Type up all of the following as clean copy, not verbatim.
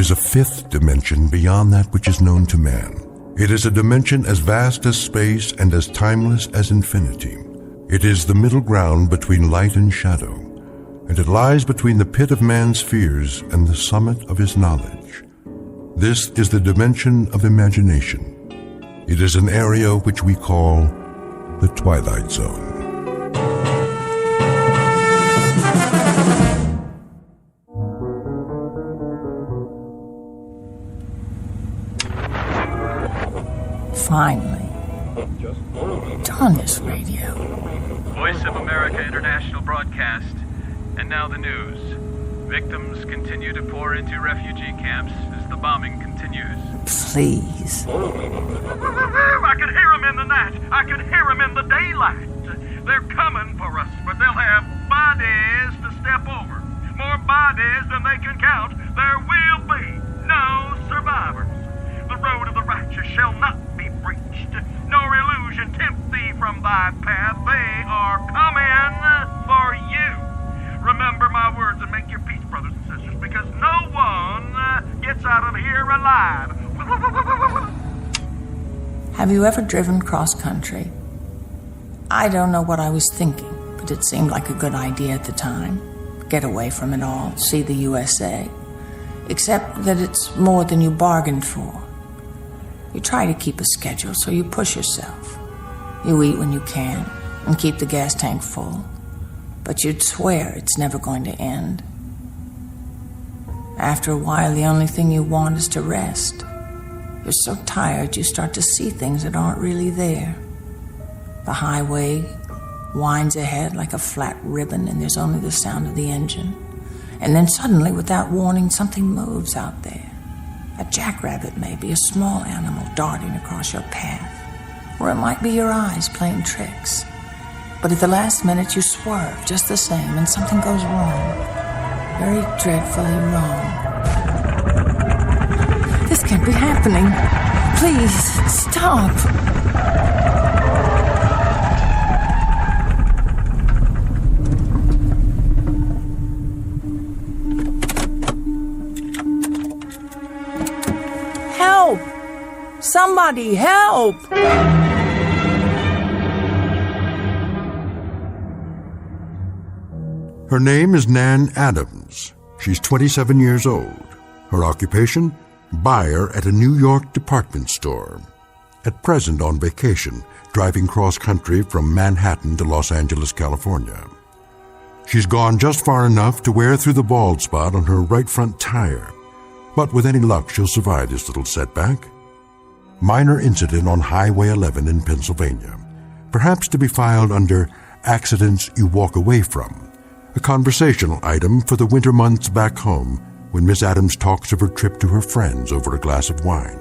is a fifth dimension beyond that which is known to man. It is a dimension as vast as space and as timeless as infinity. It is the middle ground between light and shadow, and it lies between the pit of man's fears and the summit of his knowledge. This is the dimension of imagination. It is an area which we call the Twilight Zone. Finally. Darn this radio. Voice of America International Broadcast. And now the news. Victims continue to pour into refugee camps as the bombing continues. Please. I can hear them in the night. I can hear them in the daylight. They're coming for us, but they'll have bodies to step over. More bodies than they can count. There will be no survivors. The road of the righteous shall not be breached, nor illusion tempt thee from thy path. They are coming for you. Remember my words and make your peace, brothers and sisters, because no one gets out of here alive. Have you ever driven cross-country? I don't know what I was thinking, but it seemed like a good idea at the time. Get away from it all, see the USA. Except that it's more than you bargained for. You try to keep a schedule, so you push yourself. You eat when you can, and keep the gas tank full. But you'd swear it's never going to end. After a while, the only thing you want is to rest. You're so tired, you start to see things that aren't really there. The highway winds ahead like a flat ribbon, and there's only the sound of the engine. And then suddenly, without warning, something moves out there. A jackrabbit, maybe, a small animal darting across your path. Or it might be your eyes playing tricks. But at the last minute, you swerve just the same, and something goes wrong. Very dreadfully wrong. This can't be happening. Please, stop. Help! Somebody help! Her name is Nan Adams. She's 27 years old. Her occupation? Buyer at a New York department store. At present on vacation, driving cross-country from Manhattan to Los Angeles, California. She's gone just far enough to wear through the bald spot on her right front tire. But with any luck, she'll survive this little setback. Minor incident on Highway 11 in Pennsylvania. Perhaps to be filed under accidents you walk away from. A conversational item for the winter months back home when Miss Adams talks of her trip to her friends over a glass of wine.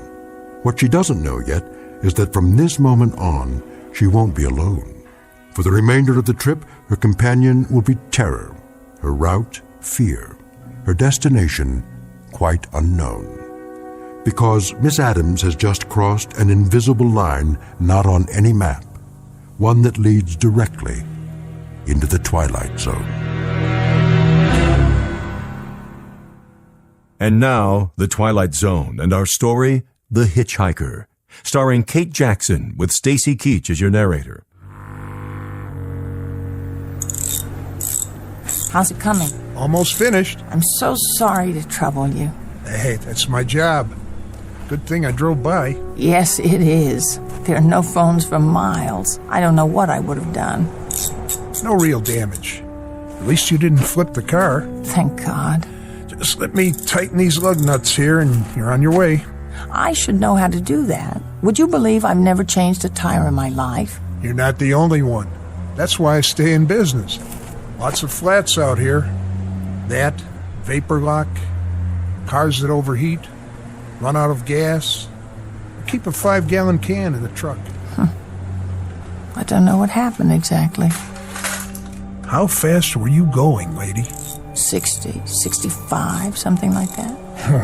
What she doesn't know yet is that from this moment on, she won't be alone. For the remainder of the trip, her companion will be terror, her route, fear, her destination, quite unknown. Because Miss Adams has just crossed an invisible line not on any map, one that leads directly into the Twilight Zone. And now, The Twilight Zone and our story, The Hitch Hiker, starring Kate Jackson with Stacy Keach as your narrator. How's it coming? Almost finished. I'm so sorry to trouble you. Hey, that's my job. Good thing I drove by. Yes, it is. There are no phones for miles. I don't know what I would have done. No real damage. At least you didn't flip the car. Thank God. Just let me tighten these lug nuts here and you're on your way. I should know how to do that. Would you believe I've never changed a tire in my life? You're not the only one. That's why I stay in business. Lots of flats out here. That, vapor lock, cars that overheat, run out of gas. Keep a 5-gallon can in the truck. I don't know what happened exactly. How fast were you going, lady? 60, 65, something like that.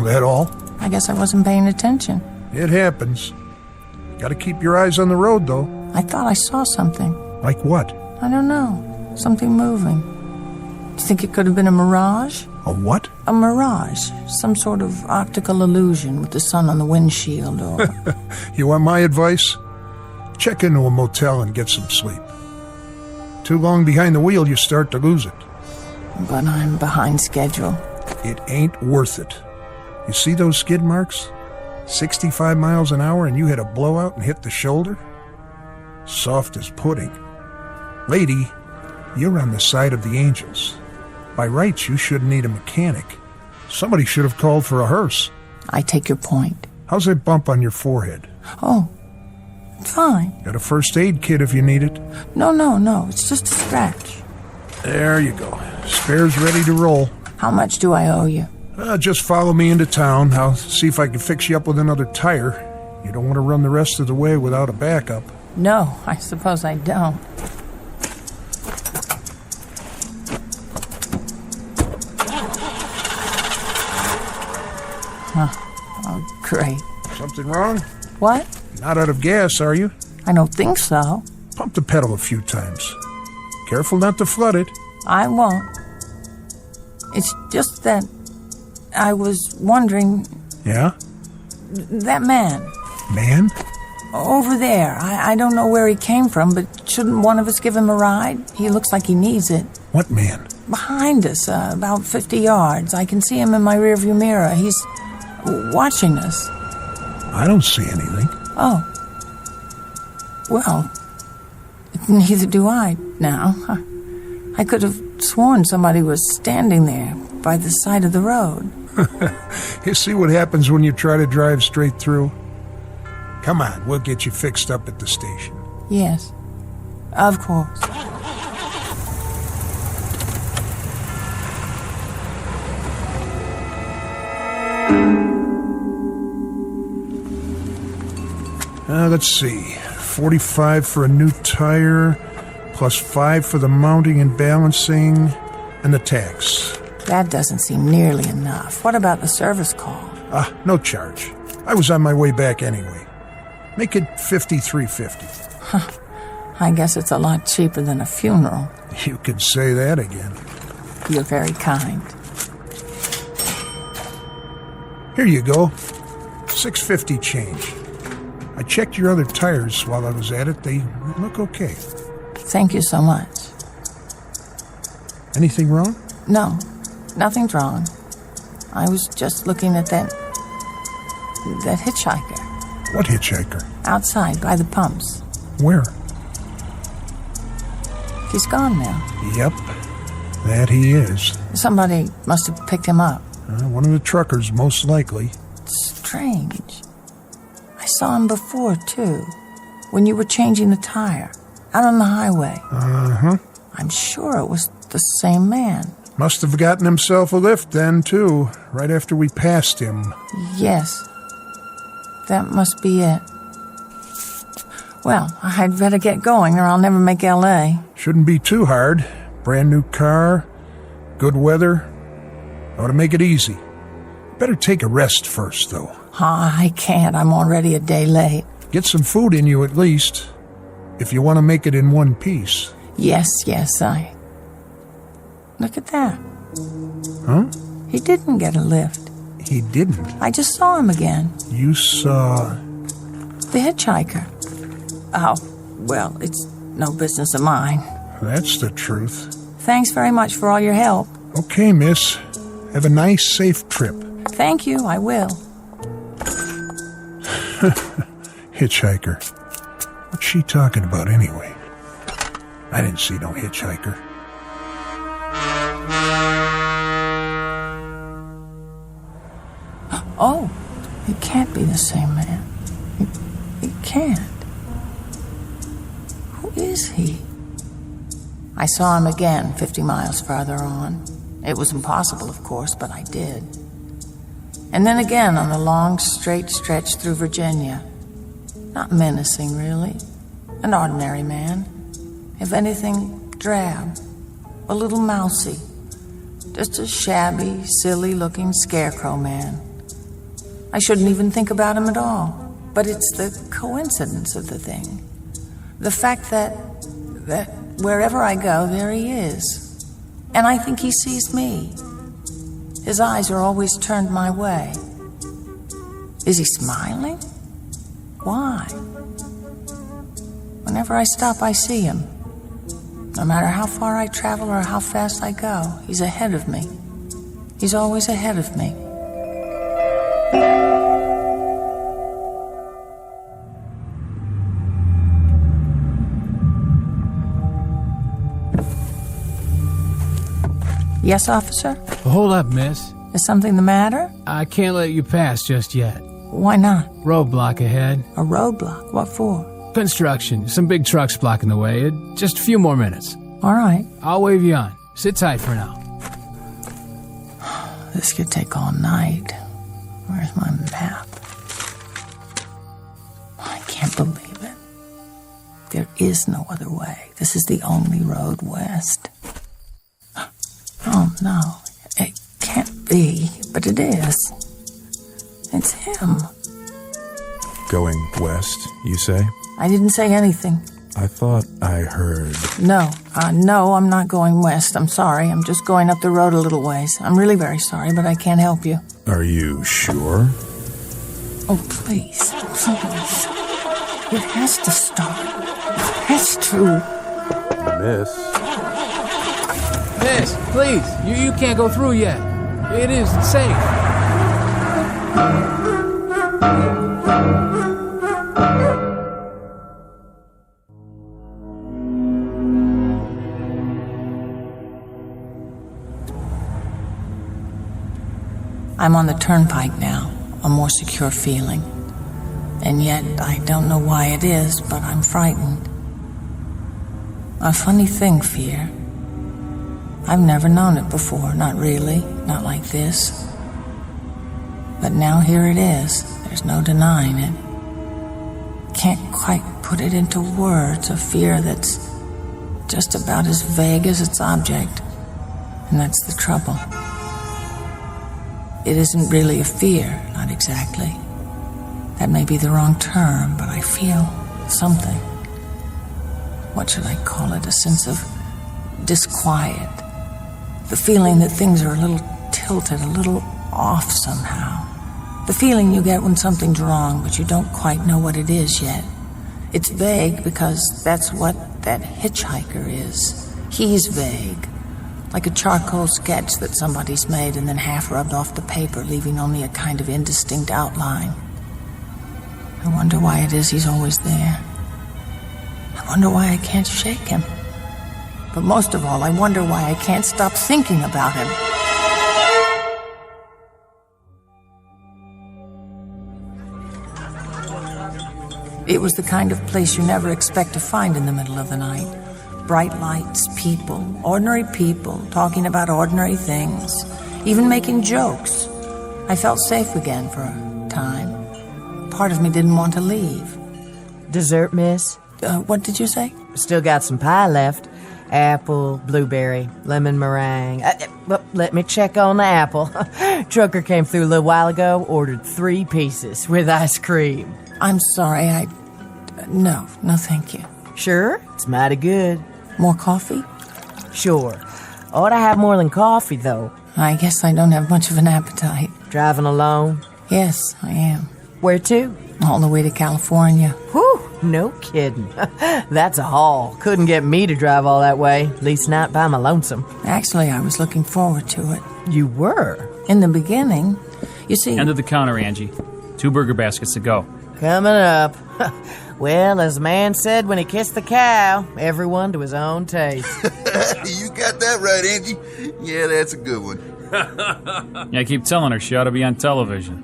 That all? I guess I wasn't paying attention. It happens. Gotta keep your eyes on the road, though. I thought I saw something. Like what? I don't know. Something moving. You think it could have been a mirage? A what? A mirage. Some sort of optical illusion with the sun on the windshield or... You want my advice? Check into a motel and get some sleep. Too long behind the wheel, you start to lose it. But I'm behind schedule. It ain't worth it. You see those skid marks? 65 miles an hour and you hit a blowout and hit the shoulder? Soft as pudding. Lady, you're on the side of the angels. By rights, you shouldn't need a mechanic. Somebody should have called for a hearse. I take your point. How's that bump on your forehead? Oh, fine. Got a first aid kit if you need it. No. It's just a scratch. There you go. Spare's ready to roll. How much do I owe you? Just follow me into town. I'll see if I can fix you up with another tire. You don't want to run the rest of the way without a backup. No, I suppose I don't. Oh, great. Something wrong? What? Not out of gas, are you? I don't think so. Pump the pedal a few times. Careful not to flood it. I won't. It's just that I was wondering... Yeah? That man. Man? Over there. I don't know where he came from, but shouldn't one of us give him a ride? He looks like he needs it. What man? Behind us, about 50 yards. I can see him in my rearview mirror. He's watching us. I don't see anything. Oh. Well, neither do I now. I could have sworn somebody was standing there by the side of the road. You see what happens when you try to drive straight through? Come on, we'll get you fixed up at the station. Yes, of course. Let's see. 45 for a new tire, plus 5 for the mounting and balancing, and the tax. That doesn't seem nearly enough. What about the service call? No charge. I was on my way back anyway. Make it $53.50. I guess it's a lot cheaper than a funeral. You could say that again. You're very kind. Here you go. $6.50 change. I checked your other tires while I was at it. They look okay. Thank you so much. Anything wrong? No, nothing's wrong. I was just looking at that hitchhiker. What hitchhiker? Outside, by the pumps. Where? He's gone now. Yep, that he is. Somebody must have picked him up. One of the truckers, most likely. Strange. I saw him before, too. When you were changing the tire. Out on the highway. Uh-huh. I'm sure it was the same man. Must have gotten himself a lift then, too. Right after we passed him. Yes. That must be it. Well, I'd better get going or I'll never make L.A. Shouldn't be too hard. Brand new car, good weather. Ought to make it easy. Better take a rest first, though. I can't. I'm already a day late. Get some food in you at least, if you want to make it in one piece. Yes, I... Look at that. Huh? He didn't get a lift. He didn't? I just saw him again. You saw... The hitchhiker. Oh, well, it's no business of mine. That's the truth. Thanks very much for all your help. Okay, miss. Have a nice, safe trip. Thank you, I will. Hitchhiker. What's she talking about anyway? I didn't see no hitchhiker. Oh, it can't be the same man. It can't. Who is he? I saw him again 50 miles farther on. It was impossible, of course, but I did. And then again on the long, straight stretch through Virginia. Not menacing, really. An ordinary man. If anything, drab. A little mousy. Just a shabby, silly-looking scarecrow man. I shouldn't even think about him at all. But it's the coincidence of the thing. The fact that wherever I go, there he is. And I think he sees me. His eyes are always turned my way. Is he smiling? Why? Whenever I stop, I see him. No matter how far I travel or how fast I go, he's ahead of me. He's always ahead of me. Yes, officer? Hold up, miss. Is something the matter? I can't let you pass just yet. Why not? Roadblock ahead. A roadblock? What for? Construction. Some big trucks blocking the way. Just a few more minutes. All right. I'll wave you on. Sit tight for now. This could take all night. Where's my map? I can't believe it. There is no other way. This is the only road west. Oh, no. It can't be, but it is. It's him. Going west, you say? I didn't say anything. I thought I heard... No, I'm not going west. I'm sorry. I'm just going up the road a little ways. I'm really very sorry, but I can't help you. Are you sure? Oh, please. Please. It has to stop. It has to. Miss? Miss, please. You can't go through yet. It isn't safe. I'm on the turnpike now, a more secure feeling. And yet, I don't know why it is, but I'm frightened. A funny thing, fear. I've never known it before, not really, not like this. But now here it is. There's no denying it. Can't quite put it into words, a fear that's just about as vague as its object. And that's the trouble. It isn't really a fear, not exactly. That may be the wrong term, but I feel something. What should I call it? A sense of disquiet. The feeling that things are a little tilted, a little off somehow. The feeling you get when something's wrong, but you don't quite know what it is yet. It's vague because that's what that hitchhiker is. He's vague. Like a charcoal sketch that somebody's made and then half rubbed off the paper, leaving only a kind of indistinct outline. I wonder why it is he's always there. I wonder why I can't shake him. But most of all, I wonder why I can't stop thinking about him. It was the kind of place you never expect to find in the middle of the night. Bright lights, people, ordinary people, talking about ordinary things, even making jokes. I felt safe again for a time. Part of me didn't want to leave. Dessert, miss? What did you say? Still got some pie left. Apple, blueberry, lemon meringue. Well, let me check on the apple. Trucker came through a little while ago, ordered 3 pieces with ice cream. I'm sorry, No, thank you. Sure? It's mighty good. More coffee? Sure. Ought to have more than coffee, though. I guess I don't have much of an appetite. Driving alone? Yes, I am. Where to? All the way to California. Whew, no kidding. That's a haul. Couldn't get me to drive all that way, at least not by my lonesome. Actually, I was looking forward to it. You were? In the beginning. You see... End of the counter, Angie. 2 burger baskets to go. Coming up. Well, as the man said when he kissed the cow, everyone to his own taste. You got that right, Angie. Yeah, that's a good one. Yeah, I keep telling her she ought to be on television.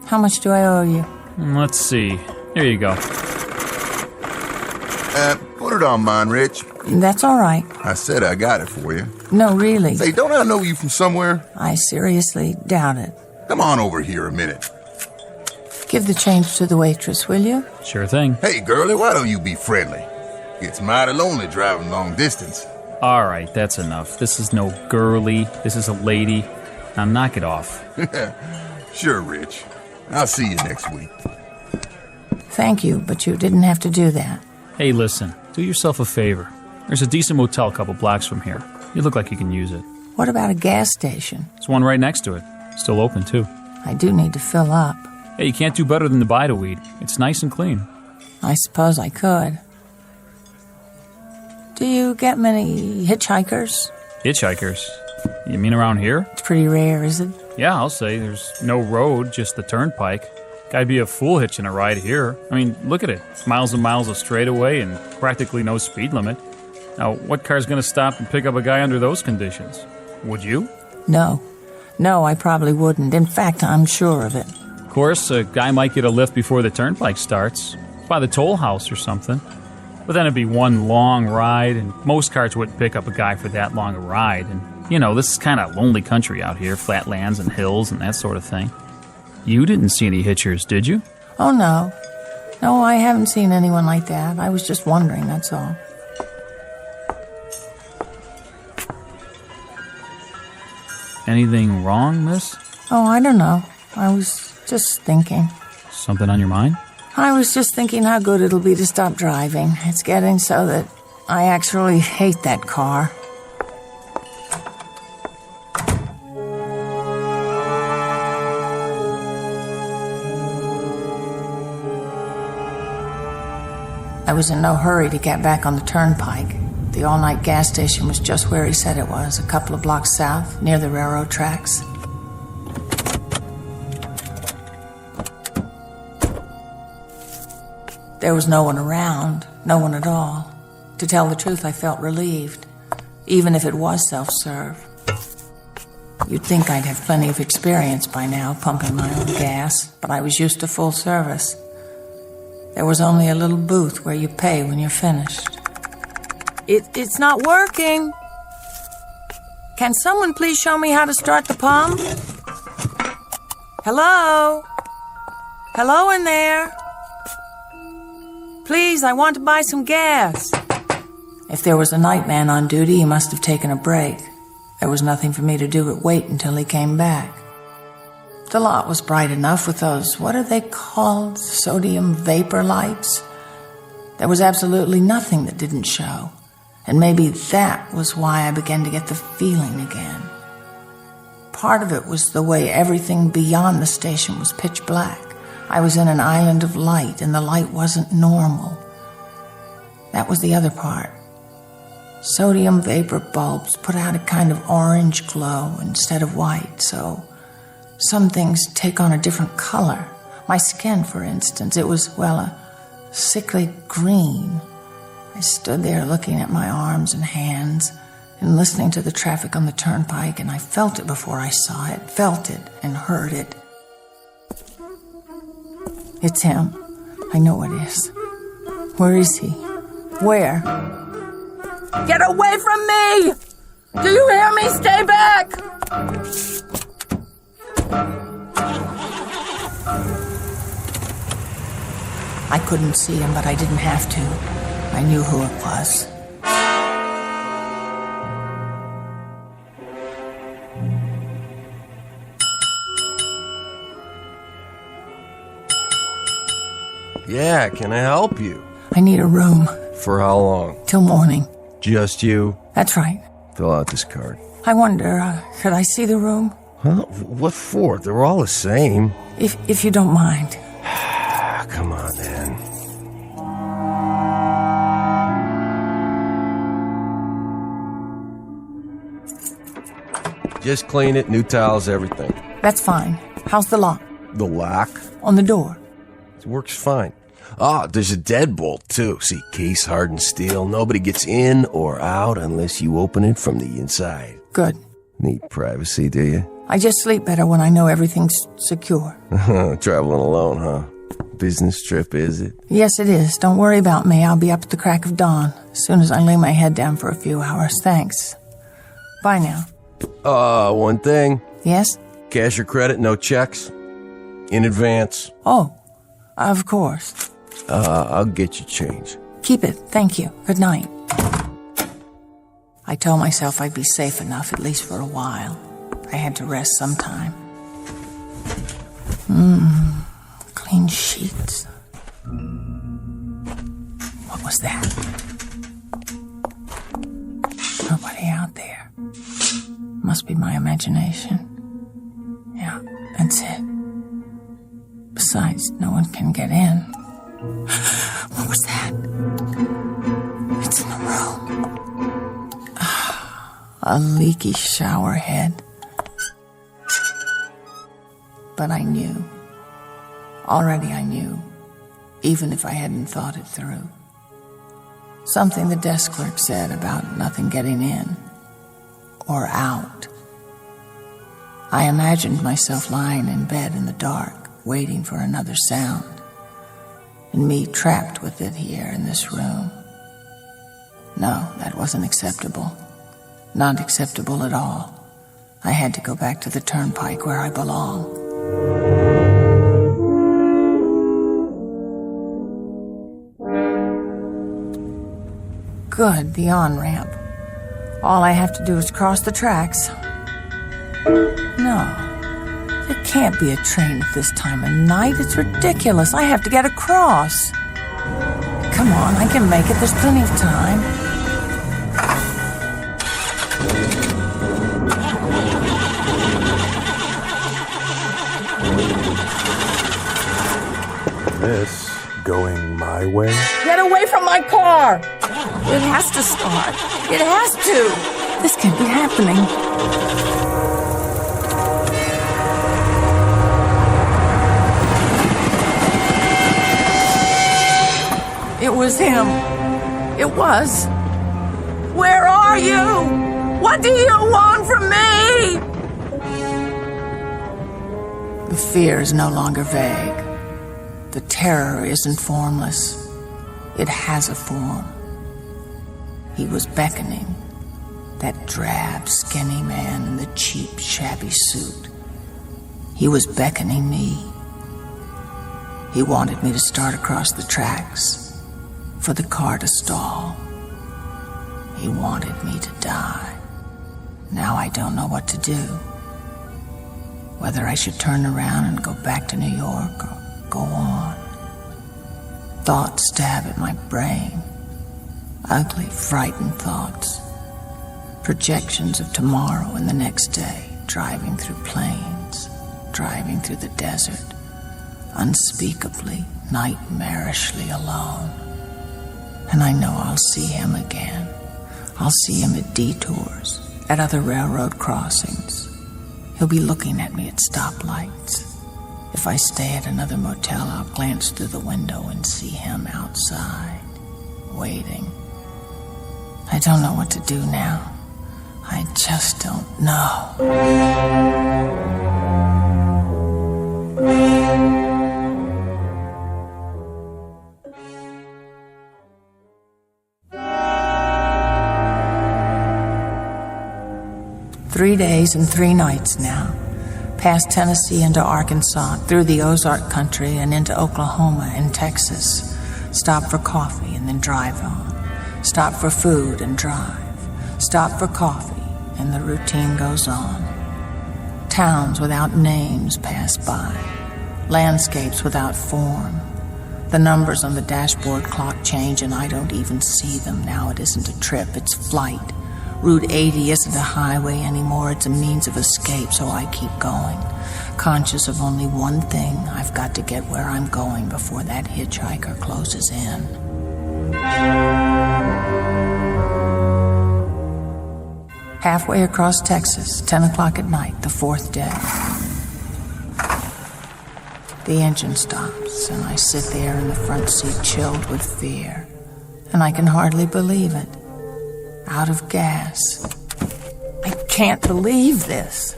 How much do I owe you? Let's see. Here you go. Put it on mine, Rich. That's all right. I said I got it for you. No, really. Say, don't I know you from somewhere? I seriously doubt it. Come on over here a minute. Give the change to the waitress, will you? Sure thing. Hey, girlie, why don't you be friendly? It's mighty lonely driving long distance. All right, that's enough. This is no girly. This is a lady. Now knock it off. Sure, Rich. I'll see you next week. Thank you, but you didn't have to do that. Hey, listen. Do yourself a favor. There's a decent motel a couple blocks from here. You look like you can use it. What about a gas station? There's one right next to it. Still open, too. I do need to fill up. Hey, you can't do better than the Bida-Weed. It's nice and clean. I suppose I could. Do you get many hitchhikers? Hitchhikers? You mean around here? It's pretty rare, is it? Yeah, I'll say. There's no road, just the turnpike. Guy'd be a fool hitching a ride here. I mean, look at it. Miles and miles of straightaway and practically no speed limit. Now, what car's going to stop and pick up a guy under those conditions? Would you? No. No, I probably wouldn't. In fact, I'm sure of it. Of course, a guy might get a lift before the turnpike starts. By the toll house or something. But then it'd be one long ride, and most cars wouldn't pick up a guy for that long a ride. And, you know, this is kind of lonely country out here, flatlands and hills and that sort of thing. You didn't see any hitchers, did you? Oh, no. No, I haven't seen anyone like that. I was just wondering, that's all. Anything wrong, miss? Oh, I don't know. I was just thinking. Something on your mind? I was just thinking how good it'll be to stop driving. It's getting so that I actually hate that car. I was in no hurry to get back on the turnpike. The all-night gas station was just where he said it was, a couple of blocks south, near the railroad tracks. There was no one around, no one at all. To tell the truth, I felt relieved, even if it was self-serve. You'd think I'd have plenty of experience by now, pumping my own gas, but I was used to full service. There was only a little booth where you pay when you're finished. It's not working. Can someone please show me how to start the pump? Hello? Hello in there? Please, I want to buy some gas. If there was a night man on duty, he must have taken a break. There was nothing for me to do but wait until he came back. The lot was bright enough with those, what are they called, sodium vapor lights? There was absolutely nothing that didn't show. And maybe that was why I began to get the feeling again. Part of it was the way everything beyond the station was pitch black. I was in an island of light, and the light wasn't normal. That was the other part. Sodium vapor bulbs put out a kind of orange glow instead of white, so some things take on a different color. My skin, for instance, it was, well, a sickly green. I stood there looking at my arms and hands and listening to the traffic on the turnpike, and I felt it before I saw it, felt it and heard it. It's him. I know it is. Where is he? Where? Get away from me! Do you hear me? Stay back! I couldn't see him, but I didn't have to. I knew who it was. Yeah, can I help you? I need a room. For how long? Till morning. Just you? That's right. Fill out this card. I wonder, could I see the room? Huh? What for? They're all the same. If you don't mind. Come on, then. Just clean it, new towels, everything. That's fine. How's the lock? The lock? On the door. It works fine. Ah, there's a deadbolt, too. See, case hardened steel. Nobody gets in or out unless you open it from the inside. Good. Need privacy, do you? I just sleep better when I know everything's secure. Traveling alone, huh? Business trip, is it? Yes, it is. Don't worry about me. I'll be up at the crack of dawn, as soon as I lay my head down for a few hours. Thanks. Bye now. One thing. Yes? Cash or credit, no checks. In advance. Oh, of course. I'll get you change. Keep it. Thank you. Good night. I told myself I'd be safe enough, at least for a while. I had to rest sometime. Clean sheets. What was that? Nobody out there. Must must be my imagination. Yeah, that's it. Besides, no one can get in. What was that? It's in the room. A leaky shower head. But I knew. Already I knew, even if I hadn't thought it through. Something the desk clerk said about nothing getting in or out. I imagined myself lying in bed in the dark, waiting for another sound, and me trapped with it here in this room. No, that wasn't acceptable. Not acceptable at all. I had to go back to the turnpike where I belong. Good, the on-ramp. All I have to do is cross the tracks. No, there can't be a train at this time of night. It's ridiculous. I have to get across. Come on, I can make it. There's plenty of time. This going my way? Get away from my car! It has to start. It has to. This can't be happening. It was him. It was. Where are you? What do you want from me? The fear is no longer vague. The terror isn't formless. It has a form. He was beckoning. That drab, skinny man in the cheap, shabby suit. He was beckoning me. He wanted me to start across the tracks, for the car to stall. He wanted me to die. Now I don't know what to do. Whether I should turn around and go back to New York or go on. Thoughts stab at my brain. Ugly, frightened thoughts. Projections of tomorrow and the next day, driving through plains, driving through the desert, unspeakably, nightmarishly alone. And I know I'll see him again. I'll see him at detours, at other railroad crossings. He'll be looking at me at stoplights. If I stay at another motel, I'll glance through the window and see him outside, waiting. I don't know what to do now. I just don't know. 3 days and 3 nights now. Past Tennessee into Arkansas, through the Ozark country and into Oklahoma and Texas. Stop for coffee and then drive on. Stop for food and drive. Stop for coffee and the routine goes on. Towns without names pass by. Landscapes without form. The numbers on the dashboard clock change and I don't even see them. Now it isn't a trip, it's flight. Route 80 isn't a highway anymore, it's a means of escape, so I keep going. Conscious of only one thing, I've got to get where I'm going before that hitchhiker closes in. Halfway across Texas, 10 o'clock at night, the 4th day. The engine stops, and I sit there in the front seat chilled with fear. And I can hardly believe it. Out of gas. I can't believe this.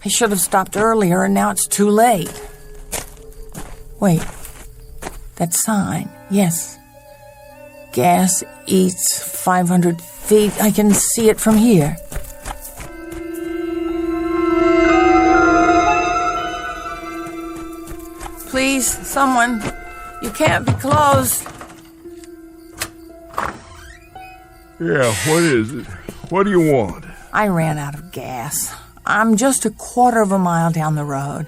I should have stopped earlier, and now it's too late. Wait. That sign. Yes. Gas eats 500 feet. I can see it from here. Please, someone. You can't be closed. Yeah, what is it? What do you want? I ran out of gas. I'm just a quarter of a mile down the road.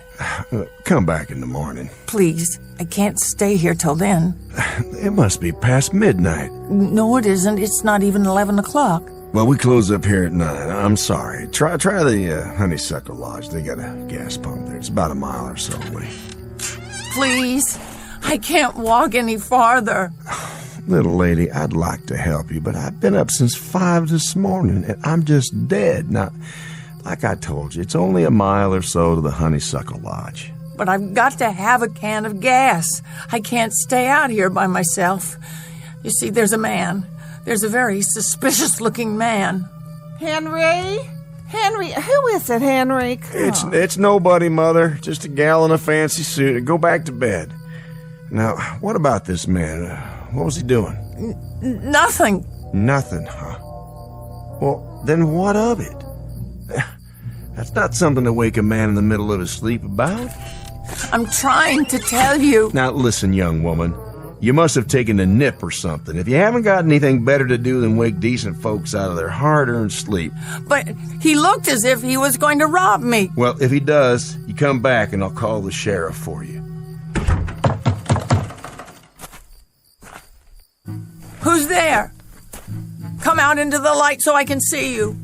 Come back in the morning. Please, I can't stay here till then. It must be past midnight. No, it isn't. It's not even 11 o'clock. Well, we close up here at 9. I'm sorry. Try the Honeysuckle Lodge. They got a gas pump there. It's about a mile or so away. Please, I can't walk any farther. Little lady, I'd like to help you, but I've been up since 5 this morning, and I'm just dead. Now, like I told you, it's only a mile or so to the Honeysuckle Lodge. But I've got to have a can of gas. I can't stay out here by myself. You see, there's a man. There's a very suspicious-looking man. Henry? Henry, who is it, Henry? It's nobody, Mother. Just a gal in a fancy suit. Go back to bed. Now, what about this man? What was he doing? Nothing. Nothing, huh? Well, then what of it? That's not something to wake a man in the middle of his sleep about. I'm trying to tell you. Now, listen, young woman. You must have taken a nip or something. If you haven't got anything better to do than wake decent folks out of their hard-earned sleep. But he looked as if he was going to rob me. Well, if he does, you come back and I'll call the sheriff for you. Who's there? Come out into the light so I can see you.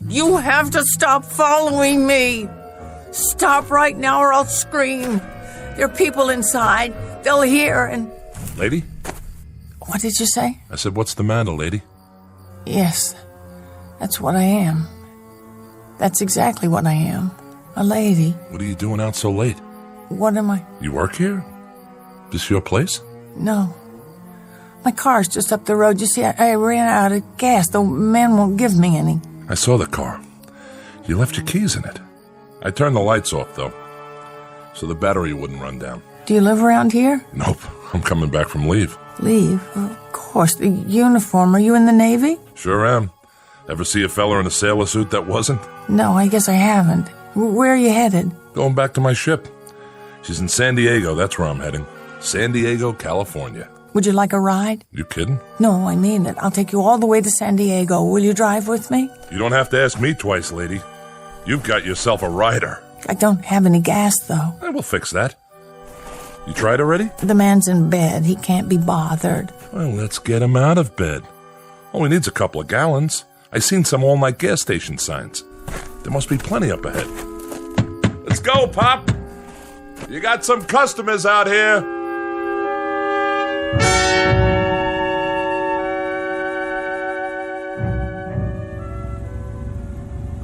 You have to stop following me. Stop right now or I'll scream. There are people inside. They'll hear and... Lady? What did you say? I said, what's the matter, lady? Yes, that's what I am. That's exactly what I am. A lady. What are you doing out so late? What am I? You work here? This your place? No. My car's just up the road. You see, I ran out of gas. The man won't give me any. I saw the car. You left your keys in it. I turned the lights off, though, so the battery wouldn't run down. Do you live around here? Nope. I'm coming back from leave. Leave? Of course. The uniform. Are you in the Navy? Sure am. Ever see a fella in a sailor suit that wasn't? No, I guess I haven't. Where are you headed? Going back to my ship. She's in San Diego. That's where I'm heading. San Diego, California. Would you like a ride? You kidding? No, I mean it. I'll take you all the way to San Diego. Will you drive with me? You don't have to ask me twice, lady. You've got yourself a rider. I don't have any gas, though. We'll fix that. You tried already? The man's in bed. He can't be bothered. Well, let's get him out of bed. All he needs a couple of gallons. I seen some all-night gas station signs. There must be plenty up ahead. Let's go, Pop! You got some customers out here.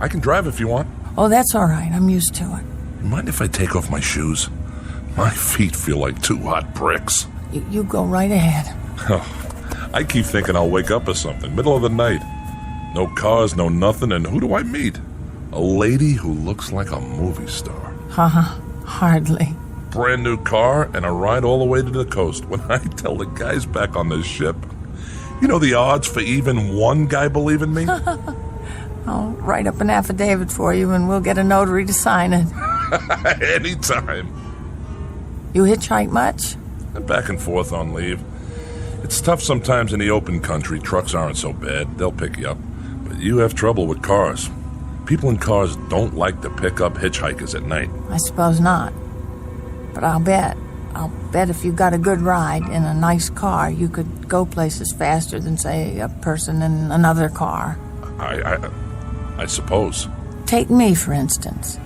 I can drive if you want. Oh, that's all right. I'm used to it. Mind if I take off my shoes? My feet feel like 2 hot bricks. You go right ahead. Oh, I keep thinking I'll wake up or something, middle of the night. No cars, no nothing, and who do I meet? A lady who looks like a movie star. Hardly. Brand new car and a ride all the way to the coast. When I tell the guys back on this ship, you know the odds for even one guy believing me? I'll write up an affidavit for you and we'll get a notary to sign it. Anytime. You hitchhike much? I'm back and forth on leave. It's tough sometimes in the open country. Trucks aren't so bad. They'll pick you up. But you have trouble with cars. People in cars don't like to pick up hitchhikers at night. I suppose not. But I'll bet if you got a good ride in a nice car, you could go places faster than, say, a person in another car. I suppose. Take me, for instance.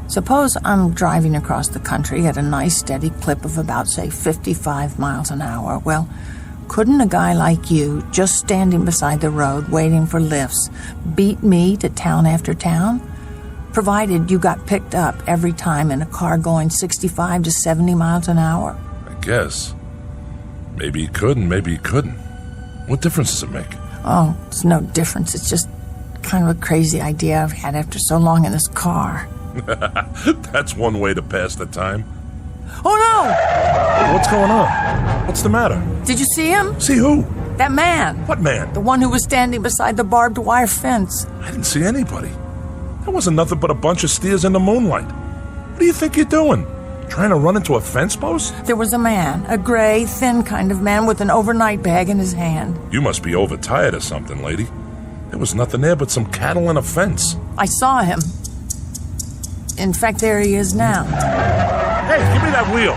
Suppose I'm driving across the country at a nice steady clip of about, say, 55 miles an hour. Well, couldn't a guy like you, just standing beside the road waiting for lifts, beat me to town after town? Provided you got picked up every time in a car going 65 to 70 miles an hour? I guess. Maybe he could and maybe he couldn't. What difference does it make? Oh, it's no difference. It's just kind of a crazy idea I've had after so long in this car. That's one way to pass the time. Oh, no! What's going on? What's the matter? Did you see him? See who? That man. What man? The one who was standing beside the barbed wire fence. I didn't see anybody. There wasn't nothing but a bunch of steers in the moonlight. What do you think you're doing? Trying to run into a fence post? There was a man, a gray, thin kind of man with an overnight bag in his hand. You must be overtired or something, lady. There was nothing there but some cattle and a fence. I saw him. In fact, there he is now. Hey, give me that wheel.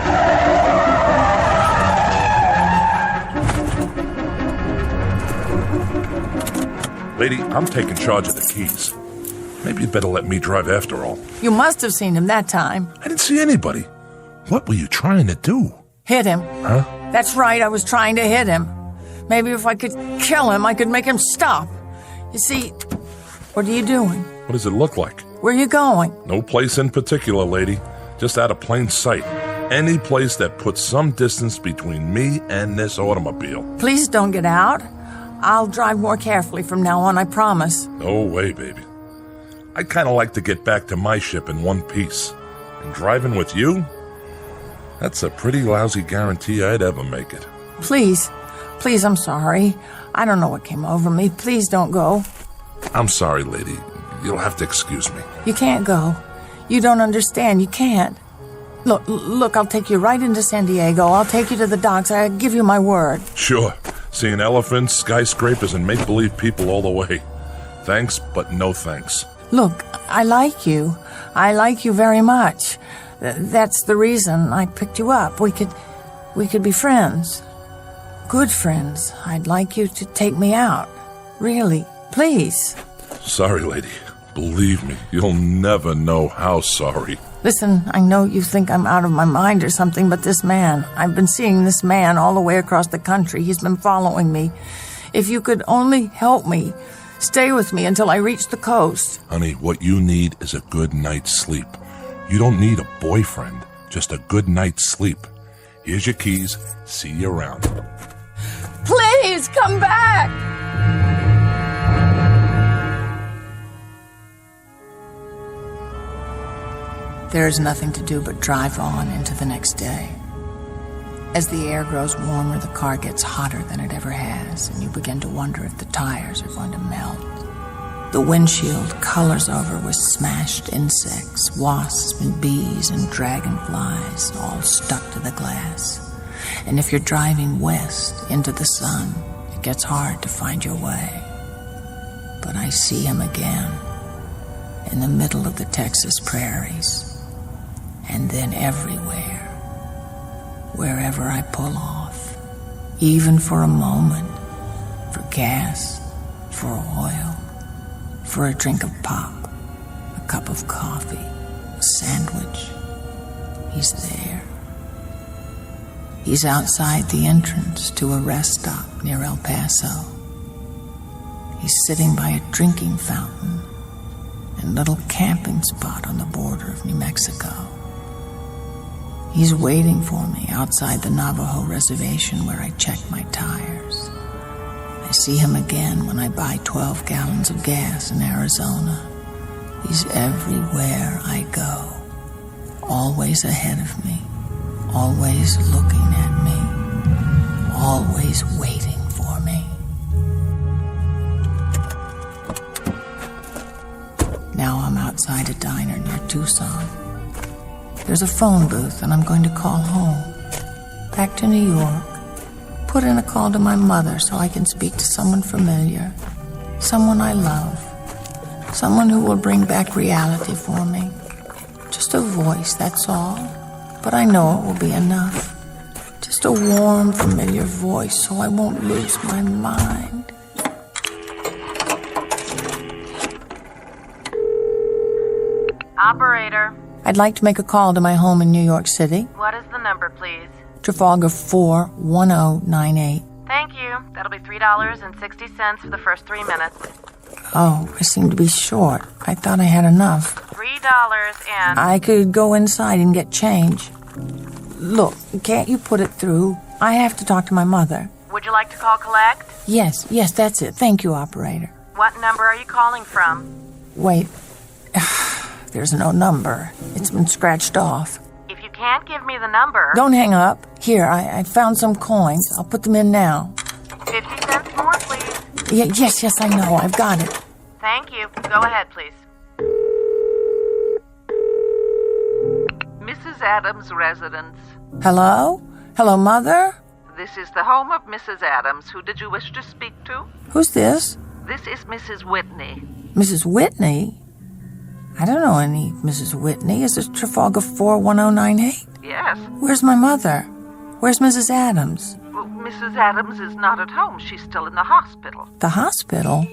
Lady, I'm taking charge of the keys. Maybe you'd better let me drive after all. You must have seen him that time. I didn't see anybody. What were you trying to do? Hit him. Huh? That's right, I was trying to hit him. Maybe if I could kill him, I could make him stop. You see, what are you doing? What does it look like? Where are you going? No place in particular, lady. Just out of plain sight. Any place that puts some distance between me and this automobile. Please don't get out. I'll drive more carefully from now on, I promise. No way, baby. I'd kind of like to get back to my ship in one piece. And driving with you? That's a pretty lousy guarantee I'd ever make it. Please, I'm sorry. I don't know what came over me. Please don't go. I'm sorry, lady. You'll have to excuse me. You can't go. You don't understand. You can't. Look, I'll take you right into San Diego. I'll take you to the docks. I give you my word. Sure. Seeing elephants, skyscrapers, and make-believe people all the way. Thanks, but no thanks. Look, I like you. I like you very much. That's the reason I picked you up. We could be friends. Good friends. I'd like you to take me out. Really. Please. Sorry, lady. Believe me, you'll never know how sorry. Listen, I know you think I'm out of my mind or something, but this man, I've been seeing this man all the way across the country. He's been following me. If you could only help me, stay with me until I reach the coast. Honey, what you need is a good night's sleep. You don't need a boyfriend, just a good night's sleep. Here's your keys. See you around. Please, come back! There is nothing to do but drive on into the next day. As the air grows warmer, the car gets hotter than it ever has, and you begin to wonder if the tires are going to melt. The windshield colors over with smashed insects, wasps and bees and dragonflies, all stuck to the glass. And if you're driving west into the sun, it gets hard to find your way. But I see him again, in the middle of the Texas prairies. And then everywhere, wherever I pull off, even for a moment, for gas, for oil, for a drink of pop, a cup of coffee, a sandwich, he's there. He's outside the entrance to a rest stop near El Paso. He's sitting by a drinking fountain and a little camping spot on the border of New Mexico. He's waiting for me outside the Navajo reservation where I check my tires. I see him again when I buy 12 gallons of gas in Arizona. He's everywhere I go, always ahead of me, always looking at me, always waiting for me. Now I'm outside a diner near Tucson. There's a phone booth, and I'm going to call home. Back to New York. Put in a call to my mother so I can speak to someone familiar. Someone I love. Someone who will bring back reality for me. Just a voice, that's all. But I know it will be enough. Just a warm, familiar voice so I won't lose my mind. Operator. I'd like to make a call to my home in New York City. What is the number, please? Trafalgar 41098. Thank you. That'll be $3.60 for the first 3 minutes. Oh, I seem to be short. I thought I had enough. $3 and... I could go inside and get change. Look, can't you put it through? I have to talk to my mother. Would you like to call collect? Yes, that's it. Thank you, operator. What number are you calling from? Wait. There's no number. It's been scratched off. If you can't give me the number... Don't hang up. Here, I found some coins. I'll put them in now. 50 cents more, please. Yes, I know. I've got it. Thank you. Go ahead, please. Mrs. Adams' residence. Hello? Hello, Mother? This is the home of Mrs. Adams. Who did you wish to speak to? Who's this? This is Mrs. Whitney. Mrs. Whitney? I don't know any Mrs. Whitney. Is it Trafalgar 41098? Yes. Where's my mother? Where's Mrs. Adams? Well, Mrs. Adams is not at home. She's still in the hospital. The hospital?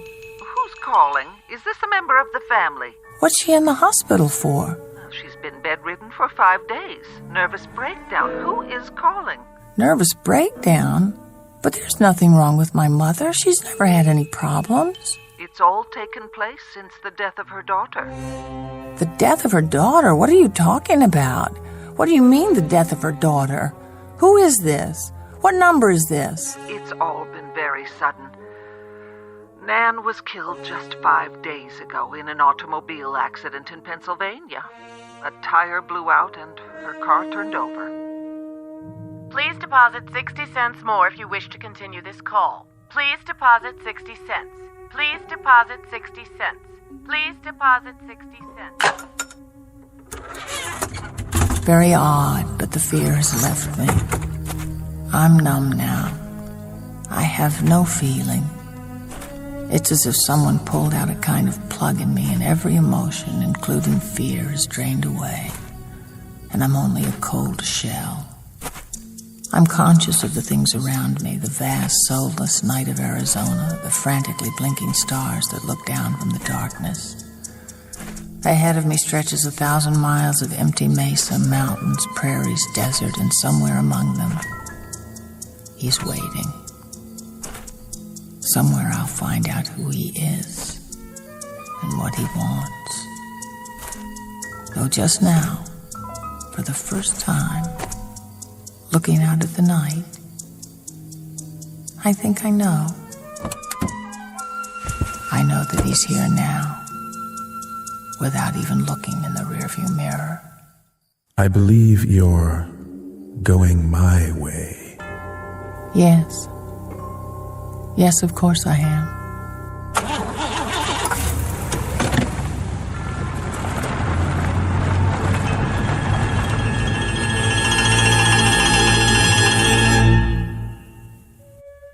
calling? Is this a member of the family? What's she in the hospital for? She's been bedridden for 5 days. Nervous breakdown. Who is calling? Nervous breakdown? But there's nothing wrong with my mother. She's never had any problems. It's all taken place since the death of her daughter. The death of her daughter? What are you talking about? What do you mean, the death of her daughter? Who is this? What number is this? It's all been very sudden. Nan was killed just 5 days ago in an automobile accident in Pennsylvania. A tire blew out and her car turned over. Please deposit 60 cents more if you wish to continue this call. Please deposit 60 cents. Please deposit 60 cents. Please deposit 60 cents. Very odd, but the fear has left me. I'm numb now. I have no feeling. It's as if someone pulled out a kind of plug in me, and every emotion, including fear, is drained away. And I'm only a cold shell. I'm conscious of the things around me, the vast, soulless night of Arizona, the frantically blinking stars that look down from the darkness. Ahead of me stretches 1,000 miles of empty mesa, mountains, prairies, desert, and somewhere among them, he's waiting. Somewhere I'll find out who he is and what he wants. Though just now, for the first time, looking out at the night, I think I know. I know that he's here now, without even looking in the rearview mirror. I believe you're going my way. Yes. Yes, of course I am.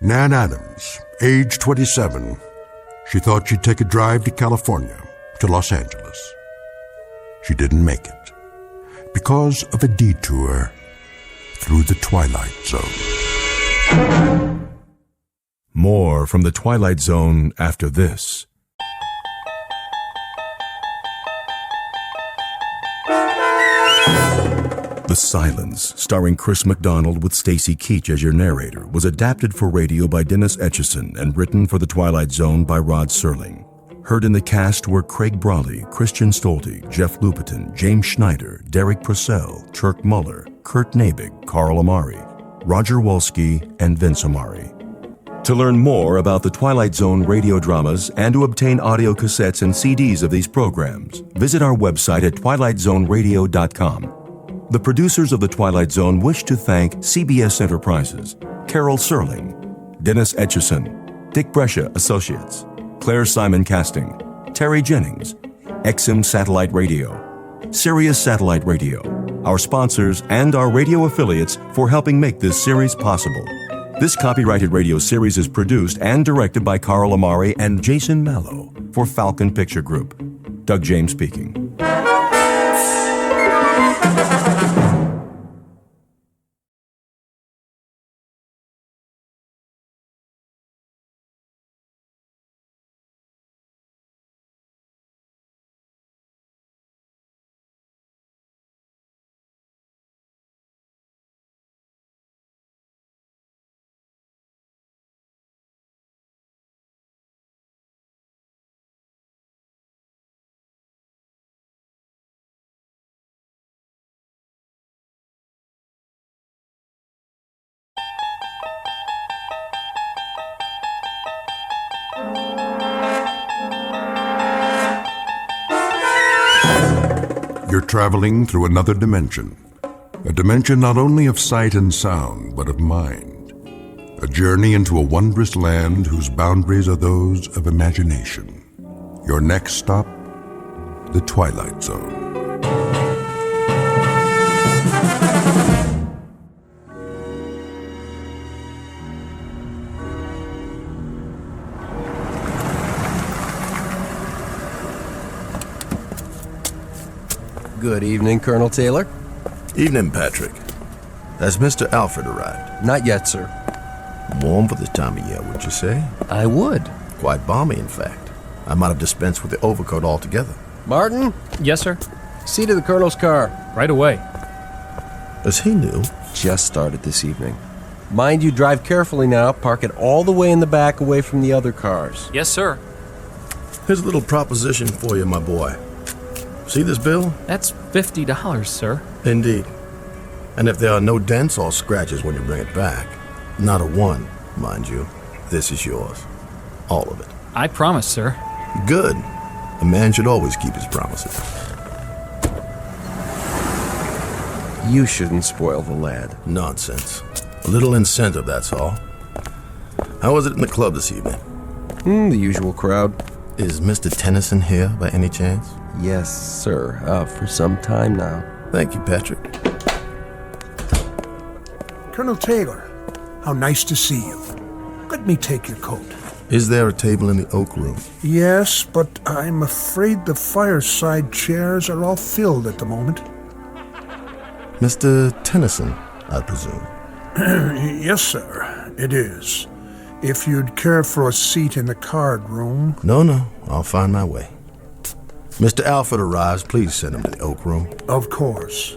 Nan Adams, age 27. She thought she'd take a drive to California, to Los Angeles. She didn't make it because of a detour through the Twilight Zone. More from the Twilight Zone after this. The Silence, starring Chris McDonald with Stacy Keach as your narrator, was adapted for radio by Dennis Etchison and written for the Twilight Zone by Rod Serling. Heard in the cast were Craig Brawley, Christian Stolte, Jeff Lupetin, James Schneider, Derek Purcell, Turk Muller, Kurt Nabig, Carl Amari, Roger Wolski, and Vince Amari. To learn more about the Twilight Zone radio dramas and to obtain audio cassettes and CDs of these programs, visit our website at twilightzoneradio.com. The producers of The Twilight Zone wish to thank CBS Enterprises, Carol Serling, Dennis Etchison, Dick Brescia Associates, Claire Simon Casting, Terry Jennings, XM Satellite Radio, Sirius Satellite Radio, our sponsors, and our radio affiliates for helping make this series possible. This copyrighted radio series is produced and directed by Carl Amari and Jason Mallow for Falcon Picture Group. Doug James speaking. You're traveling through another dimension. A dimension not only of sight and sound, but of mind. A journey into a wondrous land whose boundaries are those of imagination. Your next stop, the Twilight Zone. Good evening, Colonel Taylor. Evening, Patrick. Has Mr. Alfred arrived? Not yet, sir. Warm for this time of year, would you say? I would. Quite balmy, in fact. I might have dispensed with the overcoat altogether. Martin? Yes, sir? See to the Colonel's car. Right away. Is he new? Just started this evening. Mind you, drive carefully now. Park it all the way in the back away from the other cars. Yes, sir. Here's a little proposition for you, my boy. See this bill? That's $50, sir. Indeed. And if there are no dents or scratches when you bring it back, not a one, mind you, this is yours. All of it. I promise, sir. Good. A man should always keep his promises. You shouldn't spoil the lad. Nonsense. A little incentive, that's all. How was it in the club this evening? The usual crowd. Is Mr. Tennyson here by any chance? Yes, sir. For some time now. Thank you, Patrick. Colonel Taylor, how nice to see you. Let me take your coat. Is there a table in the oak room? Yes, but I'm afraid the fireside chairs are all filled at the moment. Mr. Tennyson, I presume. Yes, sir, it is. If you'd care for a seat in the card room. No, I'll find my way. Mr. Alfred arrives, please send him to the oak room. Of course.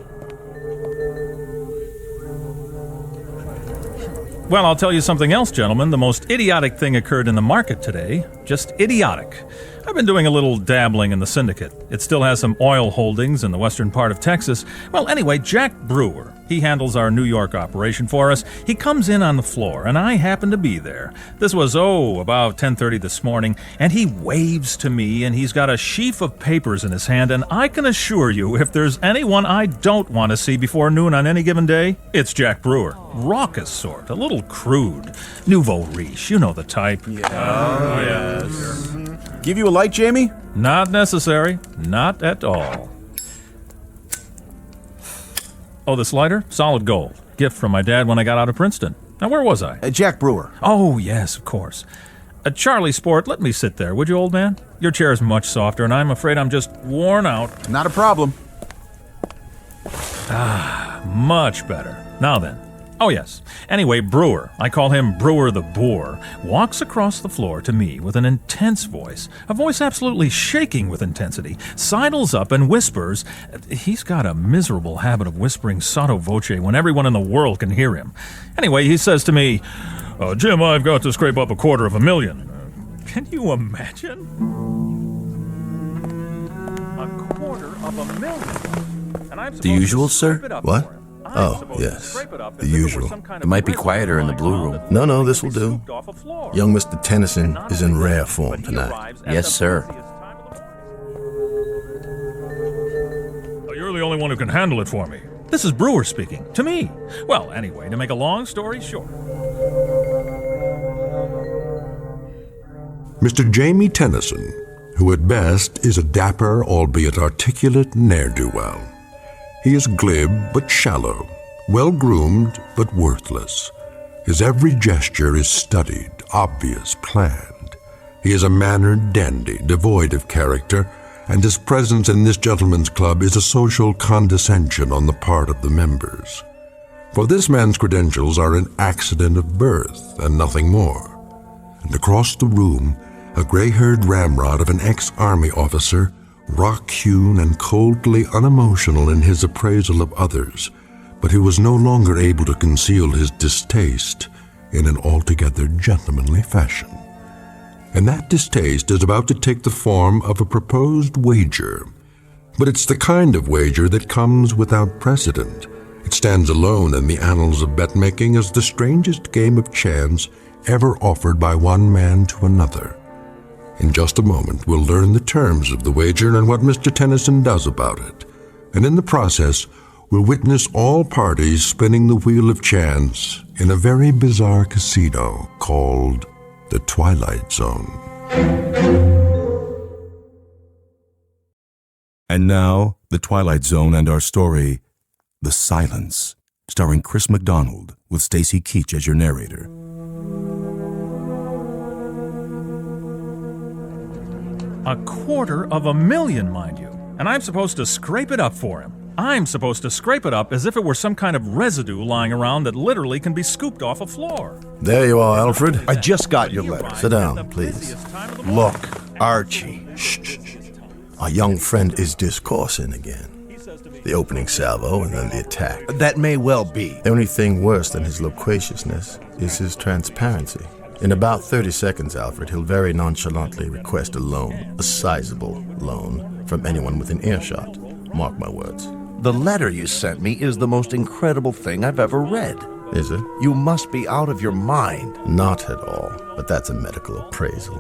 Well, I'll tell you something else, gentlemen. The most idiotic thing occurred in the market today. Just idiotic. I've been doing a little dabbling in the syndicate. It still has some oil holdings in the western part of Texas. Well, anyway, Jack Brewer, he handles our New York operation for us. He comes in on the floor, and I happen to be there. This was, about 10:30 this morning, and he waves to me, and he's got a sheaf of papers in his hand, and I can assure you, if there's anyone I don't want to see before noon on any given day, it's Jack Brewer. Raucous sort, a little crude. Nouveau riche, you know the type. Oh, yes. Give you a light, Jamie? Not necessary. Not at all. Oh, this lighter? Solid gold. Gift from my dad when I got out of Princeton. Now, where was I? Jack Brewer. Oh, yes, of course. Charlie Sport, let me sit there, would you, old man? Your chair's much softer, and I'm afraid I'm just worn out. Not a problem. Much better. Now then. Oh, yes. Anyway, Brewer, I call him Brewer the Boar, walks across the floor to me with an intense voice, a voice absolutely shaking with intensity, sidles up and whispers. He's got a miserable habit of whispering sotto voce when everyone in the world can hear him. Anyway, he says to me, Jim, I've got to scrape up $250,000. Can you imagine? $250,000. And I'm the usual, sir? What? Oh, yes. The usual. It might be quieter in the blue room. No, this will do. Young Mr. Tennyson is in rare form tonight. Yes, sir. You're the only one who can handle it for me. This is Brewer speaking. To me. Well, anyway, to make a long story short. Mr. Jamie Tennyson, who at best is a dapper, albeit articulate ne'er-do-well. He is glib but shallow, well-groomed but worthless. His every gesture is studied, obvious, planned. He is a mannered dandy, devoid of character, and his presence in this gentleman's club is a social condescension on the part of the members. For this man's credentials are an accident of birth and nothing more. And across the room, a gray-haired ramrod of an ex-army officer, rock-hewn and coldly unemotional in his appraisal of others, but who was no longer able to conceal his distaste in an altogether gentlemanly fashion. And that distaste is about to take the form of a proposed wager. But it's the kind of wager that comes without precedent. It stands alone in the annals of bet-making as the strangest game of chance ever offered by one man to another. In just a moment, we'll learn the terms of the wager and what Mr. Tennyson does about it. And in the process, we'll witness all parties spinning the wheel of chance in a very bizarre casino called the Twilight Zone. And now, the Twilight Zone and our story, The Silence, starring Chris McDonald with Stacy Keach as your narrator. $250,000, mind you. And I'm supposed to scrape it up for him. I'm supposed to scrape it up as if it were some kind of residue lying around that literally can be scooped off a floor. There you are, Alfred. I just got your letter. Sit down, please. Look, Archie. Shh. Our young friend is discoursing again. The opening salvo and then the attack. That may well be. The only thing worse than his loquaciousness is his transparency. In about 30 seconds, Alfred, he'll very nonchalantly request a loan, a sizable loan, from anyone within earshot. Mark my words. The letter you sent me is the most incredible thing I've ever read. Is it? You must be out of your mind. Not at all, but that's a medical appraisal.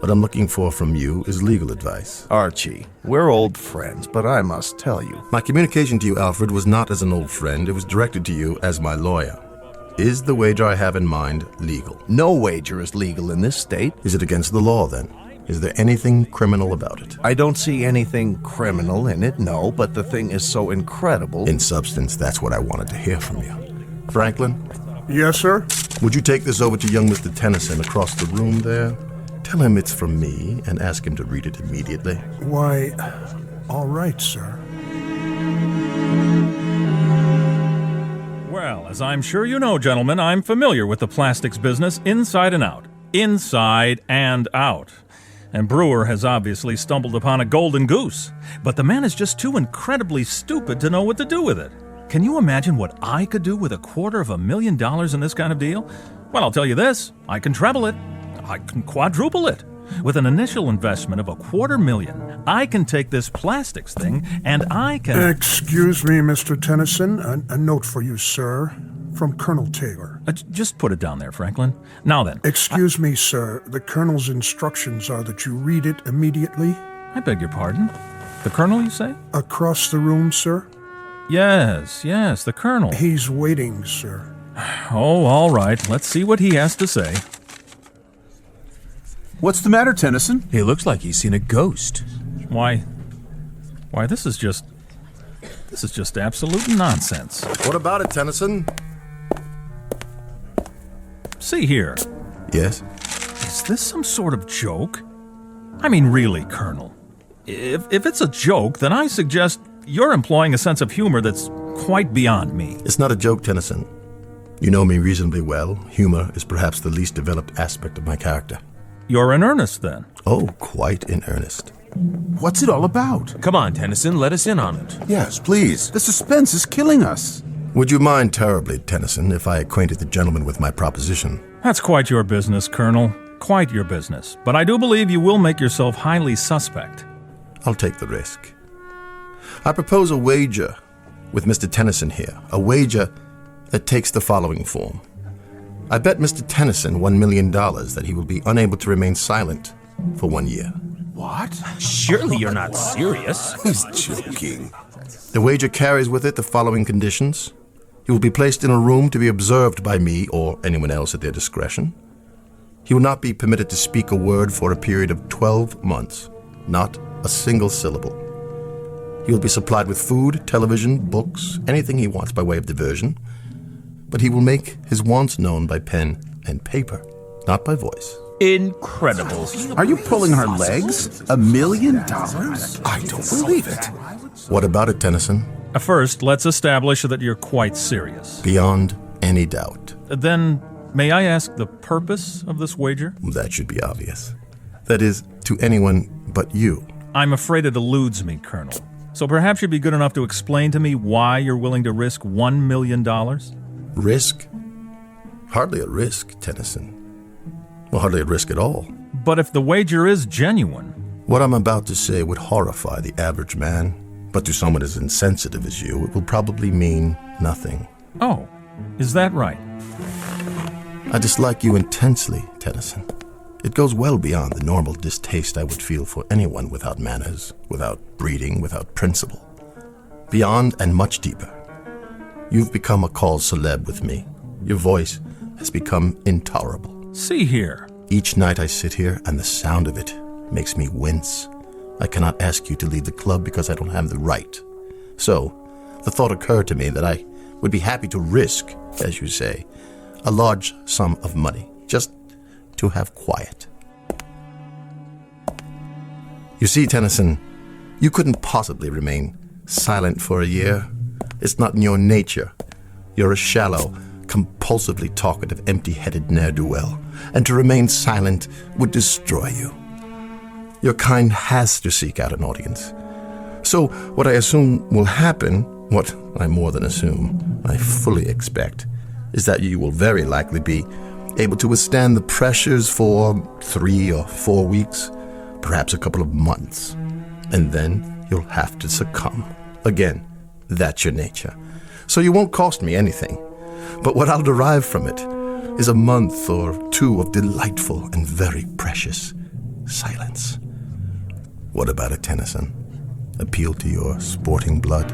What I'm looking for from you is legal advice. Archie, we're old friends, but I must tell you. My communication to you, Alfred, was not as an old friend. It was directed to you as my lawyer. Is the wager I have in mind legal? No wager is legal in this state. Is it against the law, then? Is there anything criminal about it? I don't see anything criminal in it, no, but the thing is so incredible. In substance, that's what I wanted to hear from you. Franklin? Yes, sir? Would you take this over to young Mr. Tennyson across the room there? Tell him it's from me and ask him to read it immediately. Why, all right, sir. Well, as I'm sure you know, gentlemen, I'm familiar with the plastics business inside and out. Inside and out. And Brewer has obviously stumbled upon a golden goose. But the man is just too incredibly stupid to know what to do with it. Can you imagine what I could do with $250,000 in this kind of deal? Well, I'll tell you this. I can treble it. I can quadruple it. With an initial investment of $250,000, I can take this plastics thing and I can... Excuse me, Mr. Tennyson. A note for you, sir. From Colonel Taylor. Just put it down there, Franklin. Now then. Excuse me, sir. The Colonel's instructions are that you read it immediately. I beg your pardon? The Colonel, you say? Across the room, sir? Yes, the Colonel. He's waiting, sir. Oh, all right. Let's see what he has to say. What's the matter, Tennyson? He looks like he's seen a ghost. Why, this is just absolute nonsense. What about it, Tennyson? See here. Yes? Is this some sort of joke? I mean, really, Colonel. If it's a joke, then I suggest you're employing a sense of humor that's quite beyond me. It's not a joke, Tennyson. You know me reasonably well. Humor is perhaps the least developed aspect of my character. You're in earnest, then? Oh, quite in earnest. What's it all about? Come on, Tennyson, let us in on it. Yes, please. The suspense is killing us. Would you mind terribly, Tennyson, if I acquainted the gentleman with my proposition? That's quite your business, Colonel. Quite your business. But I do believe you will make yourself highly suspect. I'll take the risk. I propose a wager with Mr. Tennyson here. A wager that takes the following form. I bet Mr. Tennyson $1 million that he will be unable to remain silent for 1 year. What? Surely you're not serious. He's joking. The wager carries with it the following conditions. He will be placed in a room to be observed by me or anyone else at their discretion. He will not be permitted to speak a word for a period of 12 months. Not a single syllable. He will be supplied with food, television, books, anything he wants by way of diversion. But he will make his wants known by pen and paper, not by voice. Incredible. Are you pulling our legs? $1 million? I don't believe it. What about it, Tennyson? First, let's establish that you're quite serious. Beyond any doubt. Then, may I ask the purpose of this wager? That should be obvious. That is, to anyone but you. I'm afraid it eludes me, Colonel. So perhaps you'd be good enough to explain to me why you're willing to risk $1 million? Risk? Hardly a risk, Tennyson. Well, hardly a risk at all. But if the wager is genuine... What I'm about to say would horrify the average man, but to someone as insensitive as you, it will probably mean nothing. Oh, is that right? I dislike you intensely, Tennyson. It goes well beyond the normal distaste I would feel for anyone without manners, without breeding, without principle. Beyond and much deeper. You've become a call celeb with me. Your voice has become intolerable. See here. Each night I sit here and the sound of it makes me wince. I cannot ask you to leave the club because I don't have the right. So, the thought occurred to me that I would be happy to risk, as you say, a large sum of money, just to have quiet. You see, Tennyson, you couldn't possibly remain silent for a year. It's not in your nature. You're a shallow, compulsively talkative, empty-headed ne'er-do-well, and to remain silent would destroy you. Your kind has to seek out an audience. So what I assume will happen, what I more than assume, I fully expect, is that you will very likely be able to withstand the pressures for 3 or 4 weeks, perhaps a couple of months, and then you'll have to succumb. Again, that's your nature. So you won't cost me anything, but what I'll derive from it is a month or 2 of delightful and very precious silence. What about it, Tennyson? Appeal to your sporting blood?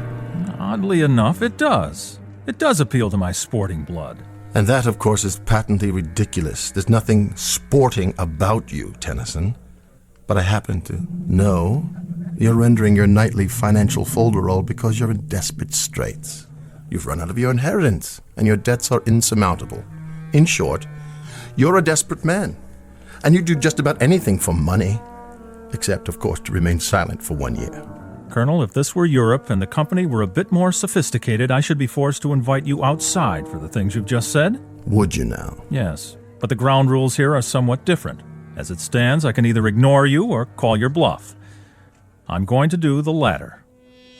Oddly enough, it does. It does appeal to my sporting blood. And that, of course, is patently ridiculous. There's nothing sporting about you, Tennyson. But I happen to know you're rendering your nightly financial folderol because you're in desperate straits. You've run out of your inheritance, and your debts are insurmountable. In short, you're a desperate man, and you do just about anything for money, except, of course, to remain silent for 1 year. Colonel, if this were Europe and the company were a bit more sophisticated, I should be forced to invite you outside for the things you've just said. Would you now? Yes, but the ground rules here are somewhat different. As it stands, I can either ignore you or call your bluff. I'm going to do the latter.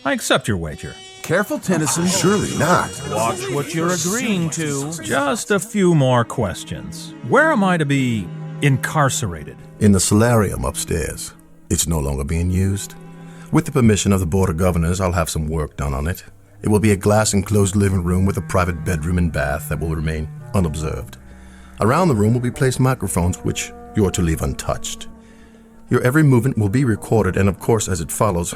I accept your wager. Careful, Tennyson. Surely not. Watch what you're agreeing to. Just a few more questions. Where am I to be incarcerated? In the solarium upstairs. It's no longer being used. With the permission of the Board of Governors, I'll have some work done on it. It will be a glass-enclosed living room with a private bedroom and bath that will remain unobserved. Around the room will be placed microphones which you're to leave untouched. Your every movement will be recorded, and of course, as it follows,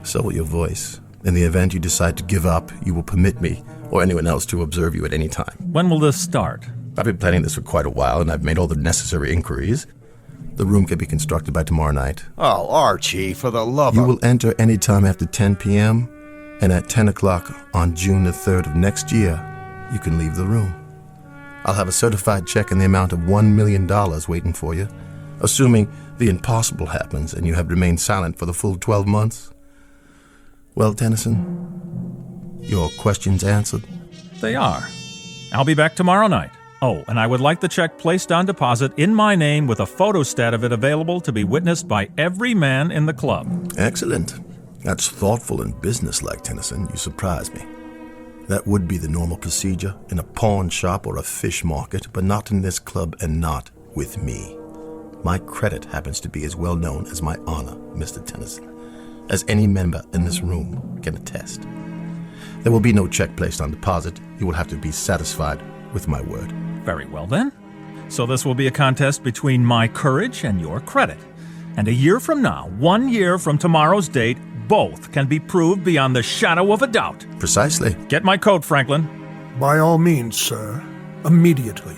so will your voice. In the event you decide to give up, you will permit me or anyone else to observe you at any time. When will this start? I've been planning this for quite a while, and I've made all the necessary inquiries. The room can be constructed by tomorrow night. Oh, Archie, for the love of... You will enter any time after 10 p.m., and at 10 o'clock on June the 3rd of next year, you can leave the room. I'll have a certified check in the amount of $1 million waiting for you, assuming the impossible happens and you have remained silent for the full 12 months. Well, Tennyson, your questions answered? They are. I'll be back tomorrow night. Oh, and I would like the check placed on deposit in my name with a photostat of it available to be witnessed by every man in the club. Excellent. That's thoughtful and businesslike, Tennyson. You surprise me. That would be the normal procedure in a pawn shop or a fish market, but not in this club and not with me. My credit happens to be as well known as my honor, Mr. Tennyson, as any member in this room can attest. There will be no check placed on deposit. You will have to be satisfied with my word. Very well, then. So this will be a contest between my courage and your credit. And a year from now, 1 year from tomorrow's date, both can be proved beyond the shadow of a doubt. Precisely. Get my coat, Franklin. By all means, sir. Immediately.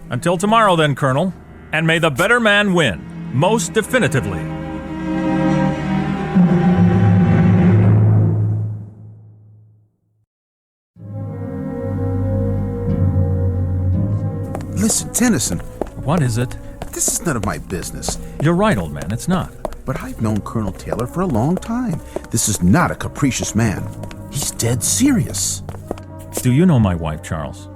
Until tomorrow, then, Colonel. And may the better man win, most definitively. Listen, Tennyson. What is it? This is none of my business. You're right, old man, it's not. But I've known Colonel Taylor for a long time. This is not a capricious man. He's dead serious. Do you know my wife, Charles?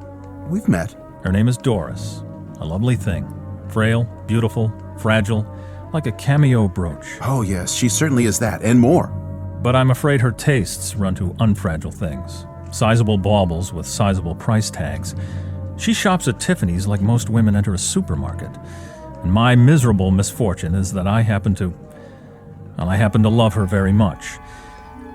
We've met. Her name is Doris. A lovely thing. Frail, beautiful, fragile, like a cameo brooch. Oh, yes, she certainly is that, and more. But I'm afraid her tastes run to unfragile things. Sizable baubles with sizable price tags. She shops at Tiffany's like most women enter a supermarket. And my miserable misfortune is that I happen to love her very much.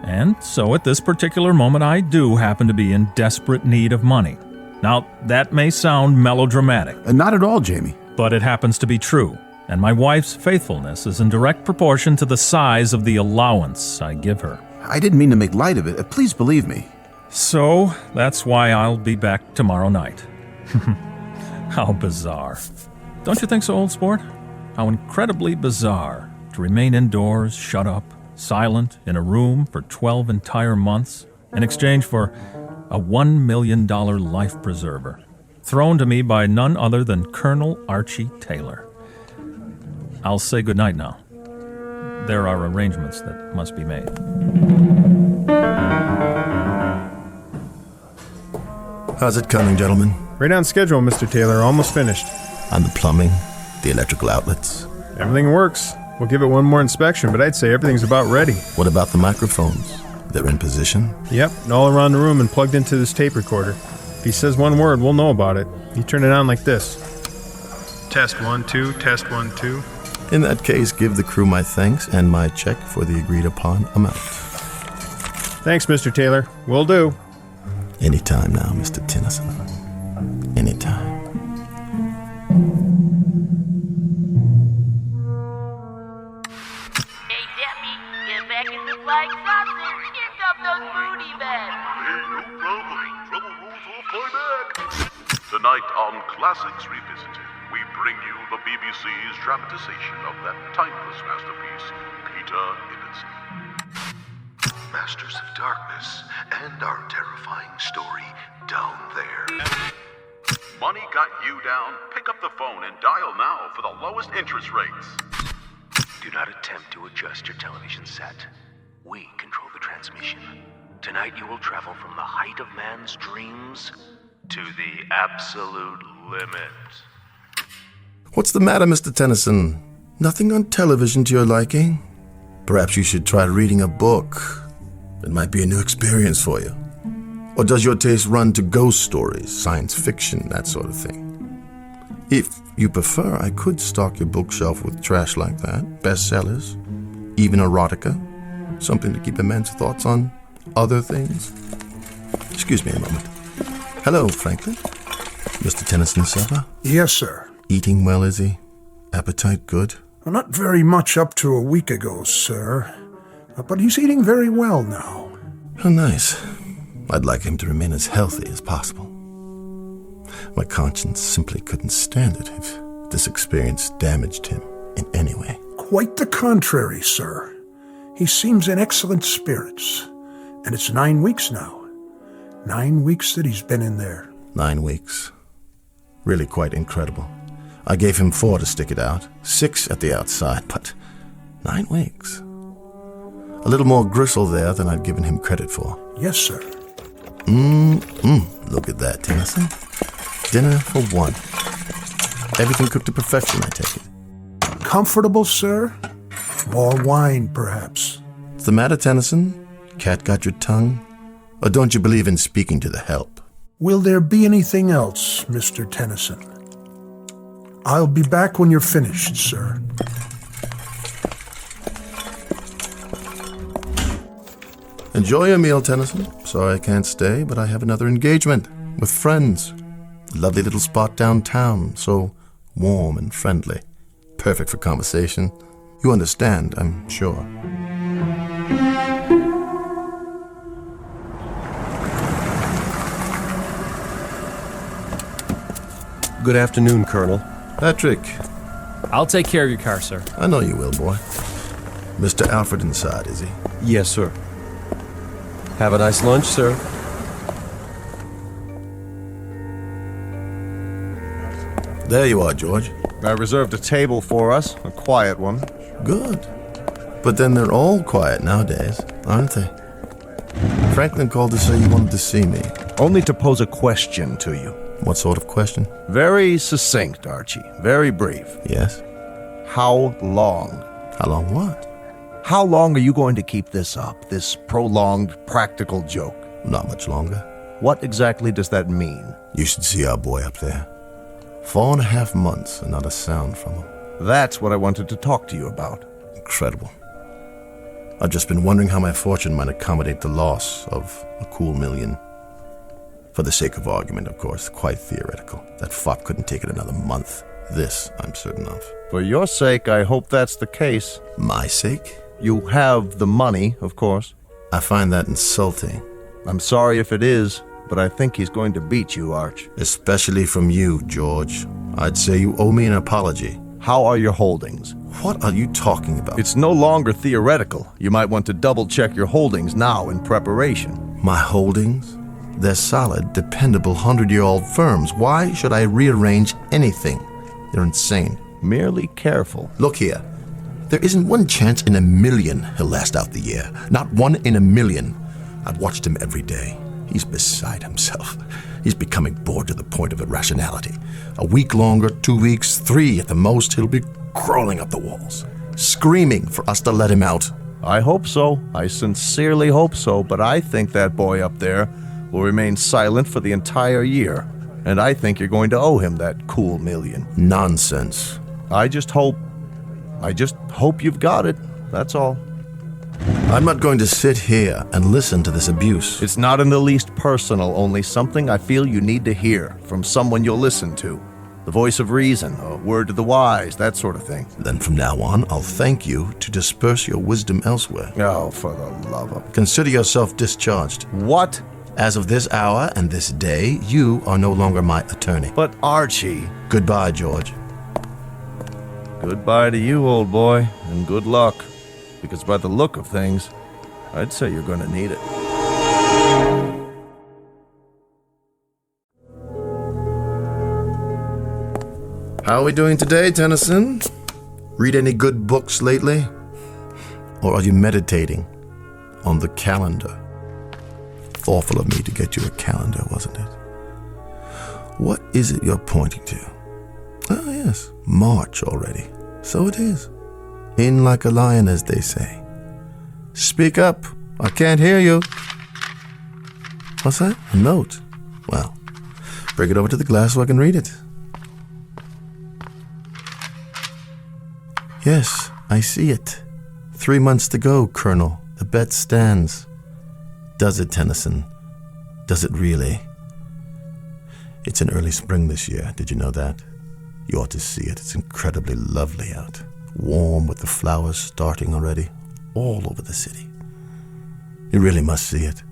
And so at this particular moment, I do happen to be in desperate need of money. Now, that may sound melodramatic. Not at all, Jamie. But it happens to be true. And my wife's faithfulness is in direct proportion to the size of the allowance I give her. I didn't mean to make light of it. Please believe me. So, that's why I'll be back tomorrow night. How bizarre. Don't you think so, old sport? How incredibly bizarre to remain indoors, shut up, silent, in a room for 12 entire months, in exchange for a $1 million life preserver, thrown to me by none other than Colonel Archie Taylor. I'll say goodnight now. There are arrangements that must be made. How's it coming, gentlemen? Right on schedule, Mr. Taylor. Almost finished. On the plumbing, the electrical outlets. Everything works. We'll give it one more inspection, but I'd say everything's about ready. What about the microphones? They're in position? Yep, all around the room and plugged into this tape recorder. If he says one word, we'll know about it. You turn it on like this. Test 1, 2, test 1, 2. In that case, give the crew my thanks and my check for the agreed-upon amount. Thanks, Mr. Taylor. Will do. Anytime now, Mr. Tennyson. Anytime. Hey, Debbie, get back in the flying saucer. Here come those booty men. Hey, no problem. Trouble rolls off my back. Tonight on Classics Revisited, we bring you the BBC's dramatization of that timeless masterpiece, Peter Ibbotson. Masters of Darkness and our terrifying story, Down There. Money got you down? Pick up the phone and dial now for the lowest interest rates. Do not attempt to adjust your television set. We control the transmission. Tonight you will travel from the height of man's dreams to the absolute limit. What's the matter, Mr. Tennyson? Nothing on television to your liking? Perhaps you should try reading a book. It might be a new experience for you. Or does your taste run to ghost stories, science fiction, that sort of thing? If you prefer, I could stock your bookshelf with trash like that, bestsellers, even erotica, something to keep a man's thoughts on other things. Excuse me a moment. Hello, Franklin. Mr. Tennyson's supper? Yes, sir. Eating well, is he? Appetite good? Well, not very much up to a week ago, sir. But he's eating very well now. Oh, nice. I'd like him to remain as healthy as possible. My conscience simply couldn't stand it if this experience damaged him in any way. Quite the contrary, sir. He seems in excellent spirits. And it's 9 weeks now. 9 weeks that he's been in there. 9 weeks. Really quite incredible. I gave him 4 to stick it out, 6 at the outside, but 9 weeks. A little more gristle there than I'd given him credit for. Yes, sir. Look at that, Tennyson. Dinner for 1. Everything cooked to perfection, I take it. Comfortable, sir? More wine, perhaps. What's the matter, Tennyson? Cat got your tongue? Or don't you believe in speaking to the help? Will there be anything else, Mr. Tennyson? I'll be back when you're finished, sir. Enjoy your meal, Tennyson. Sorry I can't stay, but I have another engagement with friends. A lovely little spot downtown, so warm and friendly. Perfect for conversation. You understand, I'm sure. Good afternoon, Colonel. Patrick. I'll take care of your car, sir. I know you will, boy. Mr. Alfred inside, is he? Yes, sir. Have a nice lunch, sir. There you are, George. I reserved a table for us, a quiet one. Good. But then they're all quiet nowadays, aren't they? Franklin called to say you wanted to see me. Only to pose a question to you. What sort of question? Very succinct, Archie. Very brief. Yes? How long? How long what? How long are you going to keep this up, this prolonged practical joke? Not much longer. What exactly does that mean? You should see our boy up there. 4.5 months and not a sound from him. That's what I wanted to talk to you about. Incredible. I've just been wondering how my fortune might accommodate the loss of a cool $1 million. For the sake of argument, of course, quite theoretical. That fop couldn't take it another month. This, I'm certain of. For your sake, I hope that's the case. My sake? You have the money, of course. I find that insulting. I'm sorry if it is, but I think he's going to beat you, Arch. Especially from you, George. I'd say you owe me an apology. How are your holdings? What are you talking about? It's no longer theoretical. You might want to double-check your holdings now in preparation. My holdings? They're solid, dependable, 100-year-old firms. Why should I rearrange anything? You're insane. Merely careful. Look here. There isn't one chance in a million he'll last out the year. Not one in a million. I've watched him every day. He's beside himself. He's becoming bored to the point of irrationality. A week longer, 2 weeks, 3 at the most, he'll be crawling up the walls. screaming for us to let him out. I hope so. I sincerely hope so, but I think that boy up there will remain silent for the entire year. And I think you're going to owe him that cool million. Nonsense. I just hope you've got it. That's all. I'm not going to sit here and listen to this abuse. It's not in the least personal, only something I feel you need to hear from someone you'll listen to. The voice of reason, a word to the wise, that sort of thing. Then from now on, I'll thank you to disperse your wisdom elsewhere. Oh, for the love of... Consider yourself discharged. What? As of this hour and this day, you are no longer my attorney. But Archie... Goodbye, George. Goodbye to you, old boy, and good luck. Because by the look of things, I'd say you're going to need it. How are we doing today, Tennyson? Read any good books lately? Or are you meditating on the calendar? Thoughtful of me to get you a calendar, wasn't it? What is it you're pointing to? Oh, yes, March already. So it is. In like a lion, as they say. Speak up. I can't hear you. What's that? A note? Well, bring it over to the glass so I can read it. Yes, I see it. 3 months to go, Colonel. The bet stands. Does it, Tennyson? Does it really? It's an early spring this year. Did you know that? You ought to see it. It's incredibly lovely out. Warm with the flowers starting already. All over the city. You really must see it.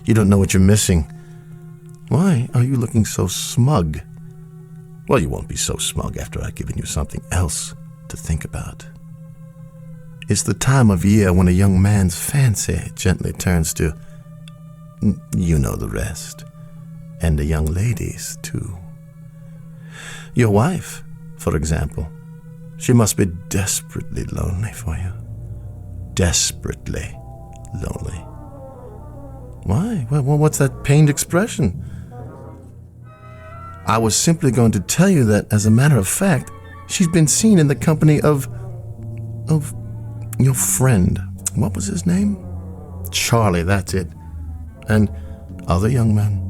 You don't know what you're missing. Why are you looking so smug? Well, you won't be so smug after I've given you something else to think about. It's the time of year when a young man's fancy gently turns to, you know the rest, and a young lady's too. Your wife, for example, she must be desperately lonely for you. Desperately lonely. Why? Well, what's that pained expression? I was simply going to tell you that, as a matter of fact, she's been seen in the company of your friend. What was his name? Charlie, that's it. And other young men.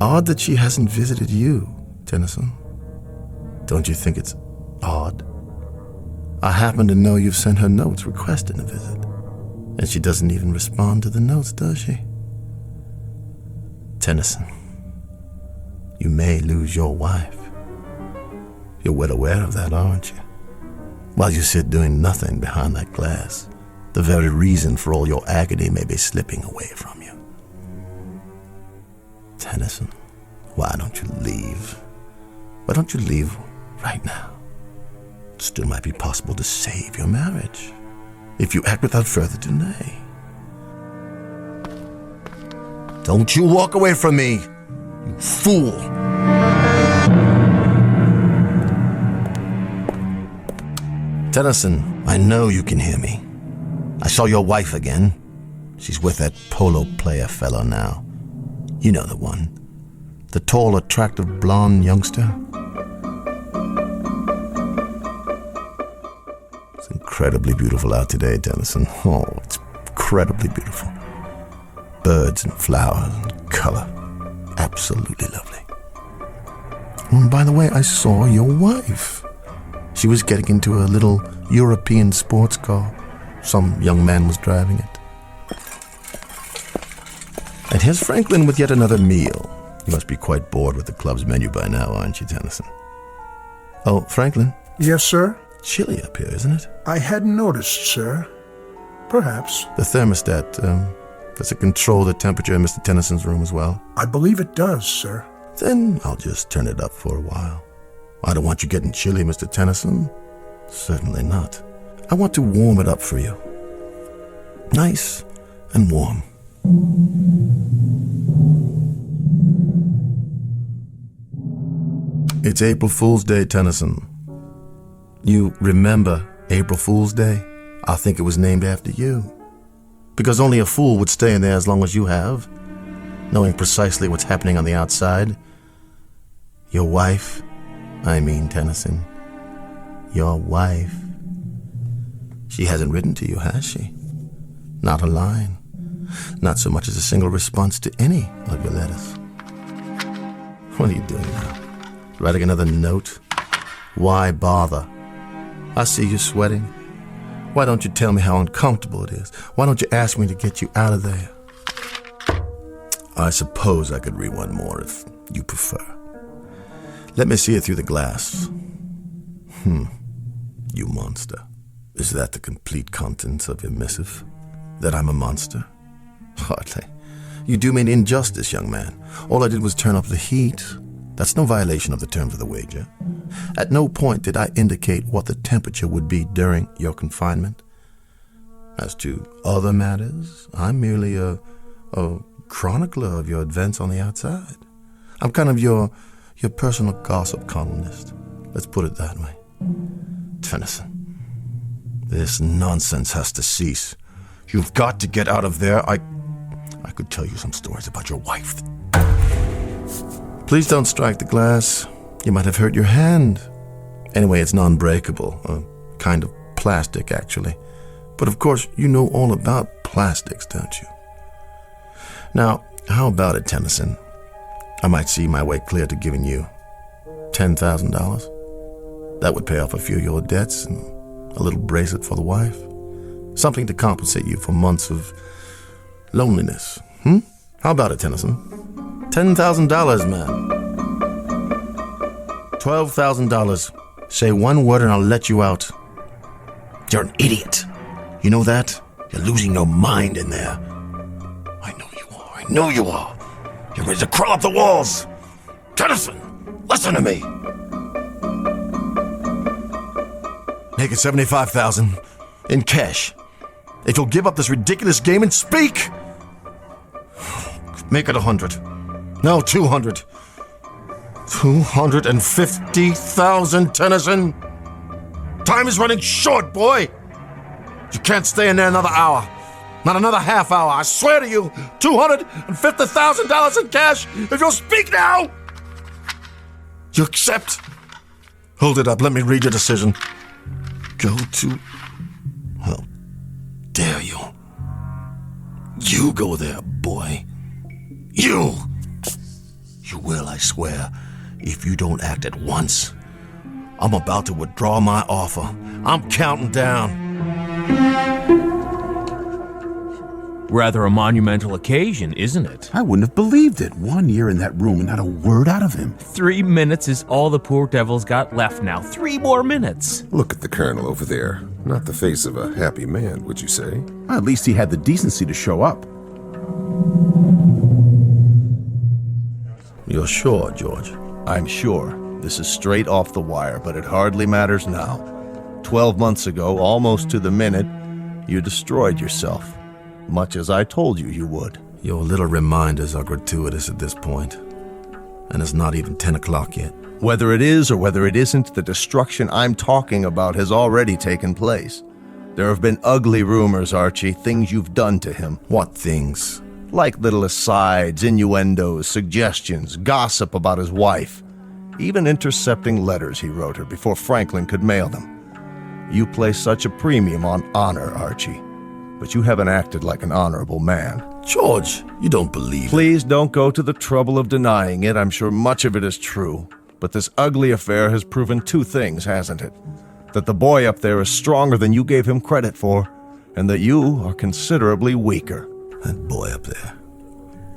Odd that she hasn't visited you, Tennyson. Don't you think it's odd? I happen to know you've sent her notes requesting a visit. And she doesn't even respond to the notes, does she? Tennyson, you may lose your wife. You're well aware of that, aren't you? While you sit doing nothing behind that glass, the very reason for all your agony may be slipping away from you. Tennyson, why don't you leave? Why don't you leave right now? It still might be possible to save your marriage if you act without further delay. Don't you walk away from me, you fool! Tennyson, I know you can hear me. I saw your wife again. She's with that polo player fellow now. You know the one. The tall, attractive, blonde youngster. It's incredibly beautiful out today, Tennyson. Oh, it's incredibly beautiful. Birds and flowers and color. Absolutely lovely. Oh, and by the way, I saw your wife. She was getting into a little European sports car. Some young man was driving it. And here's Franklin with yet another meal. You must be quite bored with the club's menu by now, aren't you, Tennyson? Oh, Franklin? Yes, sir? Chilly up here, isn't it? I hadn't noticed, sir. Perhaps. The thermostat, does it control the temperature in Mr. Tennyson's room as well? I believe it does, sir. Then I'll just turn it up for a while. I don't want you getting chilly, Mr. Tennyson. Certainly not. I want to warm it up for you. Nice and warm. It's April Fool's Day, Tennyson. You remember April Fool's Day? I think it was named after you. Because only a fool would stay in there as long as you have, knowing precisely what's happening on the outside. Your wife, I mean, Tennyson. Your wife. She hasn't written to you, has she? Not a line. Not so much as a single response to any of your letters. What are you doing now? Writing another note? Why bother? I see you sweating. Why don't you tell me how uncomfortable it is? Why don't you ask me to get you out of there? I suppose I could read one more if you prefer. Let me see it through the glass. You monster. Is that the complete contents of your missive? That I'm a monster? Hardly. You do me an injustice, young man. All I did was turn up the heat. That's no violation of the terms of the wager. At no point did I indicate what the temperature would be during your confinement. As to other matters, I'm merely a chronicler of your events on the outside. I'm kind of your personal gossip columnist. Let's put it that way. Tennyson, this nonsense has to cease. You've got to get out of there. I could tell you some stories about your wife. Please don't strike the glass. You might have hurt your hand. Anyway, it's non-breakable. A kind of plastic, actually. But of course, you know all about plastics, don't you? Now, how about it, Tennyson? I might see my way clear to giving you $10,000. That would pay off a few of your debts and a little bracelet for the wife. Something to compensate you for months of loneliness. How about it, Tennyson? $10,000, man. $12,000. Say one word and I'll let you out. You're an idiot. You know that? You're losing your mind in there. I know you are. You're ready to crawl up the walls. Tennyson, listen to me. Make it $75,000 in cash. If you'll give up this ridiculous game and speak. Make it 100. No, 200. 250,000, Tennyson. Time is running short, boy. You can't stay in there another hour. Not another half hour. I swear to you, $250,000 in cash if you'll speak now. You accept? Hold it up. Let me read your decision. Go to... How dare you? You go there, boy. You! You will, I swear, if you don't act at once. I'm about to withdraw my offer. I'm counting down. Rather a monumental occasion, isn't it? I wouldn't have believed it. 1 year in that room and not a word out of him. 3 minutes is all the poor devil's got left now. 3 more minutes. Look at the colonel over there. Not the face of a happy man, would you say? At least he had the decency to show up. You're sure, George? I'm sure. This is straight off the wire, but it hardly matters now. 12 months ago, almost to the minute, you destroyed yourself. Much as I told you you would. Your little reminders are gratuitous at this point. And it's not even 10 o'clock yet. Whether it is or whether it isn't, the destruction I'm talking about has already taken place. There have been ugly rumors, Archie, things you've done to him. What things? Like little asides, innuendos, suggestions, gossip about his wife. Even intercepting letters he wrote her before Franklin could mail them. You place such a premium on honor, Archie. But you haven't acted like an honorable man. George, you don't believe Please don't go to the trouble of denying it. I'm sure much of it is true. But this ugly affair has proven 2 things, hasn't it? That the boy up there is stronger than you gave him credit for, and that you are considerably weaker. That boy up there.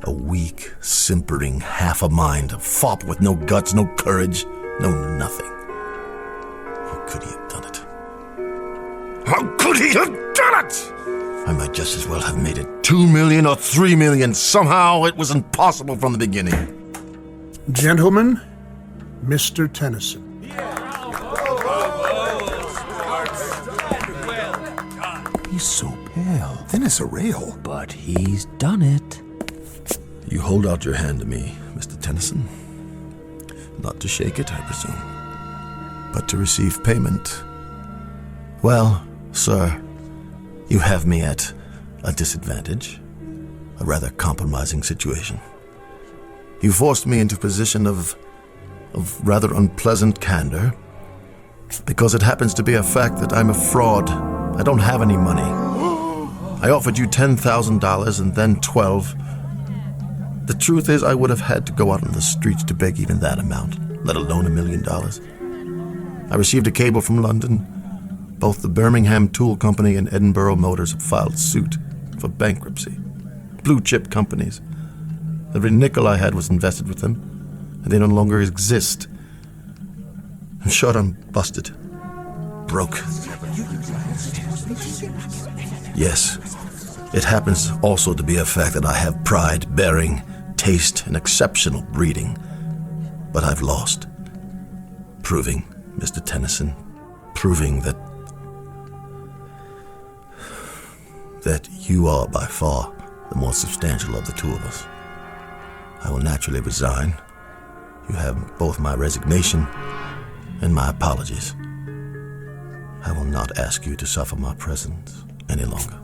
A weak, simpering, half a mind, a fop with no guts, no courage, no nothing. How could he have done it? How could he have done it? I might just as well have made it 2 million or 3 million. Somehow it was impossible from the beginning. Gentlemen, Mr. Tennyson. He's so pale, thin as a rail. But he's done it. You hold out your hand to me, Mr. Tennyson. Not to shake it, I presume, but to receive payment. Well, sir, you have me at a disadvantage, a rather compromising situation. You forced me into a position of rather unpleasant candor, because it happens to be a fact that I'm a fraud, I don't have any money. I offered you $10,000 and then 12. The truth is, I would have had to go out on the streets to beg even that amount, let alone $1 million. I received a cable from London. Both the Birmingham Tool Company and Edinburgh Motors have filed suit for bankruptcy. Blue-chip companies. Every nickel I had was invested with them, and they no longer exist. In short, I'm busted. Broke. Yes, it happens also to be a fact that I have pride, bearing, taste, and exceptional breeding. But I've lost. Proving, Mr. Tennyson, proving that you are by far the more substantial of the two of us. I will naturally resign. You have both my resignation and my apologies. I will not ask you to suffer my presence any longer.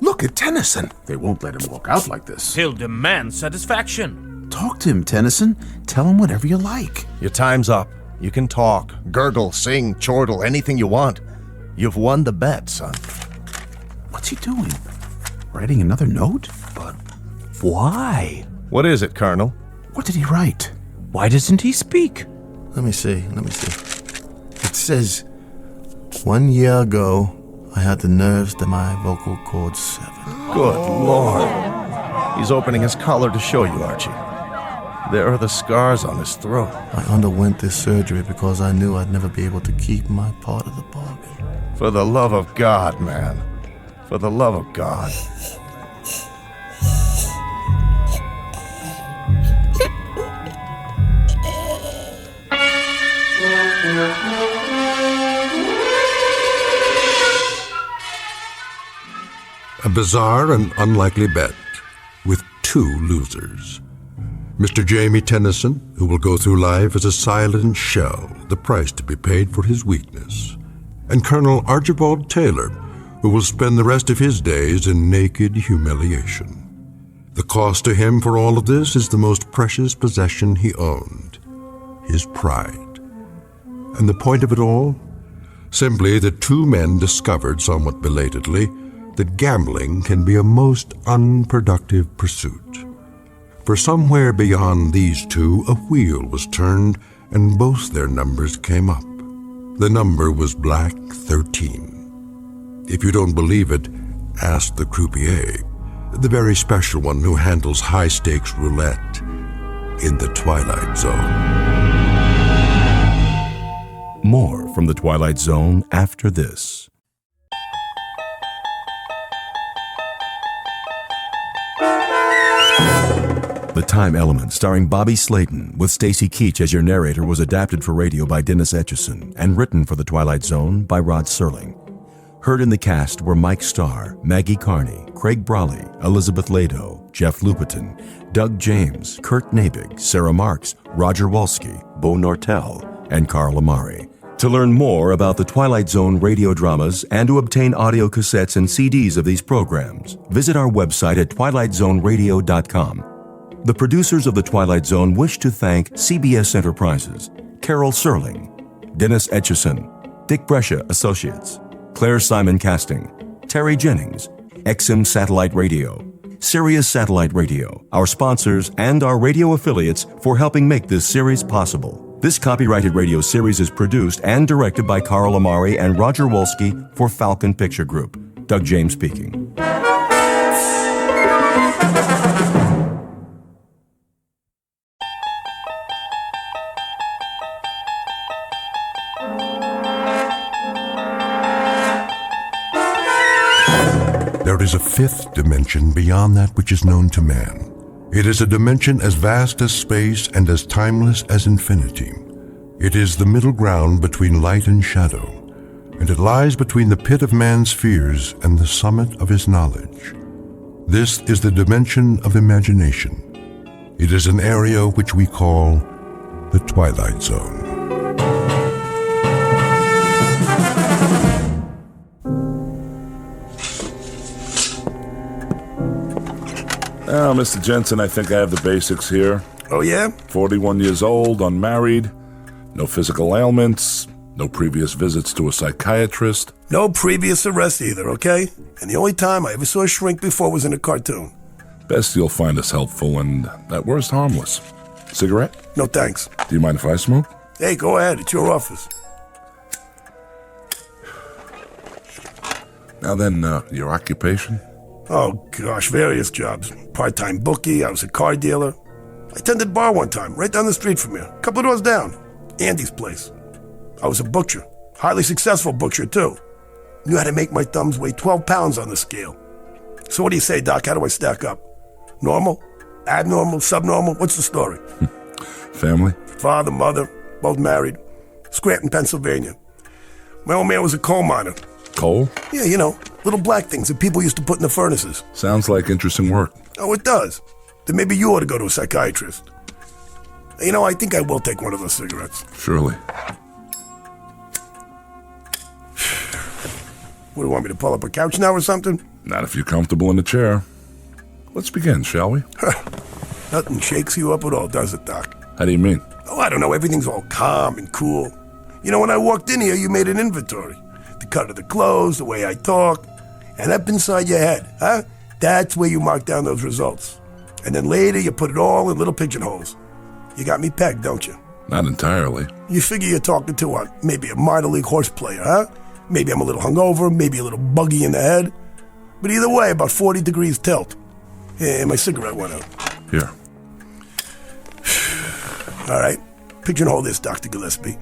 Look at Tennyson. They won't let him walk out like this. He'll demand satisfaction. Talk to him, Tennyson. Tell him whatever you like. Your time's up. You can talk, gurgle, sing, chortle, anything you want. You've won the bet, son. What's he doing? Writing another note? But why? What is it, Colonel? What did he write? Why doesn't he speak? Let me see. It says, 1 year ago, I had the nerves that my vocal cords severed. Good Lord. He's opening his collar to show you, Archie. There are the scars on his throat. I underwent this surgery because I knew I'd never be able to keep my part of the bargain. For the love of God, man. For the love of God. A bizarre and unlikely bet with two losers. Mr. Jamie Tennyson, who will go through life as a silent shell, the price to be paid for his weakness. And Colonel Archibald Taylor, who will spend the rest of his days in naked humiliation. The cost to him for all of this is the most precious possession he owned, his pride. And the point of it all? Simply that two men discovered somewhat belatedly that gambling can be a most unproductive pursuit. For somewhere beyond these two, a wheel was turned, and both their numbers came up. The number was Black 13. If you don't believe it, ask the croupier, the very special one who handles high-stakes roulette in the Twilight Zone. More from the Twilight Zone after this. The Time Element, starring Bobby Slayton, with Stacy Keach as your narrator, was adapted for radio by Dennis Etchison and written for The Twilight Zone by Rod Serling. Heard in the cast were Mike Starr, Maggie Carney, Craig Brawley, Elizabeth Lado, Jeff Lupetin, Doug James, Kurt Nabig, Sarah Marks, Roger Wolski, Bo Nortel, and Carl Amari. To learn more about the Twilight Zone radio dramas and to obtain audio cassettes and CDs of these programs, visit our website at twilightzoneradio.com. The producers of The Twilight Zone wish to thank CBS Enterprises, Carol Serling, Dennis Etchison, Dick Brescia Associates, Claire Simon Casting, Terry Jennings, XM Satellite Radio, Sirius Satellite Radio, our sponsors, and our radio affiliates for helping make this series possible. This copyrighted radio series is produced and directed by Carl Amari and Roger Wolski for Falcon Picture Group. Doug James speaking. There is a fifth dimension beyond that which is known to man. It is a dimension as vast as space and as timeless as infinity. It is the middle ground between light and shadow, and it lies between the pit of man's fears and the summit of his knowledge. This is the dimension of imagination. It is an area which we call the Twilight Zone. Now, Mr. Jensen, I think I have the basics here. Oh, yeah? 41 years old, unmarried, no physical ailments, No previous visits to a psychiatrist? No previous arrests either, okay? And the only time I ever saw a shrink before was in a cartoon. Best you'll find us helpful and at worst harmless. Cigarette? No thanks. Do you mind if I smoke? Hey, go ahead. It's your office. Now then, your occupation? Oh, gosh, various jobs. Part-time bookie, I was a car dealer. I tended a bar one time, right down the street from here. A couple of doors down. Andy's place. I was a butcher. Highly successful butcher, too. Knew how to make my thumbs weigh 12 pounds on the scale. So what do you say, Doc? How do I stack up? Normal? Abnormal? Subnormal? What's the story? Family? Father, mother, both married. Scranton, Pennsylvania. My old man was a coal miner. Coal? Yeah, you know, little black things that people used to put in the furnaces. Sounds like interesting work. Oh, it does. Then maybe you ought to go to a psychiatrist. You know, I think I will take one of those cigarettes. Surely. What, do you want me to pull up a couch now or something? Not if you're comfortable in the chair. Let's begin, shall we? Nothing shakes you up at all, does it, Doc? How do you mean? Oh, I don't know. Everything's all calm and cool. You know, when I walked in here, you made an inventory. The cut of the clothes, the way I talk. And up inside your head, huh? That's where you mark down those results. And then later, you put it all in little pigeonholes. You got me pegged, don't you? Not entirely. You figure you're talking to maybe a minor league horse player, huh? Maybe I'm a little hungover, maybe a little buggy in the head. But either way, about 40 degrees tilt. Yeah, my cigarette went out. Here. All right. Pigeonhole this, Dr. Gillespie.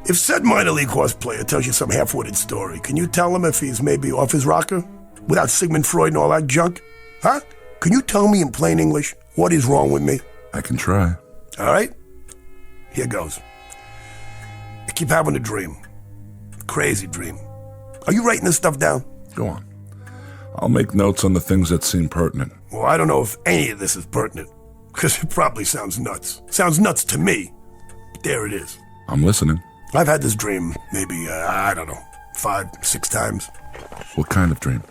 If said minor league horse player tells you some half-witted story, can you tell him if he's maybe off his rocker? Without Sigmund Freud and all that junk? Huh? Can you tell me in plain English what is wrong with me? I can try. All right. Here goes. I keep having a dream. Crazy dream. Are you writing this stuff down? Go on. I'll make notes on the things that seem pertinent. Well, I don't know if any of this is pertinent, because it probably sounds nuts. Sounds nuts to me. But there it is. I'm listening. I've had this dream maybe, I don't know, 5, 6 times. What kind of dream?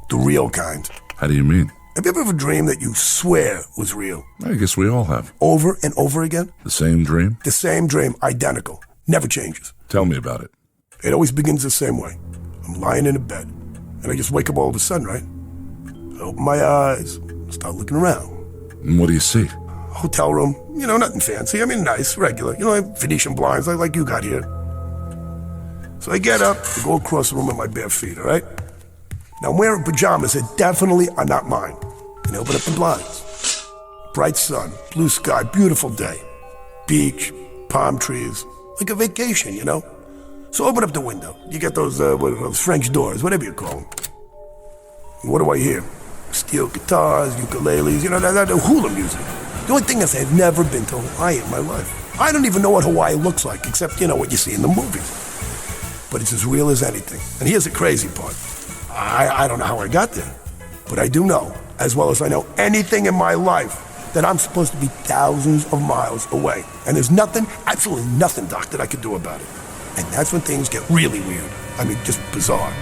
The real kind. How do you mean? Have you ever had a dream that you swear was real? I guess we all have. Over and over again? The same dream? The same dream, identical. Never changes. Tell me about it. It always begins the same way. I'm lying in a bed, and I just wake up all of a sudden, right? I open my eyes, start looking around. And what do you see? Hotel room, you know, nothing fancy. I mean, nice, regular. You know, Venetian blinds like you got here. So I get up and go across the room with my bare feet, all right? Now, I'm wearing pajamas that definitely are not mine. And I open up the blinds. Bright sun, blue sky, beautiful day. Beach, palm trees, like a vacation, you know? So open up the window. You get those French doors, whatever you call them. And what do I hear? Steel guitars, ukuleles, you know, that hula music. The only thing is I've never been to Hawaii in my life. I don't even know what Hawaii looks like, except, you know, what you see in the movies. But it's as real as anything. And here's the crazy part. I don't know how I got there. But I do know, as well as I know anything in my life, that I'm supposed to be thousands of miles away. And there's nothing, absolutely nothing, Doc, that I could do about it. And that's when things get really weird. I mean, just bizarre.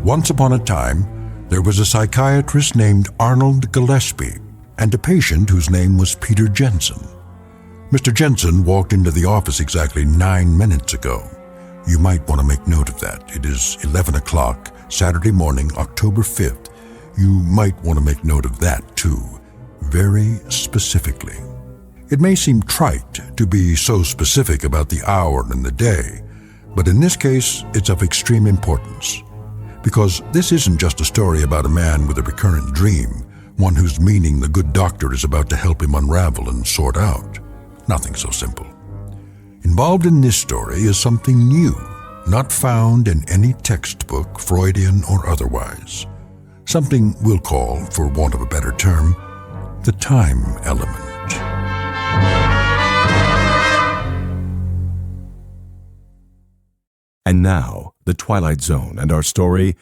Once upon a time, there was a psychiatrist named Arnold Gillespie and a patient whose name was Peter Jensen. Mr. Jensen walked into the office exactly 9 minutes ago. You might want to make note of that. It is 11 o'clock, Saturday morning, October 5th. You might want to make note of that, too, very specifically. It may seem trite to be so specific about the hour and the day, but in this case, it's of extreme importance. Because this isn't just a story about a man with a recurrent dream, one whose meaning the good doctor is about to help him unravel and sort out. Nothing so simple. Involved in this story is something new, not found in any textbook, Freudian or otherwise. Something we'll call, for want of a better term, the time element. And now, The Twilight Zone and our story,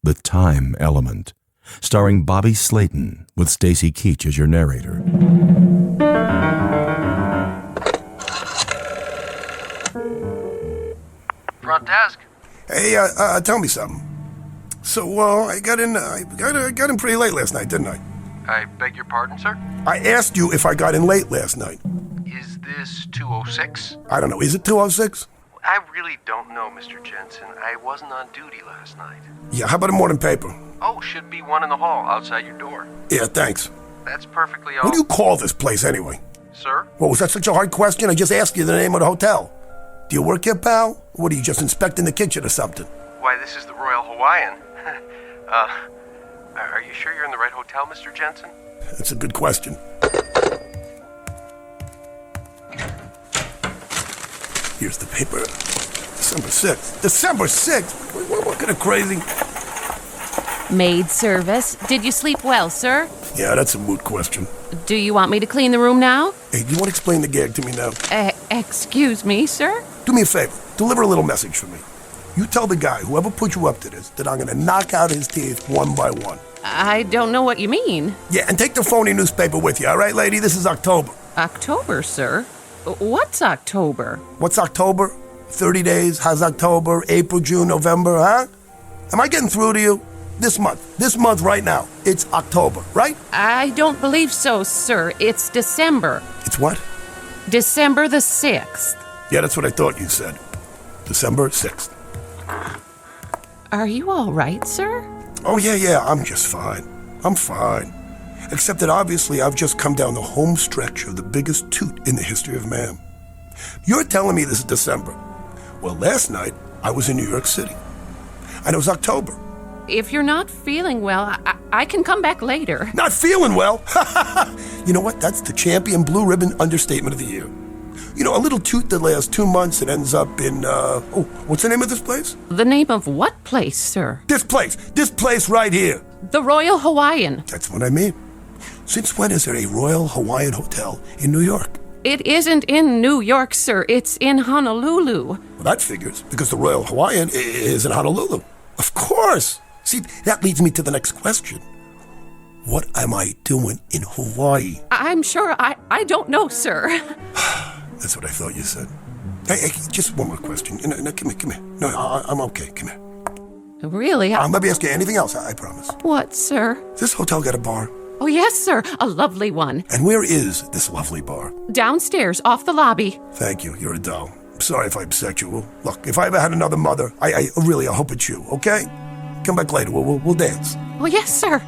The Time Element, starring Bobby Slayton with Stacy Keach as your narrator. Front desk. Hey, tell me something. So, I got in pretty late last night, didn't I? I beg your pardon, sir? I asked you if I got in late last night. this 206? I don't know. Is it 206? I really don't know, Mr. Jensen. I wasn't on duty last night. Yeah, how about a morning paper? Oh, should be one in the hall outside your door. Yeah, thanks. That's perfectly all. What do you call this place anyway? Sir? Well, was that such a hard question? I just asked you the name of the hotel. Do you work here, pal? Or what, are you just inspecting the kitchen or something? Why, this is the Royal Hawaiian. Are you sure you're in the right hotel, Mr. Jensen? That's a good question. Here's the paper. December 6th. December 6th? What kind of crazy... Maid service. Did you sleep well, sir? Yeah, that's a moot question. Do you want me to clean the room now? Hey, do you want to explain the gag to me now? Excuse me, sir? Do me a favor. Deliver a little message for me. You tell the guy, whoever put you up to this, that I'm going to knock out his teeth one by one. I don't know what you mean. Yeah, and take the phony newspaper with you, all right, lady? This is October. October, sir? What's October? What's October? 30 days? How's October? April, June, November, huh? Am I getting through to you? This month right now. It's October, right? I don't believe so, sir. It's December. It's what? December the 6th. Yeah, that's what I thought you said. December 6th. Are you all right, sir? Oh, yeah, I'm just fine. I'm fine. Except that obviously I've just come down the home stretch of the biggest toot in the history of man. You're telling me this is December. Well, last night I was in New York City. And it was October. If you're not feeling well, I can come back later. Not feeling well? You know what? That's the champion blue ribbon understatement of the year. You know, a little toot that lasts 2 months and ends up in, what's the name of this place? The name of what place, sir? This place right here. The Royal Hawaiian. That's what I mean. Since when is there a Royal Hawaiian Hotel in New York? It isn't in New York, sir. It's in Honolulu. Well, that figures, because the Royal Hawaiian is in Honolulu. Of course. See, that leads me to the next question. What am I doing in Hawaii? I'm sure I don't know, sir. That's what I thought you said. Hey, just one more question. No, come here. No, I'm okay. Come here. Really? I'll maybe ask you anything else, I promise. What, sir? This hotel got a bar? Oh, yes, sir. A lovely one. And where is this lovely bar? Downstairs, off the lobby. Thank you. You're a doll. I'm sorry if I'm sexual. Look, if I ever had another mother, I hope it's you, okay? Come back later. We'll dance. Oh, yes, sir.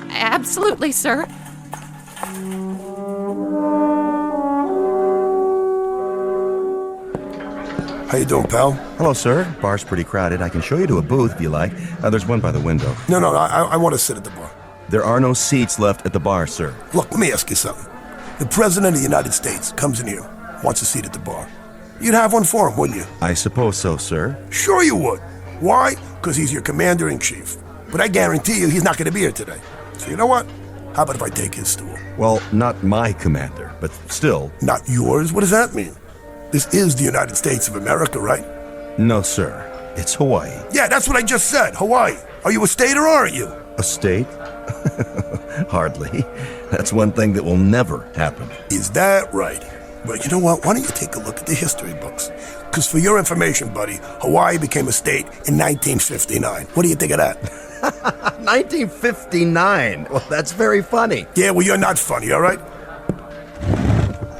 Absolutely, sir. How you doing, pal? Hello, sir. Bar's pretty crowded. I can show you to a booth if you like. There's one by the window. No, I want to sit at the bar. There are no seats left at the bar, sir. Look, let me ask you something. The President of the United States comes in here, wants a seat at the bar. You'd have one for him, wouldn't you? I suppose so, sir. Sure you would. Why? Because he's your commander-in-chief. But I guarantee you he's not going to be here today. So you know what? How about if I take his stool? Well, not my commander, but still. Not yours? What does that mean? This is the United States of America, right? No, sir. It's Hawaii. Yeah, that's what I just said. Hawaii. Are you a state or aren't you? A state? Hardly. That's one thing that will never happen. Is that right? Well, you know what? Why don't you take a look at the history books? Because for your information, buddy, Hawaii became a state in 1959. What do you think of that? 1959? Well, that's very funny. Yeah, well, you're not funny, all right?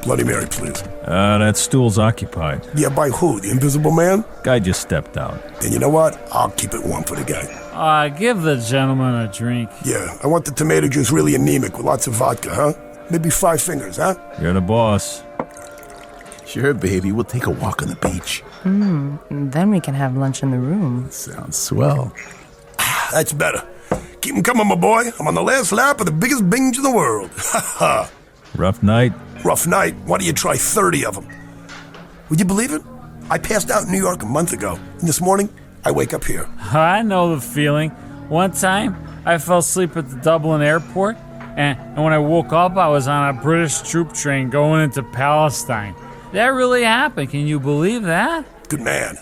Bloody Mary, please. That stool's occupied. Yeah, by who? The Invisible Man? Guy just stepped out. And you know what? I'll keep it warm for the guy. Give the gentleman a drink. Yeah, I want the tomato juice really anemic with lots of vodka, huh? Maybe 5 fingers, huh? You're the boss. Sure, baby. We'll take a walk on the beach. Then we can have lunch in the room. Sounds swell. That's better. Keep 'em coming, my boy. I'm on the last lap of the biggest binge in the world. Rough night? Rough night. Why don't you try 30 of them? Would you believe it? I passed out in New York a month ago, and this morning, I wake up here. I know the feeling. One time, I fell asleep at the Dublin airport, and when I woke up, I was on a British troop train going into Palestine. That really happened. Can you believe that? Good man.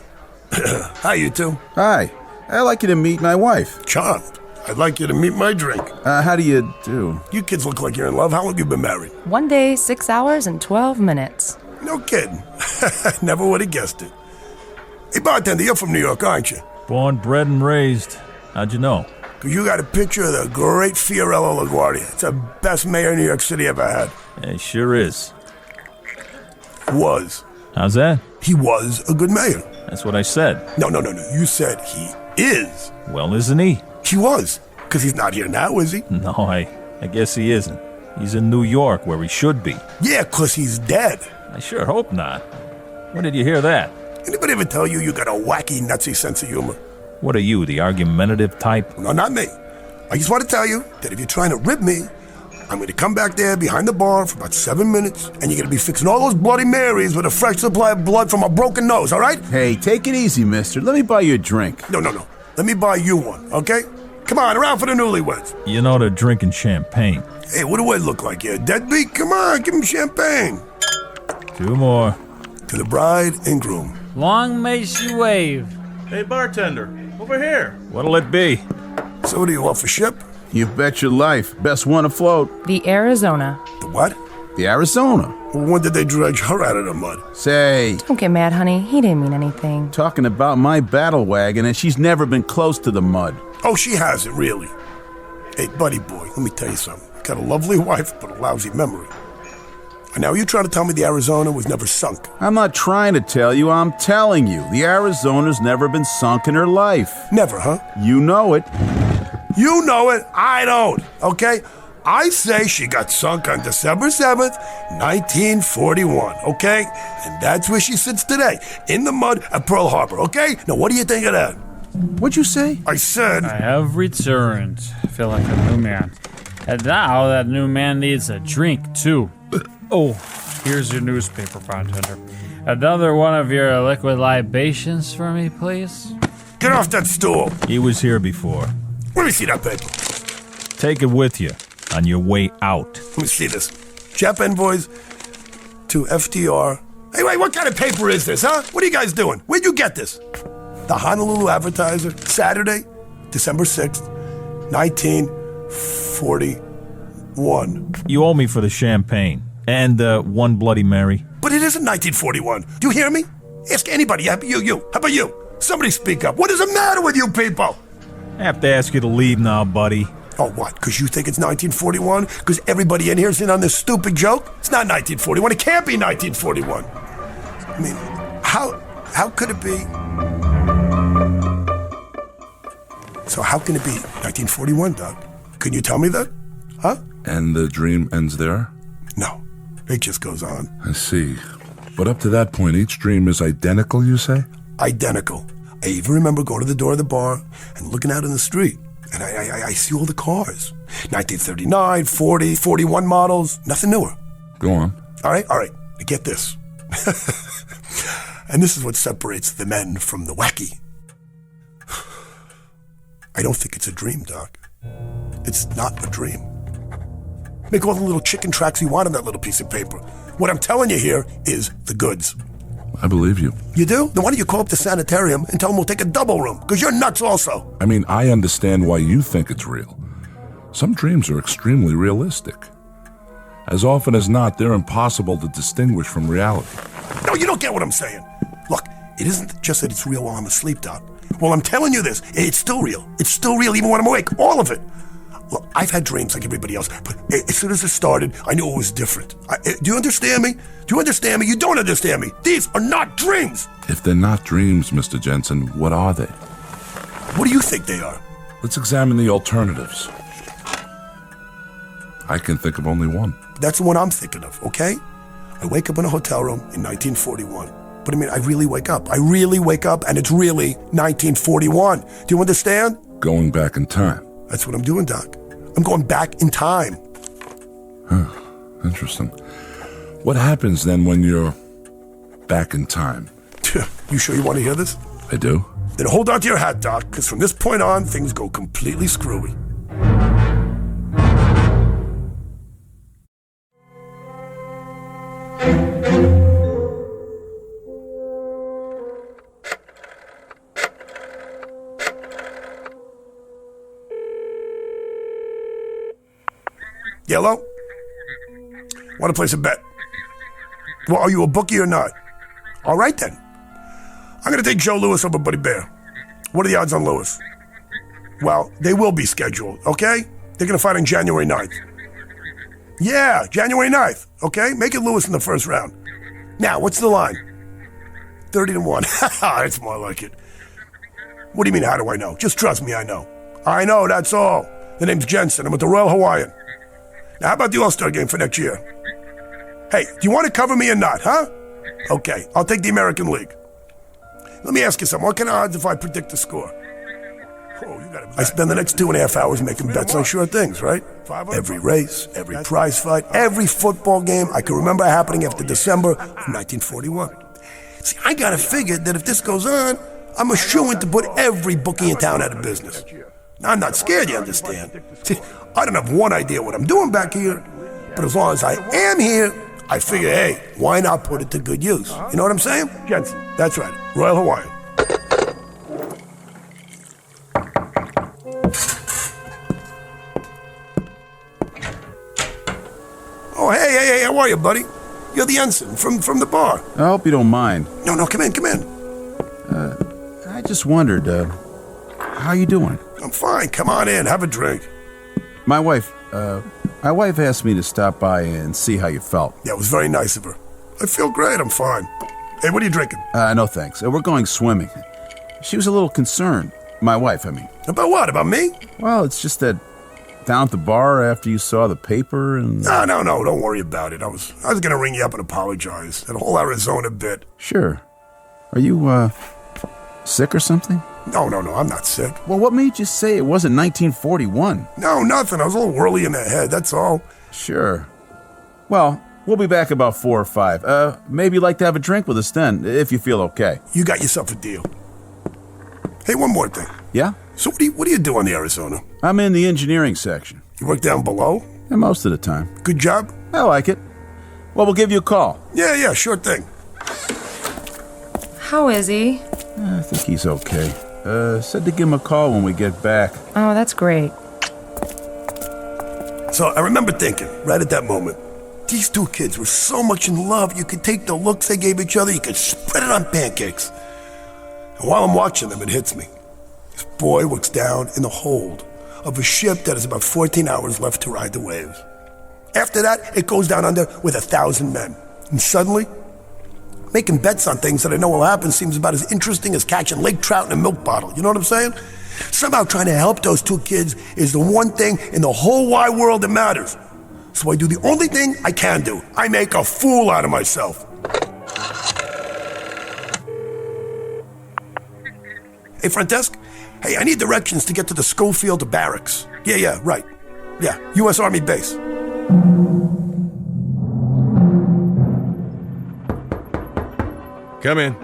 Hi, you two. Hi. I'd like you to meet my wife. Charmed. I'd like you to meet my drink. How do you do? You kids look like you're in love. How long have you been married? 1 day, 6 hours, and 12 minutes. No kidding. Never would have guessed it. Hey, bartender, you're from New York, aren't you? Born, bred, and raised. How'd you know? Because you got a picture of the great Fiorello LaGuardia. It's the best mayor New York City ever had. It sure is. Was. How's that? He was a good mayor. That's what I said. No. You said he is. Well, isn't he? He was. Because he's not here now, is he? No, I guess he isn't. He's in New York, where he should be. Yeah, because he's dead. I sure hope not. When did you hear that? Anybody ever tell you got a wacky, nutsy sense of humor? What are you, the argumentative type? No, not me. I just want to tell you that if you're trying to rib me, I'm going to come back there behind the bar for about 7 minutes, and you're going to be fixing all those Bloody Marys with a fresh supply of blood from a broken nose, all right? Hey, take it easy, mister. Let me buy you a drink. No. Let me buy you one, okay? Come on, around for the newlyweds. You know they're drinking champagne. Hey, what do I look like here? Deadbeat? Come on, give him champagne. 2 more. To the bride and groom. Long may she wave. Hey, bartender, over here. What'll it be? So what do you want for ship? You bet your life. Best one afloat. The Arizona. The what? The Arizona. Well, when did they dredge her out of the mud? Say. Don't get mad, honey. He didn't mean anything. Talking about my battle wagon, and she's never been close to the mud. Oh, she hasn't, really. Hey, buddy boy, let me tell you something. Got a lovely wife, but a lousy memory. And now you trying to tell me the Arizona was never sunk? I'm not trying to tell you, I'm telling you. The Arizona's never been sunk in her life. Never, huh? You know it. You know it, I don't, okay? I say she got sunk on December 7th, 1941, okay? And that's where she sits today, in the mud at Pearl Harbor, okay? Now, what do you think of that? What'd you say? I said... I have returned. I feel like a new man. And now that new man needs a drink, too. Oh, here's your newspaper, bartender. Another one of your liquid libations for me, please? Get off that stool. He was here before. Let me see that paper. Take it with you on your way out. Let me see this. Jap envoys to FDR. Hey, wait, what kind of paper is this, huh? What are you guys doing? Where'd you get this? The Honolulu Advertiser, Saturday, December 6th, 1941. You owe me for the champagne and one Bloody Mary. But it isn't 1941. Do you hear me? Ask anybody. You. How about you? Somebody speak up. What is the matter with you people? I have to ask you to leave now, buddy. Oh, what? Because you think it's 1941? Because everybody in here is in on this stupid joke? It's not 1941. It can't be 1941. I mean, how could it be? So how can it be 1941, Doug? Can you tell me that? Huh? And the dream ends there? No. It just goes on. I see. But up to that point, each dream is identical, you say? Identical. I even remember going to the door of the bar and looking out in the street. And I see all the cars. 1939, 40, 41 models. Nothing newer. Go on. All right. Now get this. And this is what separates the men from the wacky. I don't think it's a dream, Doc. It's not a dream. Make all the little chicken tracks you want on that little piece of paper. What I'm telling you here is the goods. I believe you. You do? Then why don't you call up the sanitarium and tell them we'll take a double room? Because you're nuts also. I mean, I understand why you think it's real. Some dreams are extremely realistic. As often as not, they're impossible to distinguish from reality. No, you don't get what I'm saying. Look, it isn't just that it's real while I'm asleep, Doc. Well, I'm telling you this. It's still real. It's still real even when I'm awake. All of it. Look, I've had dreams like everybody else, but as soon as it started, I knew it was different. Do you understand me? Do you understand me? You don't understand me. These are not dreams. If they're not dreams, Mr. Jensen, what are they? What do you think they are? Let's examine the alternatives. I can think of only one. That's the one I'm thinking of, okay? I wake up in a hotel room in 1941. But I mean, I really wake up, and it's really 1941. Do you understand? Going back in time. That's what I'm doing, Doc. I'm going back in time. Huh. Interesting. What happens then when you're back in time? You sure you want to hear this? I do. Then hold on to your hat, Doc, because from this point on, things go completely screwy. Yellow? Want to place a bet? Well, are you a bookie or not? All right, then. I'm going to take Joe Louis over Buddy Bear. What are the odds on Louis? Well, they will be scheduled, okay? They're going to fight on January 9th. Yeah, January 9th, okay? Make it Louis in the first round. Now, what's the line? 30-1. That's more like it. What do you mean, how do I know? Just trust me, I know. I know, that's all. The name's Jensen. I'm with the Royal Hawaiian. Now, how about the All-Star game for next year? Hey, do you want to cover me or not, huh? Okay, I'll take the American League. Let me ask you something. What kind of odds if I predict the score? I spend the next 2.5 hours making bets on sure things, right? Every race, every prize fight, every football game I can remember happening after December of 1941. See, I gotta figure that if this goes on, I'm a shoo-in to put every bookie in town out of business. Now, I'm not scared, you understand? See, I don't have one idea what I'm doing back here, but as long as I am here, I figure, hey, why not put it to good use? You know what I'm saying? Jensen, that's right, Royal Hawaiian. Oh, hey, how are you, buddy? You're the ensign from the bar. I hope you don't mind. No, come in. I just wondered, how you doing? I'm fine. Come on in, have a drink. My wife asked me to stop by and see how you felt. Yeah, it was very nice of her. I feel great, I'm fine. Hey, what are you drinking? No thanks. We're going swimming. She was a little concerned. My wife, I mean. About what, about me? Well, it's just that down at the bar after you saw the paper and... No, don't worry about it. I was gonna ring you up and apologize. That whole Arizona bit. Sure. Are you, sick or something? No, I'm not sick. Well, what made you say it wasn't 1941? No, nothing. I was a little whirly in the head, that's all. Sure. Well, we'll be back about 4 or 5. Maybe you'd like to have a drink with us then, if you feel okay. You got yourself a deal. Hey, one more thing. Yeah? So what do you do on the Arizona? I'm in the engineering section. You work down below? Yeah, most of the time. Good job? I like it. Well, we'll give you a call. Yeah, sure thing. How is he? I think he's okay. Said to give him a call when we get back. Oh, that's great. So I remember thinking, right at that moment, these two kids were so much in love, you could take the looks they gave each other, you could spread it on pancakes. And while I'm watching them, it hits me. This boy looks down in the hold of a ship that has about 14 hours left to ride the waves. After that, it goes down under with 1,000 men. And suddenly, making bets on things that I know will happen seems about as interesting as catching lake trout in a milk bottle. You know what I'm saying? Somehow trying to help those two kids is the one thing in the whole wide world that matters. So I do the only thing I can do. I make a fool out of myself. Hey, front desk? Hey, I need directions to get to the Schofield barracks. Yeah, right. Yeah, U.S. Army base. Come in.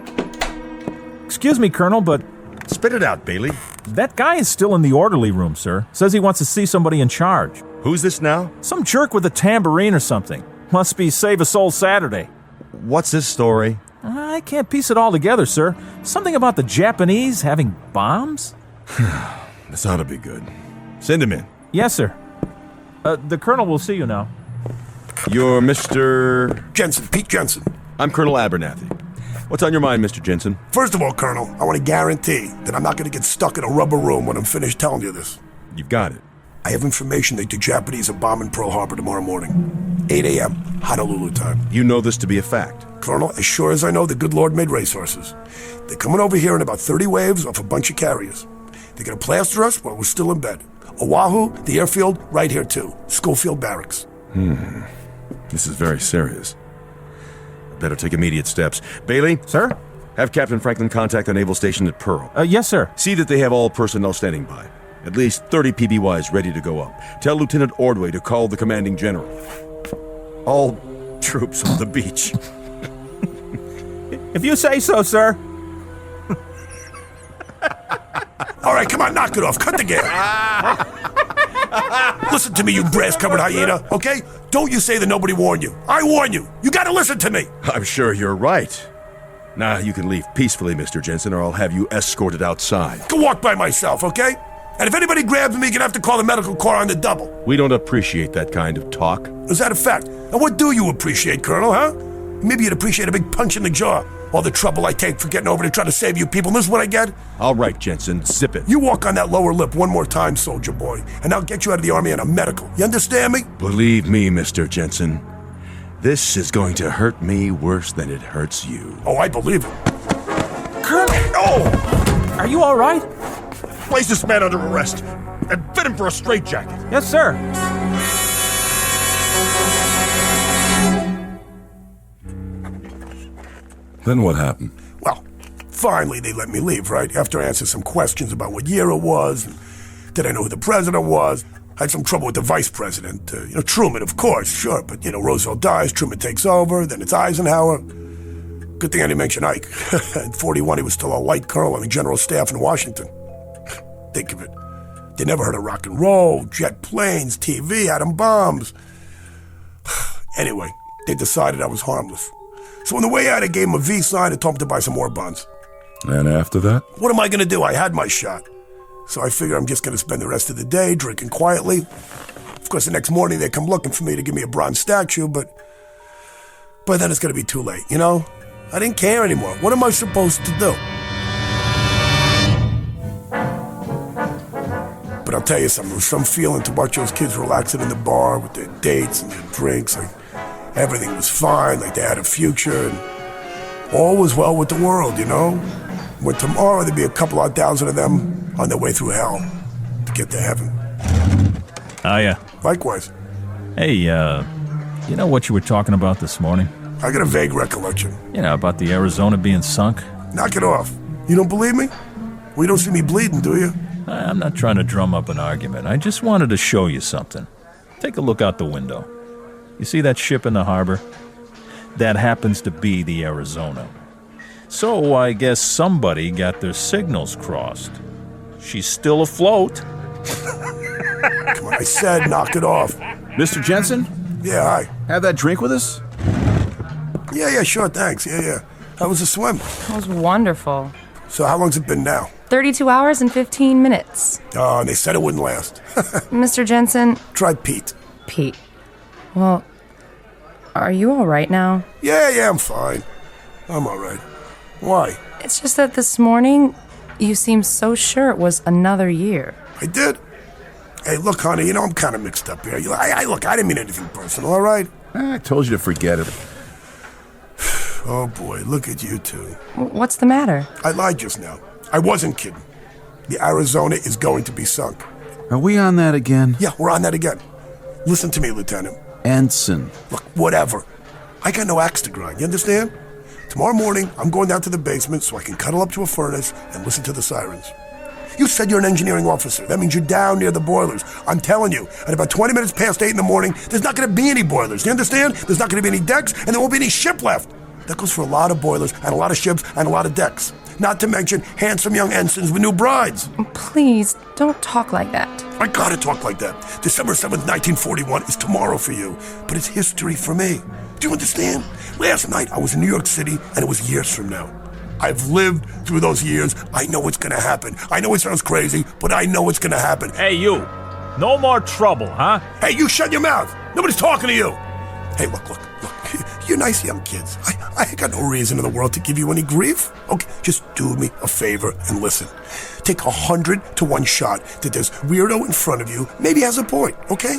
Excuse me, Colonel, but... Spit it out, Bailey. That guy is still in the orderly room, sir. Says he wants to see somebody in charge. Who's this now? Some jerk with a tambourine or something. Must be Save a Soul Saturday. What's his story? I can't piece it all together, sir. Something about the Japanese having bombs? This ought to be good. Send him in. Yes, sir. The Colonel will see you now. You're Mr... Jensen, Pete Jensen. I'm Colonel Abernathy. What's on your mind, Mr. Jensen? First of all, Colonel, I want to guarantee that I'm not going to get stuck in a rubber room when I'm finished telling you this. You've got it. I have information that the Japanese are bombing Pearl Harbor tomorrow morning. 8 a.m., Honolulu time. You know this to be a fact? Colonel, as sure as I know the good Lord made racehorses. They're coming over here in about 30 waves off a bunch of carriers. They're going to plaster us while we're still in bed. Oahu, the airfield, right here too. Schofield Barracks. This is very serious. Better take immediate steps. Bailey? Sir? Have Captain Franklin contact the naval station at Pearl. Yes, sir. See that they have all personnel standing by. At least 30 PBYs ready to go up. Tell Lieutenant Ordway to call the commanding general. All troops on the beach. If you say so, sir. All right, come on, knock it off. Cut the game. Listen to me, you brass-covered hyena, okay? Don't you say that nobody warned you. I warn you. You gotta listen to me. I'm sure you're right. Now you can leave peacefully, Mr. Jensen, or I'll have you escorted outside. Go walk by myself, okay? And if anybody grabs me, you're gonna have to call the medical corps on the double. We don't appreciate that kind of talk. Is that a fact? And what do you appreciate, Colonel, huh? Maybe you'd appreciate a big punch in the jaw. All the trouble I take for getting over to try to save you people, and this is what I get? All right, Jensen, zip it. You walk on that lower lip one more time, soldier boy, and I'll get you out of the Army on a medical. You understand me? Believe me, Mr. Jensen, This is going to hurt me worse than it hurts you. Oh, I believe it. Colonel! Oh! Are you all right? Place this man under arrest and fit him for a straitjacket. Yes, sir. Then what happened? Well, finally they let me leave, right? After I answered some questions about what year it was, and did I know who the president was? I had some trouble with the vice president. Truman, of course, sure, but, Roosevelt dies, Truman takes over, then it's Eisenhower. Good thing I didn't mention Ike. At 41, he was still a light colonel on the general staff in Washington. Think of it. They never heard of rock and roll, jet planes, TV, atom bombs. Anyway, they decided I was harmless. So on the way out, I gave him a V sign and told him to buy some more buns. And after that? What am I going to do? I had my shot. So I figure I'm just going to spend the rest of the day drinking quietly. Of course, the next morning they come looking for me to give me a bronze statue, but then it's going to be too late, I didn't care anymore. What am I supposed to do? But I'll tell you something. There was some feeling to watch those kids relaxing in the bar with their dates and their drinks. Like everything was fine, like they had a future, and all was well with the world, When tomorrow there'd be a couple of thousand of them on their way through hell to get to heaven. Oh, yeah. Likewise. Hey, you know what you were talking about this morning? I got a vague recollection. About the Arizona being sunk? Knock it off. You don't believe me? Well, you don't see me bleeding, do you? I'm not trying to drum up an argument. I just wanted to show you something. Take a look out the window. You see that ship in the harbor? That happens to be the Arizona. So I guess somebody got their signals crossed. She's still afloat. Come on, I said knock it off. Mr. Jensen? Yeah, hi. Have that drink with us? Yeah, sure, thanks. Yeah. How was the swim? It was wonderful. So how long's it been now? 32 hours and 15 minutes. Oh, and they said it wouldn't last. Mr. Jensen? Try Pete. Pete. Well, are you all right now? Yeah, I'm fine. I'm all right. Why? It's just that this morning, you seemed so sure it was another year. I did? Hey, look, honey, I'm kind of mixed up here. I didn't mean anything personal, all right? I told you to forget it. Oh, boy, look at you two. What's the matter? I lied just now. I wasn't kidding. The Arizona is going to be sunk. Are we on that again? Yeah, we're on that again. Listen to me, Lieutenant. Ensign. Look, whatever. I got no axe to grind, you understand? Tomorrow morning, I'm going down to the basement so I can cuddle up to a furnace and listen to the sirens. You said you're an engineering officer. That means you're down near the boilers. I'm telling you, at about 20 minutes past 8 in the morning, there's not going to be any boilers. Do you understand? There's not going to be any decks, and there won't be any ship left. That goes for a lot of boilers and a lot of ships and a lot of decks. Not to mention handsome young ensigns with new brides. Please, don't talk like that. I gotta talk like that. December 7th, 1941 is tomorrow for you, but it's history for me. Do you understand? Last night I was in New York City, and it was years from now. I've lived through those years. I know what's gonna happen. I know it sounds crazy, but I know it's gonna happen. Hey, you. No more trouble, huh? Hey, you shut your mouth. Nobody's talking to you. Hey, look. You're nice young kids. I ain't got no reason in the world to give you any grief. Okay, just do me a favor and listen. Take 100 to 1 shot that this weirdo in front of you maybe has a point, okay?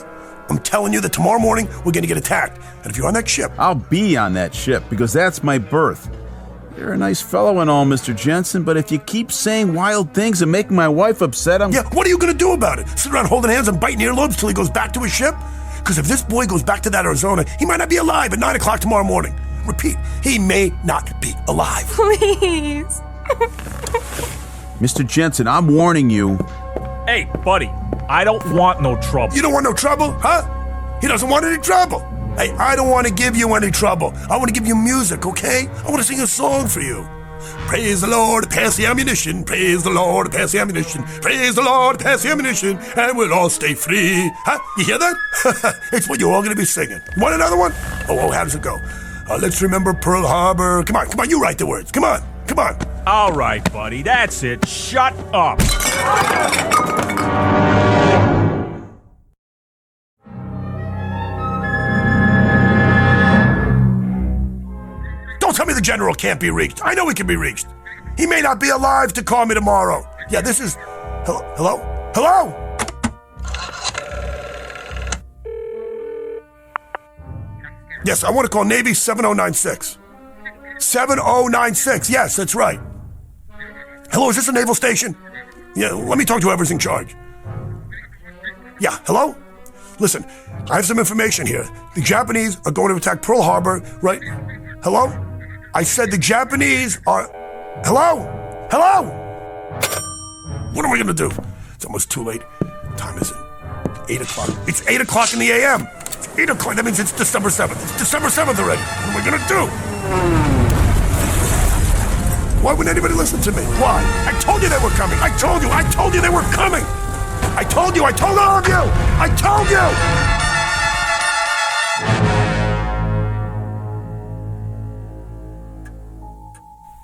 I'm telling you that tomorrow morning we're gonna get attacked. And if you're on that ship... I'll be on that ship because that's my berth. You're a nice fellow and all, Mr. Jensen, but if you keep saying wild things and making my wife upset, Yeah, what are you gonna do about it? Sit around holding hands and biting earlobes till he goes back to his ship? Because if this boy goes back to that Arizona, he might not be alive at 9 o'clock tomorrow morning. Repeat, he may not be alive. Please. Mr. Jensen, I'm warning you. Hey, buddy, I don't want no trouble. You don't want no trouble, huh? He doesn't want any trouble. Hey, I don't want to give you any trouble. I want to give you music, okay? I want to sing a song for you. Praise the Lord, pass the ammunition. Praise the Lord, pass the ammunition. Praise the Lord, pass the ammunition. And we'll all stay free. Huh? You hear that? It's what you're all going to be singing. You want another one? Oh, how does it go? Let's remember Pearl Harbor. Come on, you write the words. Come on. All right, buddy, that's it. Shut up. Don't tell me the general can't be reached. I know he can be reached. He may not be alive to call me tomorrow. Yeah, this is... Hello? Yes, I want to call Navy 7096. 7096, yes, that's right. Hello, is this a naval station? Yeah, let me talk to whoever's in charge. Yeah, hello? Listen, I have some information here. The Japanese are going to attack Pearl Harbor, right? Hello? I said the Japanese are... Hello? Hello? What am I going to do? It's almost too late. What time is it? 8 o'clock. It's 8 o'clock in the a.m. It's 8 o'clock. That means it's December 7th. It's December 7th already. What am I going to do? Why wouldn't anybody listen to me? Why? I told you they were coming. I told you they were coming. I told all of you. I told you.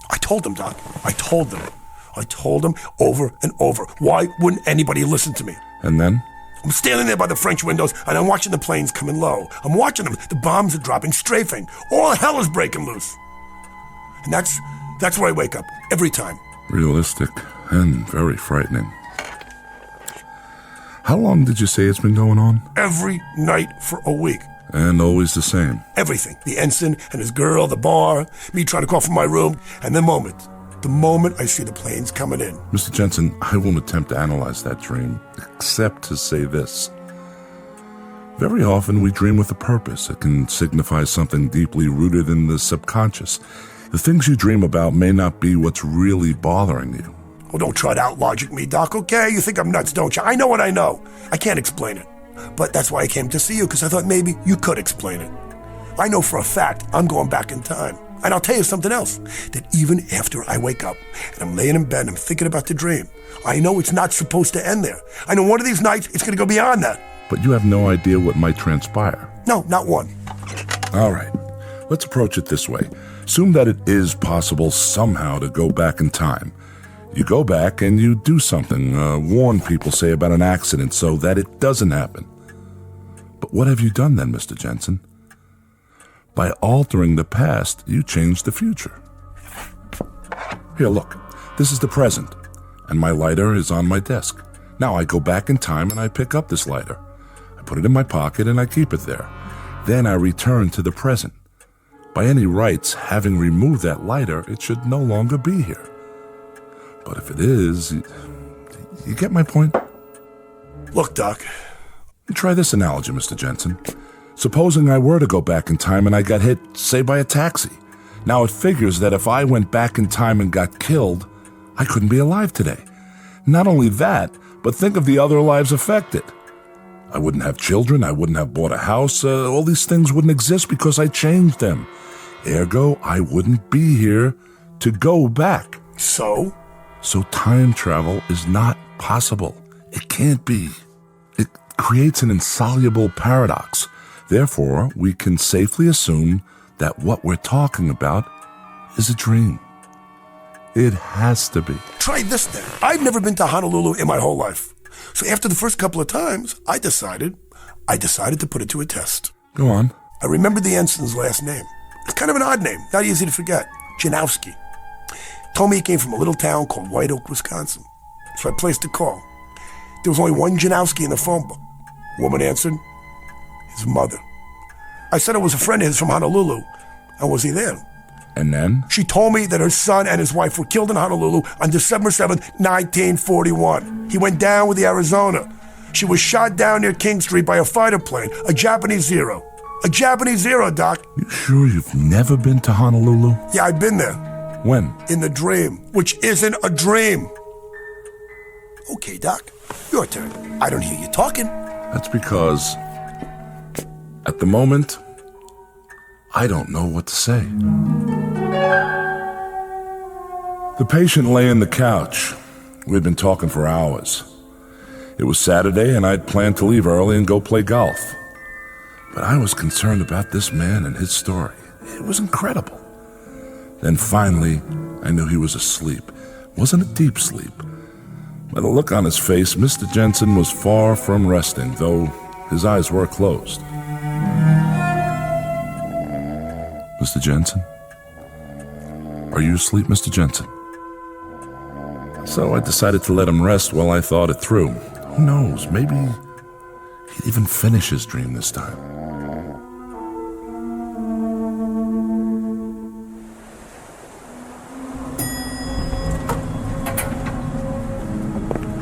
I told them, Doc. I told them over and over. Why wouldn't anybody listen to me? And then? I'm standing there by the French windows, and I'm watching the planes coming low. I'm watching them. The bombs are dropping, strafing. All hell is breaking loose. And that's where I wake up, every time. Realistic and very frightening. How long did you say it's been going on? Every night for a week. And always the same? Everything. The ensign and his girl, the bar, me trying to call from my room, and the moment I see the planes coming in. Mr. Jensen, I won't attempt to analyze that dream, except to say this. Very often we dream with a purpose. It can signify something deeply rooted in the subconscious. The things you dream about may not be what's really bothering you. Oh, don't try to out-logic me, Doc, okay? You think I'm nuts, don't you? I know what I know. I can't explain it. But that's why I came to see you, because I thought maybe you could explain it. I know for a fact I'm going back in time. And I'll tell you something else, that even after I wake up and I'm laying in bed and I'm thinking about the dream, I know it's not supposed to end there. I know one of these nights it's going to go beyond that. But you have no idea what might transpire. No, not one. All right, let's approach it this way. Assume that it is possible somehow to go back in time. You go back and you do something, warn people, say, about an accident so that it doesn't happen. But what have you done then, Mr. Jensen? By altering the past, you change the future. Here, look. This is the present, and my lighter is on my desk. Now I go back in time and I pick up this lighter. I put it in my pocket and I keep it there. Then I return to the present. By any rights, having removed that lighter, it should no longer be here. But if it is, you get my point? Look, Doc. Try this analogy, Mr. Jensen. Supposing I were to go back in time and I got hit, say, by a taxi. Now it figures that if I went back in time and got killed, I couldn't be alive today. Not only that, but think of the other lives affected. I wouldn't have children, I wouldn't have bought a house, all these things wouldn't exist because I changed them. Ergo, I wouldn't be here to go back. So? So time travel is not possible. It can't be. It creates an insoluble paradox. Therefore, we can safely assume that what we're talking about is a dream. It has to be. Try this then. I've never been to Honolulu in my whole life. So after the first couple of times, I decided to put it to a test. Go on. I remembered the ensign's last name. It's kind of an odd name, not easy to forget. Janowski. Told me he came from a little town called White Oak, Wisconsin. So I placed a call. There was only one Janowski in the phone book. Woman answered. His mother. I said it was a friend of his from Honolulu. And was he there? And then? She told me that her son and his wife were killed in Honolulu on December 7th, 1941. He went down with the Arizona. She was shot down near King Street by a fighter plane, a Japanese Zero. A Japanese Zero, Doc. You sure you've never been to Honolulu? Yeah, I've been there. When? In the dream, which isn't a dream. Okay, Doc, your turn. I don't hear you talking. That's because, at the moment, I don't know what to say. The patient lay on the couch. We'd been talking for hours. It was Saturday, and I'd planned to leave early and go play golf. But I was concerned about this man and his story. It was incredible. Then finally, I knew he was asleep. It wasn't a deep sleep. By the look on his face, Mr. Jensen was far from resting, though his eyes were closed. Mr. Jensen? Are you asleep, Mr. Jensen? So I decided to let him rest while I thought it through. Who knows, maybe he'd even finish his dream this time.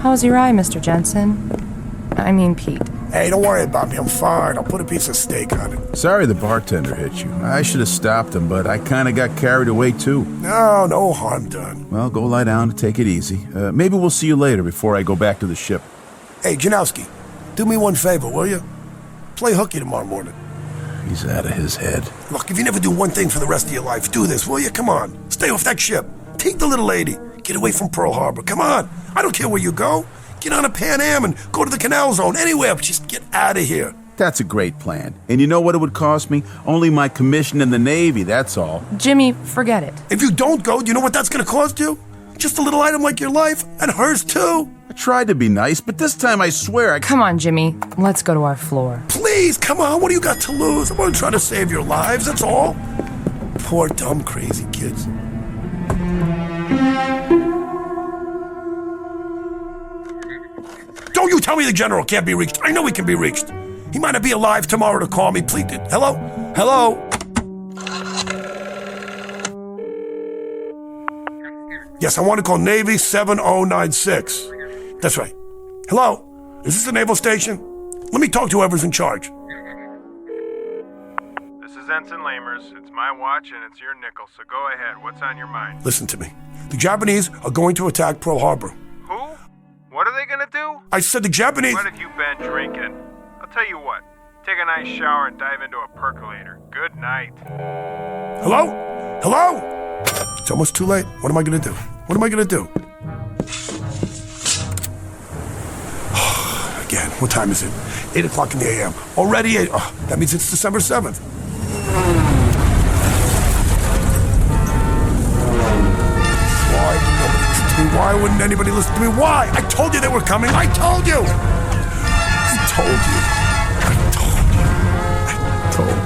How's your eye, Mr. Jensen? I mean, Pete. Hey, don't worry about me. I'm fine. I'll put a piece of steak on it. Sorry the bartender hit you. I should have stopped him, but I kind of got carried away, too. No harm done. Well, go lie down and take it easy. Maybe we'll see you later before I go back to the ship. Hey, Janowski, do me one favor, will you? Play hooky tomorrow morning. He's out of his head. Look, if you never do one thing for the rest of your life, do this, will you? Come on. Stay off that ship. Take the little lady. Get away from Pearl Harbor. Come on. I don't care where you go. Get on a Pan Am and go to the Canal Zone. Anywhere, but just get out of here. That's a great plan. And you know what it would cost me? Only my commission in the Navy, that's all. Jimmy, forget it. If you don't go, do you know what that's going to cost you? Just a little item like your life, and hers too. I tried to be nice, but this time I swear Come on, Jimmy. Let's go to our floor. Please, come on. What do you got to lose? I'm going to try to save your lives, that's all. Poor, dumb, crazy kids. Don't you tell me the general can't be reached. I know he can be reached. He might not be alive tomorrow to call me. Please. Hello? Hello? Yes, I want to call Navy 7096. That's right. Hello? Is this the naval station? Let me talk to whoever's in charge. This is Ensign Lamers. It's my watch and it's your nickel, so go ahead. What's on your mind? Listen to me. The Japanese are going to attack Pearl Harbor. Who? What are they gonna do? I said the Japanese... What have you been drinking? I'll tell you what. Take a nice shower and dive into a percolator. Good night. Hello? Hello? It's almost too late. What am I gonna do? What am I gonna do? Again, what time is it? 8 o'clock in the a.m. Already 8. Oh, that means it's December 7th. Why wouldn't anybody listen to me? Why? I told you they were coming. I told you. I told you. I told you. I told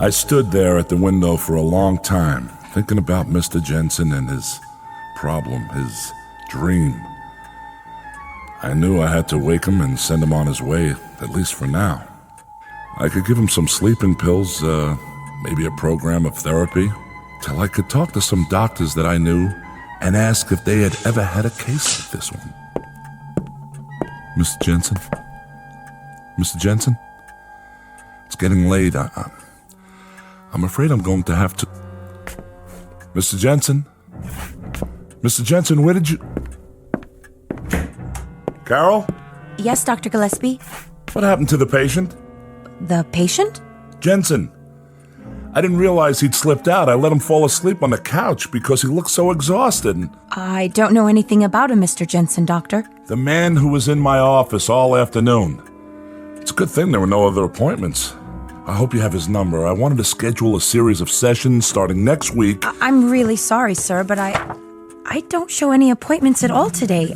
I stood there at the window for a long time, thinking about Mr. Jensen and his problem, his dream. I knew I had to wake him and send him on his way, at least for now. I could give him some sleeping pills, maybe a program of therapy, till I could talk to some doctors that I knew and ask if they had ever had a case like this one. Mr. Jensen? Mr. Jensen? It's getting late. I'm afraid I'm going to have to... Mr. Jensen? Mr. Jensen, where did you... Carol? Yes, Dr. Gillespie? What happened to the patient? The patient? Jensen. I didn't realize he'd slipped out. I let him fall asleep on the couch because he looked so exhausted. I don't know anything about him, Mr. Jensen, Doctor. The man who was in my office all afternoon. It's a good thing there were no other appointments. I hope you have his number. I wanted to schedule a series of sessions starting next week. I'm really sorry, sir, but I don't show any appointments at all today.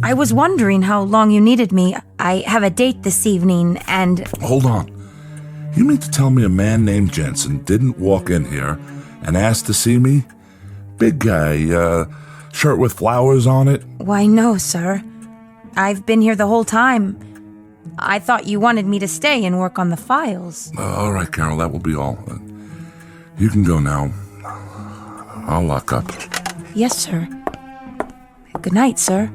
I was wondering how long you needed me. I have a date this evening, and... Hold on. You mean to tell me a man named Jensen didn't walk in here and ask to see me? Big guy, shirt with flowers on it? Why, no, sir. I've been here the whole time. I thought you wanted me to stay and work on the files. All right, Carol, that will be all. You can go now. I'll lock up. Yes, sir. Good night, sir.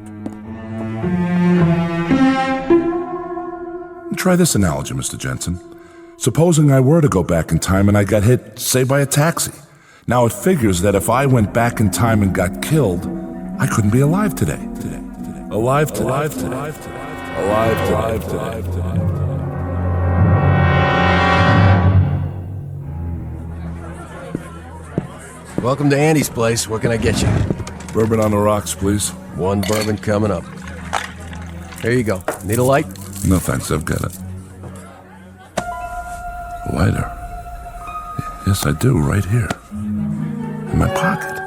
Try this analogy, Mr. Jensen. Supposing I were to go back in time and I got hit, say, by a taxi. Now it figures that if I went back in time and got killed, I couldn't be alive today. Alive today. Welcome to Andy's place. What can I get you? Bourbon on the rocks, please. One bourbon coming up. Here you go. Need a light? No, thanks. I've got it. A lighter. Yes, I do. Right here. In my pocket.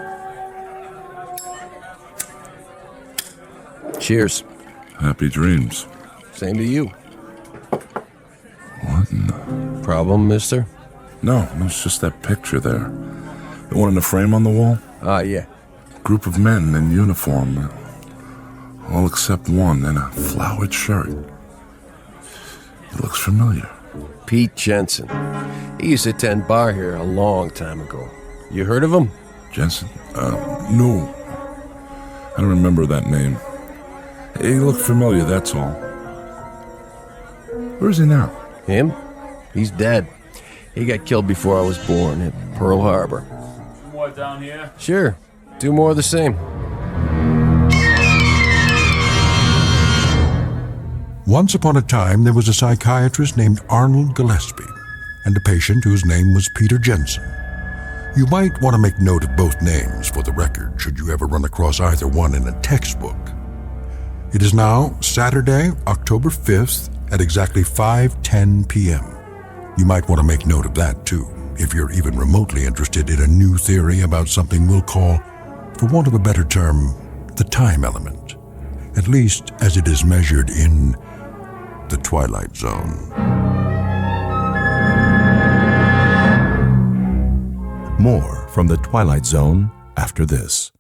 Cheers. Happy dreams. Same to you. What in the... Problem, mister? No, it's just that picture there. The one in the frame on the wall? Ah, yeah. Group of men in uniform. All except one in a flowered shirt. He looks familiar. Pete Jensen. He used to tend bar here a long time ago. You heard of him? Jensen? No. I don't remember that name. He looked familiar, that's all. Where is he now? Him? He's dead. He got killed before I was born at Pearl Harbor. More down here? Sure. 2 more of the same. Once upon a time, there was a psychiatrist named Arnold Gillespie and a patient whose name was Peter Jensen. You might want to make note of both names for the record should you ever run across either one in a textbook. It is now Saturday, October 5th at exactly 5:10 p.m. You might want to make note of that too, if you're even remotely interested in a new theory about something we'll call, for want of a better term, the time element, at least as it is measured in the Twilight Zone. More from the Twilight Zone after this.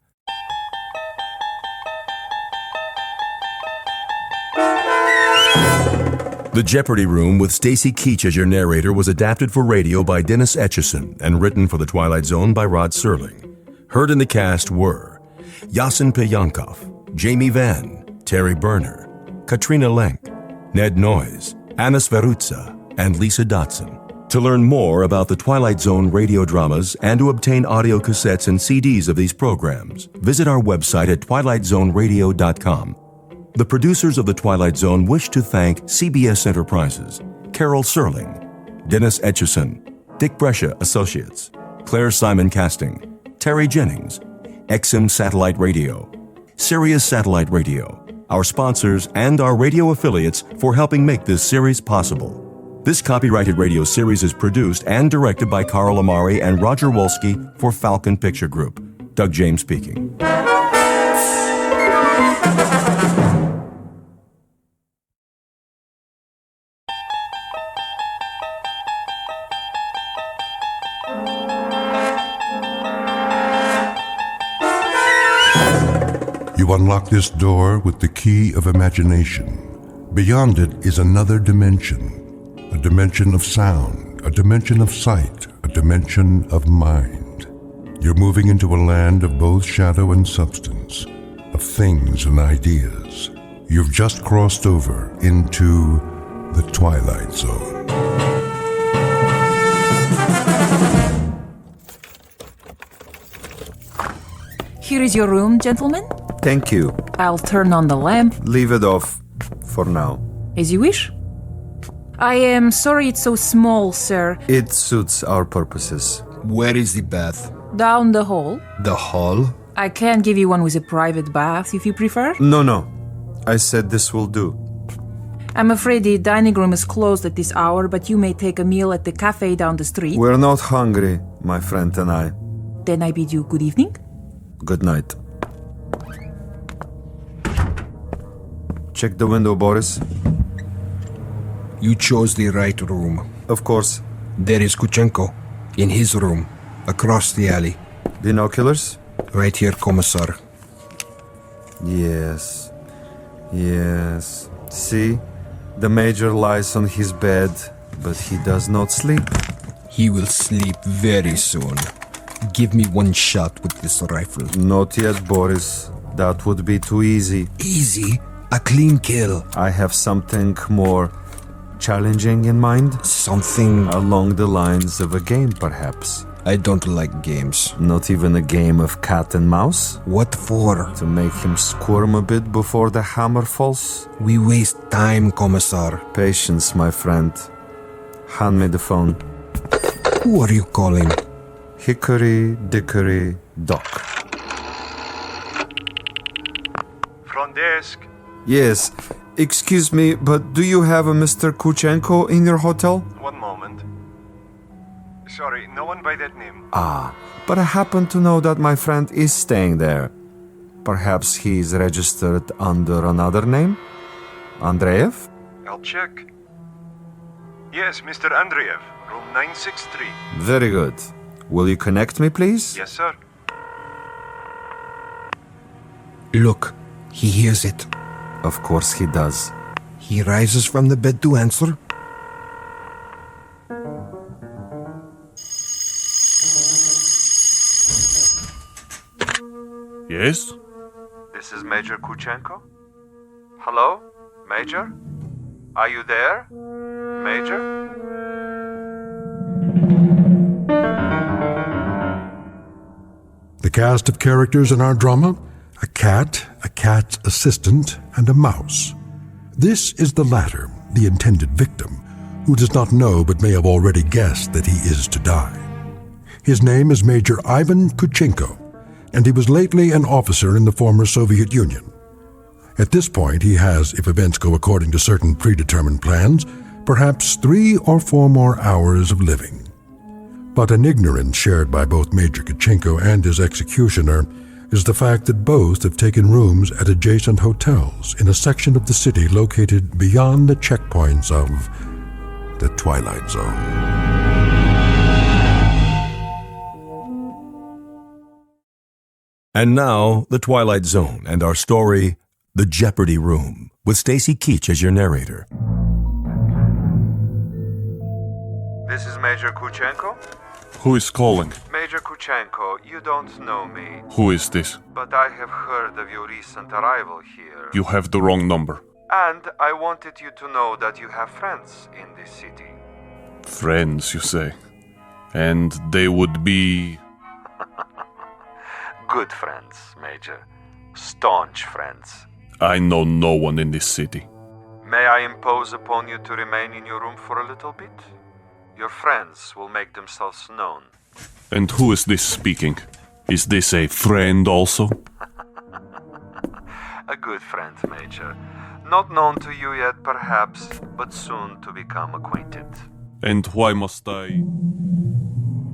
The Jeopardy Room with Stacy Keach as your narrator was adapted for radio by Dennis Etchison and written for the Twilight Zone by Rod Serling. Heard in the cast were Yasin Peyankov, Jamie Vann, Terry Berner, Katrina Lenk, Ned Noyes, Anna Sverutza, and Lisa Dotson. To learn more about the Twilight Zone radio dramas and to obtain audio cassettes and CDs of these programs, visit our website at twilightzoneradio.com. The producers of The Twilight Zone wish to thank CBS Enterprises, Carol Serling, Dennis Etchison, Dick Brescia Associates, Claire Simon Casting, Terry Jennings, XM Satellite Radio, Sirius Satellite Radio, our sponsors, and our radio affiliates for helping make this series possible. This copyrighted radio series is produced and directed by Carl Amari and Roger Wolski for Falcon Picture Group. Doug James speaking. You unlock this door with the key of imagination. Beyond it is another dimension. A dimension of sound, a dimension of sight, a dimension of mind. You're moving into a land of both shadow and substance, of things and ideas. You've just crossed over into the Twilight Zone. Here is your room, gentlemen. Thank you. I'll turn on the lamp. Leave it off for now. As you wish. I am sorry it's so small, sir. It suits our purposes. Where is the bath? Down the hall. The hall? I can give you one with a private bath if you prefer. No. I said this will do. I'm afraid the dining room is closed at this hour, but you may take a meal at the cafe down the street. We're not hungry, my friend and I. Then I bid you good evening. Good night. Check the window, Boris. You chose the right room. Of course. There is Kuchenko, in his room, across the alley. Binoculars? Right here, Commissar. Yes. See? The Major lies on his bed, but he does not sleep. He will sleep very soon. Give me one shot with this rifle. Not yet, Boris. That would be too easy. Easy? A clean kill. I have something more challenging in mind. Something along the lines of a game, perhaps. I don't like games. Not even a game of cat and mouse? What for? To make him squirm a bit before the hammer falls? We waste time, Commissar. Patience, my friend. Hand me the phone. Who are you calling? Hickory Dickory Dock. Front desk. Yes. Excuse me, but do you have a Mr. Kuchenko in your hotel? One moment. Sorry, no one by that name. But I happen to know that my friend is staying there. Perhaps he's registered under another name? Andreev? I'll check. Yes, Mr. Andreev, room 963. Very good. Will you connect me, please? Yes, sir. Look, he hears it. Of course he does. He rises from the bed to answer. Yes? This is Major Kuchenko? Hello? Major? Are you there? Major? The cast of characters in our drama: a cat, a cat's assistant, and a mouse. This is the latter, the intended victim, who does not know but may have already guessed that he is to die. His name is Major Ivan Kuchenko, and he was lately an officer in the former Soviet Union. At this point, he has, if events go according to certain predetermined plans, perhaps 3 or 4 more hours of living. But an ignorance shared by both Major Kuchenko and his executioner is the fact that both have taken rooms at adjacent hotels in a section of the city located beyond the checkpoints of the Twilight Zone. And now, The Twilight Zone and our story, The Jeopardy Room, with Stacy Keach as your narrator. This is Major Kuchenko? Who is calling? Major Kuchenko, you don't know me. Who is this? But I have heard of your recent arrival here. You have the wrong number. And I wanted you to know that you have friends in this city. Friends, you say? And they would be... Good friends, Major. Staunch friends. I know no one in this city. May I impose upon you to remain in your room for a little bit? Your friends will make themselves known. And who is this speaking? Is this a friend also? A good friend, Major. Not known to you yet, perhaps, but soon to become acquainted. And why must I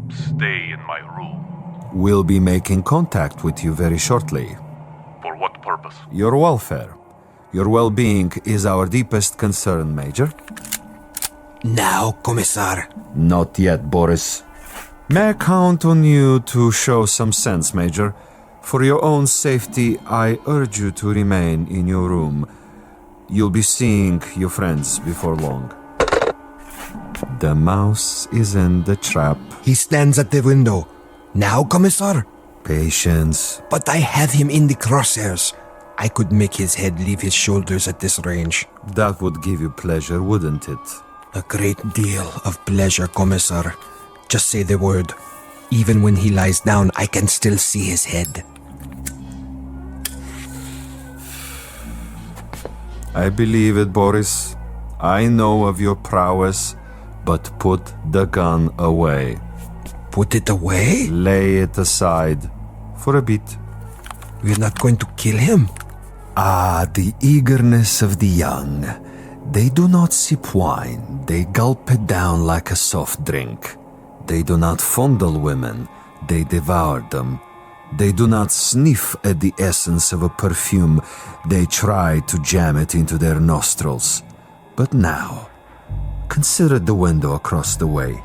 stay in my room? We'll be making contact with you very shortly. For what purpose? Your welfare. Your well-being is our deepest concern, Major. Now, Commissar. Not yet, Boris. May I count on you to show some sense, Major? For your own safety, I urge you to remain in your room. You'll be seeing your friends before long. The mouse is in the trap. He stands at the window. Now, Commissar? Patience. But I have him in the crosshairs. I could make his head leave his shoulders at this range. That would give you pleasure, wouldn't it? A great deal of pleasure, Commissar. Just say the word. Even when he lies down, I can still see his head. I believe it, Boris. I know of your prowess, but put the gun away. Put it away? Lay it aside. For a bit. We're not going to kill him? Ah, the eagerness of the young. They do not sip wine, they gulp it down like a soft drink. They do not fondle women, they devour them. They do not sniff at the essence of a perfume, they try to jam it into their nostrils. But now, consider the window across the way.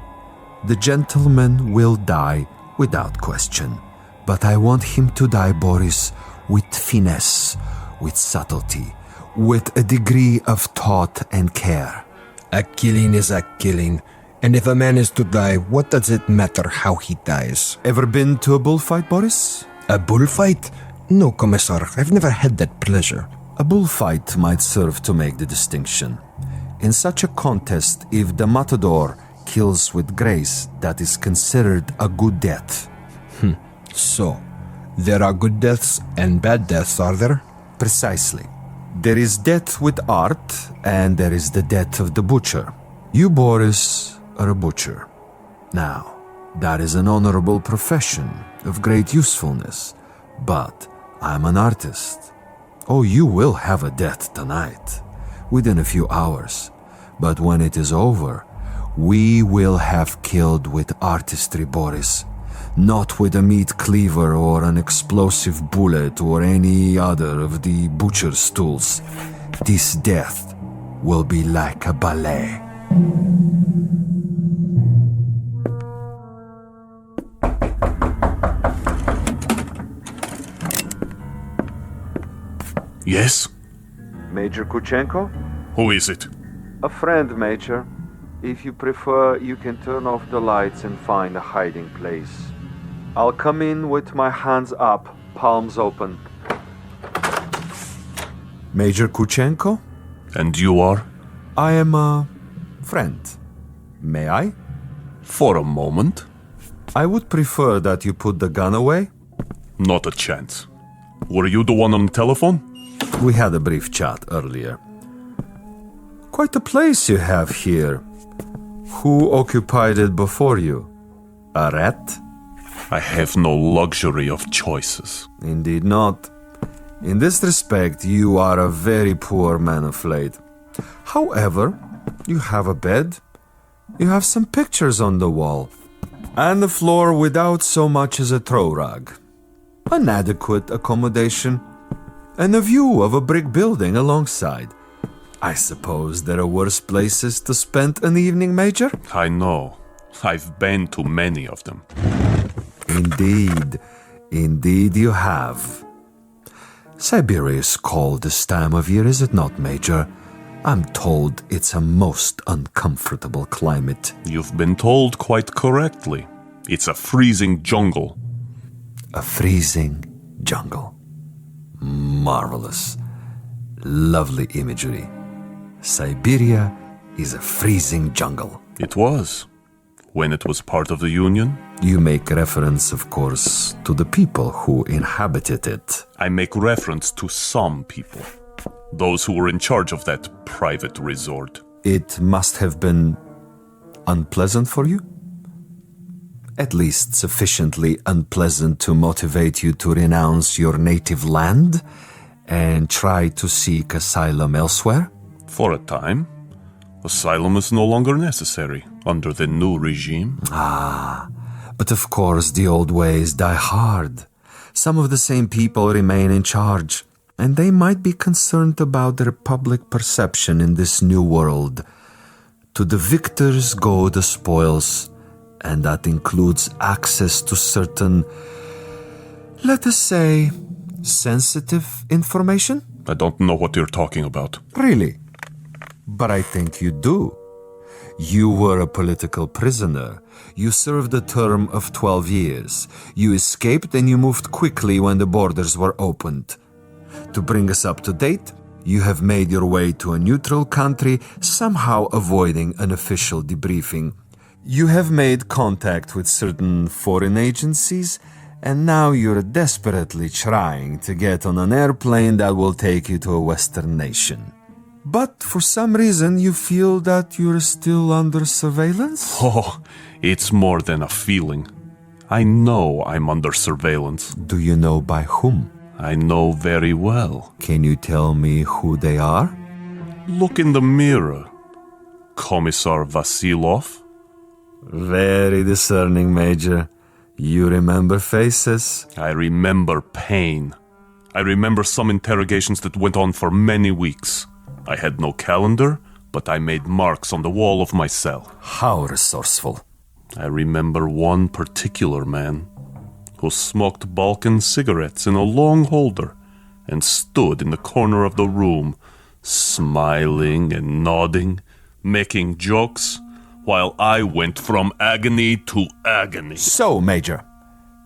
The gentleman will die without question. But I want him to die, Boris, with finesse, with subtlety, with a degree of thought and care. A killing is a killing. And if a man is to die, what does it matter how he dies? Ever been to a bullfight, Boris? A bullfight? No, Commissar. I've never had that pleasure. A bullfight might serve to make the distinction. In such a contest, if the matador kills with grace, that is considered a good death. So, there are good deaths and bad deaths, are there? Precisely. There is death with art, and there is the death of the butcher. You, Boris, are a butcher. Now, that is an honorable profession of great usefulness, but I'm an artist. Oh, you will have a death tonight, within a few hours, but when it is over, we will have killed with artistry, Boris. Not with a meat cleaver or an explosive bullet or any other of the butcher's tools. This death will be like a ballet. Yes? Major Kuchenko? Who is it? A friend, Major. If you prefer, you can turn off the lights and find a hiding place. I'll come in with my hands up, palms open. Major Kuchenko? And you are? I am a friend. May I? For a moment. I would prefer that you put the gun away. Not a chance. Were you the one on the telephone? We had a brief chat earlier. Quite a place you have here. Who occupied it before you? A rat? I have no luxury of choices. Indeed not. In this respect, you are a very poor man of late. However, you have a bed, you have some pictures on the wall, and the floor without so much as a throw rug. An adequate accommodation, and a view of a brick building alongside. I suppose there are worse places to spend an evening, Major? I know. I've been to many of them. Indeed you have. Siberia is cold this time of year, is it not, Major? I'm told it's a most uncomfortable climate. You've been told quite correctly. It's a freezing jungle. A freezing jungle. Marvelous. Lovely imagery. Siberia is a freezing jungle. It was. When it was part of the Union. You make reference, of course, to the people who inhabited it. I make reference to some people. Those who were in charge of that private resort. It must have been unpleasant for you? At least sufficiently unpleasant to motivate you to renounce your native land and try to seek asylum elsewhere? For a time. Asylum is no longer necessary under the new regime. But of course the old ways die hard. Some of the same people remain in charge, and they might be concerned about their public perception in this new world. To the victors go the spoils, and that includes access to certain, let us say, sensitive information? I don't know what you're talking about. Really? But I think you do. You were a political prisoner. You served a term of 12 years. You escaped and you moved quickly when the borders were opened. To bring us up to date, you have made your way to a neutral country, somehow avoiding an official debriefing. You have made contact with certain foreign agencies, and now you're desperately trying to get on an airplane that will take you to a Western nation. But for some reason you feel that you're still under surveillance? Oh, it's more than a feeling. I know I'm under surveillance. Do you know by whom? I know very well. Can you tell me who they are? Look in the mirror. Commissar Vasilov. Very discerning, Major. You remember faces? I remember pain. I remember some interrogations that went on for many weeks. I had no calendar, but I made marks on the wall of my cell. How resourceful. I remember one particular man who smoked Balkan cigarettes in a long holder and stood in the corner of the room, smiling and nodding, making jokes, while I went from agony to agony. So, Major,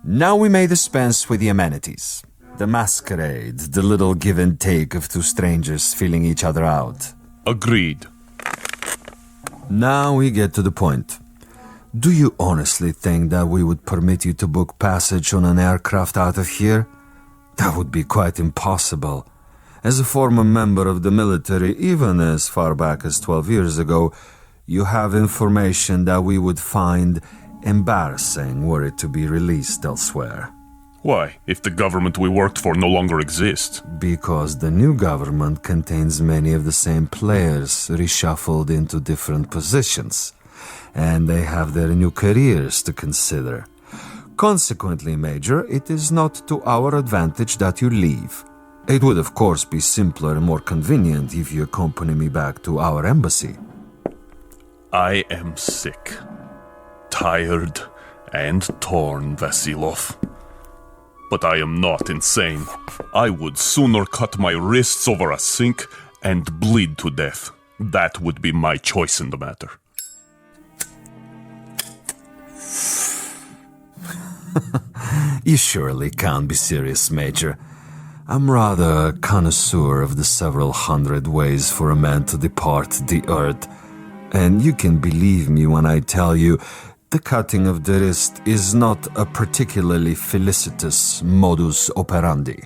now we may dispense with the amenities. The masquerade, the little give and take of two strangers feeling each other out. Agreed. Now we get to the point. Do you honestly think that we would permit you to book passage on an aircraft out of here? That would be quite impossible. As a former member of the military, even as far back as 12 years ago, you have information that we would find embarrassing were it to be released elsewhere. Why, if the government we worked for no longer exists? Because the new government contains many of the same players reshuffled into different positions, and they have their new careers to consider. Consequently, Major, it is not to our advantage that you leave. It would, of course, be simpler and more convenient if you accompany me back to our embassy. I am sick, tired, and torn, Vasilov. But I am not insane. I would sooner cut my wrists over a sink and bleed to death. That would be my choice in the matter. You surely can't be serious, Major. I'm rather a connoisseur of the several hundred ways for a man to depart the earth. And you can believe me when I tell you the cutting of the wrist is not a particularly felicitous modus operandi.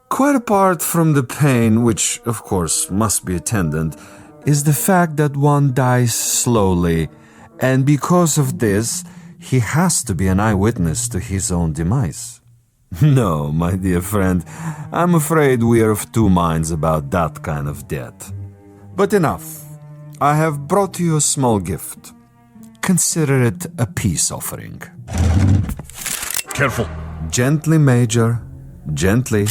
Quite apart from the pain, which of course must be attendant, is the fact that one dies slowly, and because of this, he has to be an eyewitness to his own demise. No, my dear friend, I'm afraid we are of two minds about that kind of death. But enough. I have brought you a small gift. Consider it a peace offering. Careful. Gently, Major. Gently.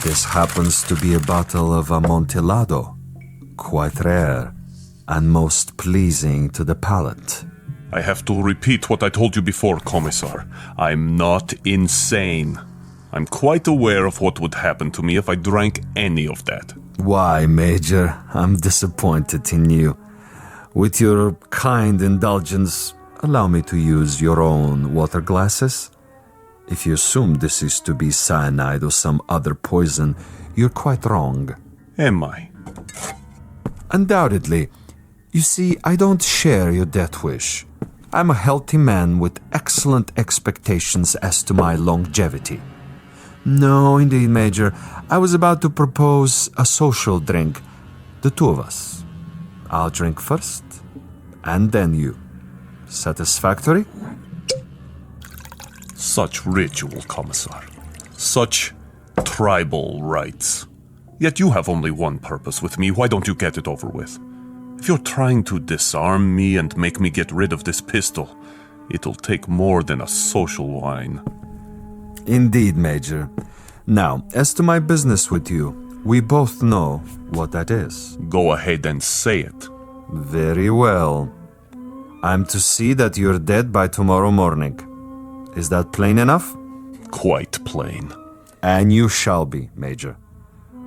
This happens to be a bottle of Amontillado. Quite rare and most pleasing to the palate. I have to repeat what I told you before, Commissar. I'm not insane. I'm quite aware of what would happen to me if I drank any of that. Why, Major, I'm disappointed in you. With your kind indulgence, allow me to use your own water glasses. If you assume this is to be cyanide or some other poison, you're quite wrong. Am I? Undoubtedly. You see, I don't share your death wish. I'm a healthy man with excellent expectations as to my longevity. No, indeed, Major. I was about to propose a social drink. The two of us. I'll drink first, and then you. Satisfactory? Such ritual, Commissar. Such tribal rites. Yet you have only one purpose with me. Why don't you get it over with? If you're trying to disarm me and make me get rid of this pistol, it'll take more than a social wine. Indeed, Major. Now, as to my business with you, we both know what that is. Go ahead and say it. Very well. I'm to see that you're dead by tomorrow morning. Is that plain enough? Quite plain. And you shall be, Major.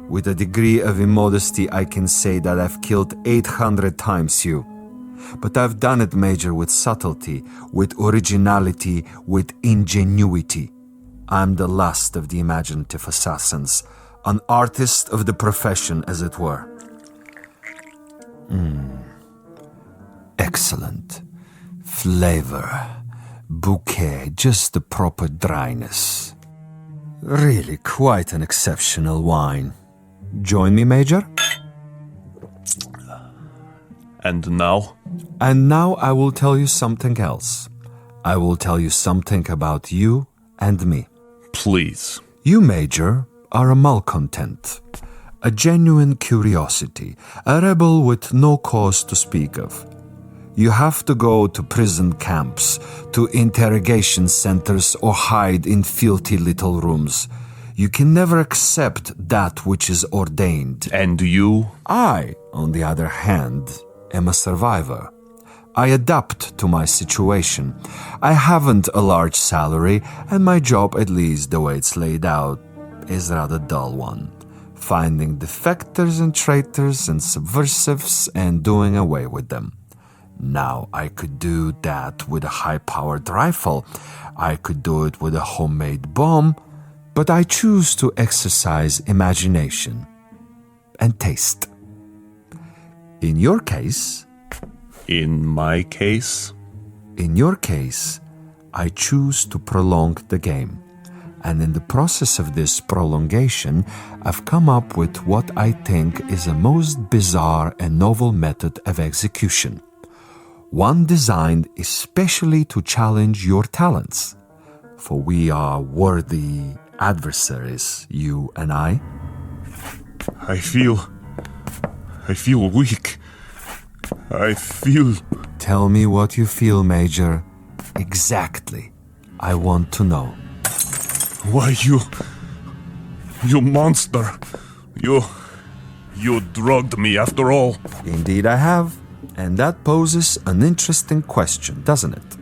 With a degree of immodesty, I can say that I've killed 800 times you. But I've done it, Major, with subtlety, with originality, with ingenuity. I'm the last of the imaginative assassins, an artist of the profession, as it were. Excellent. Flavor. Bouquet, just the proper dryness. Really quite an exceptional wine. Join me, Major? And now? And now I will tell you something else. I will tell you something about you and me. Please. You, Major, are a malcontent, a genuine curiosity, a rebel with no cause to speak of. You have to go to prison camps, to interrogation centers, or hide in filthy little rooms. You can never accept that which is ordained. And you? I, on the other hand, am a survivor. I adapt to my situation. I haven't a large salary, and my job, at least the way it's laid out, is a rather dull one. Finding defectors and traitors and subversives and doing away with them. Now, I could do that with a high-powered rifle. I could do it with a homemade bomb. But I choose to exercise imagination and taste. In your case... In my case? In your case, I choose to prolong the game. And in the process of this prolongation, I've come up with what I think is a most bizarre and novel method of execution. One designed especially to challenge your talents. For we are worthy adversaries, you and I. I feel weak. I feel... Tell me what you feel, Major. Exactly. I want to know. Why, you monster. You drugged me after all. Indeed I have. And that poses an interesting question, doesn't it?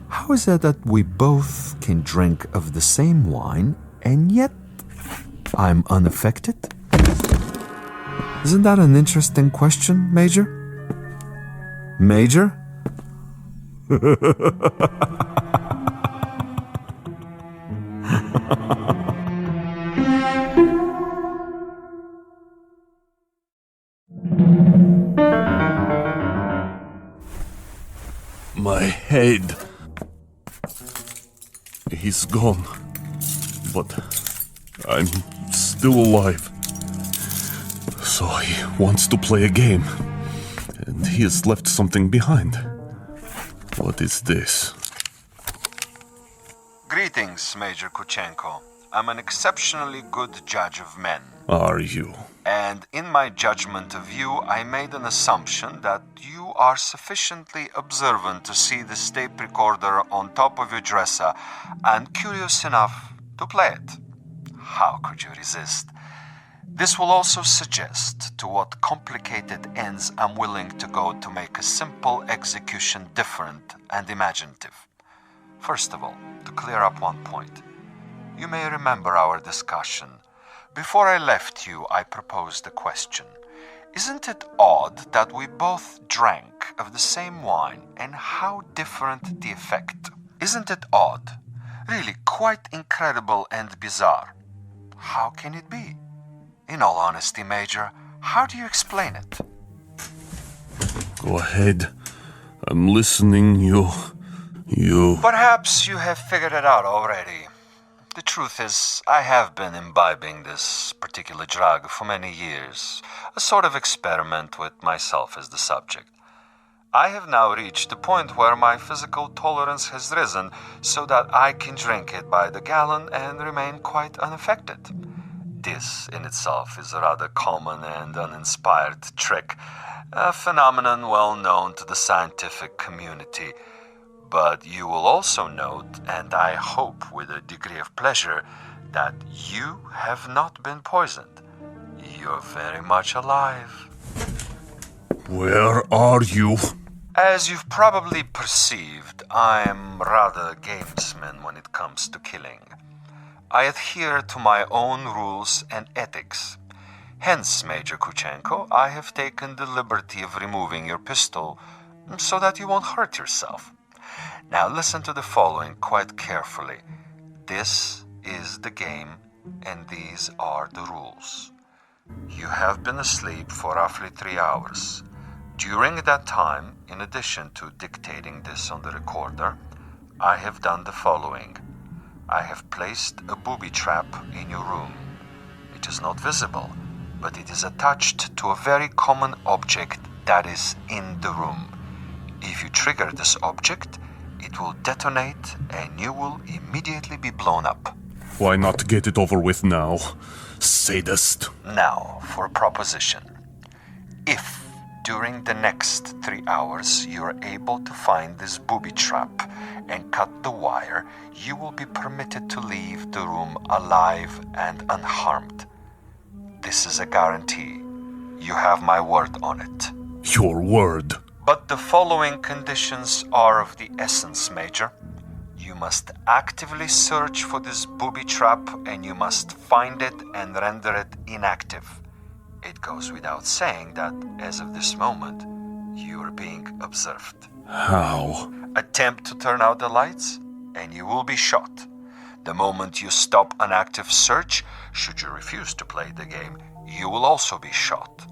How is it that we both can drink of the same wine, and yet I'm unaffected? Isn't that an interesting question, Major? Major? My head. He's gone. But I'm still alive. So he wants to play a game. And he has left something behind. What is this? Greetings, Major Kuchenko. I'm an exceptionally good judge of men. Are you? And in my judgment of you, I made an assumption that you are sufficiently observant to see the tape recorder on top of your dresser and curious enough to play it. How could you resist? This will also suggest to what complicated ends I'm willing to go to make a simple execution different and imaginative. First of all, to clear up one point. You may remember our discussion. Before I left you, I proposed a question. Isn't it odd that we both drank of the same wine and how different the effect? Isn't it odd? Really quite incredible and bizarre. How can it be? In all honesty, Major, how do you explain it? Go ahead. I'm listening. You... Perhaps you have figured it out already. The truth is, I have been imbibing this particular drug for many years, a sort of experiment with myself as the subject. I have now reached the point where my physical tolerance has risen so that I can drink it by the gallon and remain quite unaffected. This in itself is a rather common and uninspired trick, a phenomenon well known to the scientific community. But you will also note, and I hope with a degree of pleasure, that you have not been poisoned. You're very much alive. Where are you? As you've probably perceived, I'm rather a gamesman when it comes to killing. I adhere to my own rules and ethics. Hence, Major Kuchenko, I have taken the liberty of removing your pistol so that you won't hurt yourself. Now listen to the following quite carefully. This is the game, and these are the rules. You have been asleep for roughly 3 hours. During that time, in addition to dictating this on the recorder, I have done the following. I have placed a booby trap in your room. It is not visible, but it is attached to a very common object that is in the room. If you trigger this object, it will detonate and you will immediately be blown up. Why not get it over with now? Sadist. Now, for a proposition. If during the next 3 hours you are able to find this booby trap and cut the wire, you will be permitted to leave the room alive and unharmed. This is a guarantee. You have my word on it. Your word. But the following conditions are of the essence, Major. You must actively search for this booby trap and you must find it and render it inactive. It goes without saying that, as of this moment, you are being observed. How? Attempt to turn out the lights and you will be shot. The moment you stop an active search, should you refuse to play the game, you will also be shot.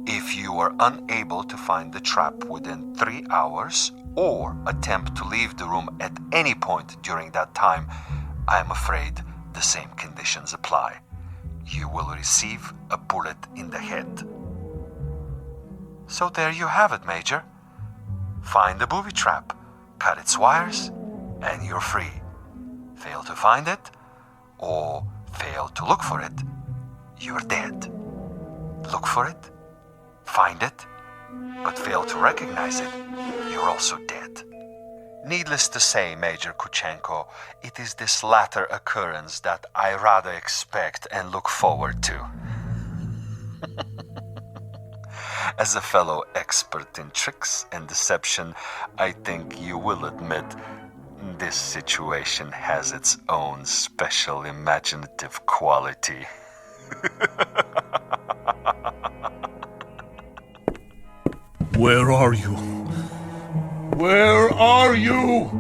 If you are unable to find the trap within 3 hours or attempt to leave the room at any point during that time, I am afraid the same conditions apply. You will receive a bullet in the head. So there you have it, Major. Find the booby trap, cut its wires, and you're free. Fail to find it, or fail to look for it, you're dead. Look for it, find it, but fail to recognize it, you're also dead. Needless to say, Major Kuchenko, it is this latter occurrence that I rather expect and look forward to. As a fellow expert in tricks and deception, I think you will admit this situation has its own special imaginative quality. Where are you? Where are you?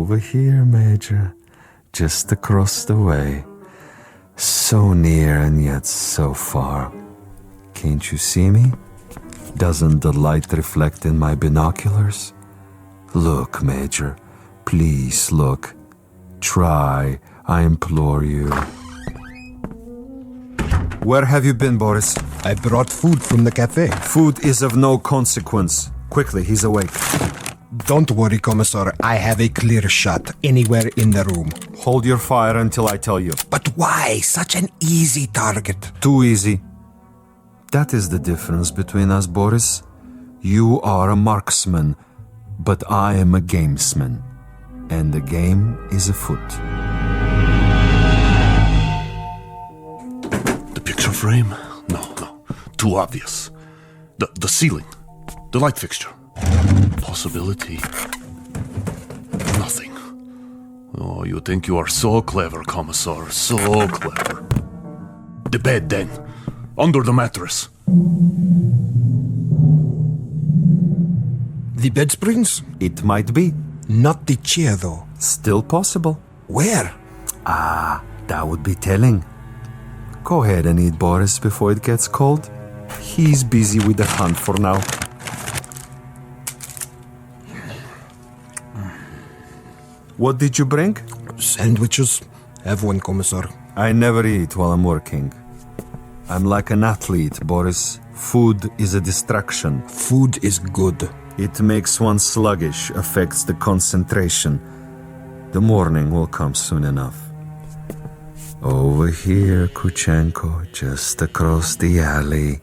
Over here, Major. Just across the way. So near and yet so far. Can't you see me? Doesn't the light reflect in my binoculars? Look, Major. Please look. Try, I implore you. Where have you been, Boris? I brought food from the cafe. Food is of no consequence. Quickly, he's awake. Don't worry, Commissar. I have a clear shot anywhere in the room. Hold your fire until I tell you. But why? Such an easy target. Too easy. That is the difference between us, Boris. You are a marksman, but I am a gamesman. And the game is afoot. The picture frame? No. Too obvious. The ceiling. The light fixture. Possibility. Nothing. Oh, you think you are so clever, Commissar. So clever. The bed, then. Under the mattress. The bed springs? It might be. Not the chair, though. Still possible. Where? That would be telling. Go ahead and eat, Boris, before it gets cold. He's busy with the hunt for now. What did you bring? Sandwiches. Have one, Commissar. I never eat while I'm working. I'm like an athlete, Boris. Food is a distraction. Food is good. It makes one sluggish, affects the concentration. The morning will come soon enough. Over here, Kuchenko, just across the alley.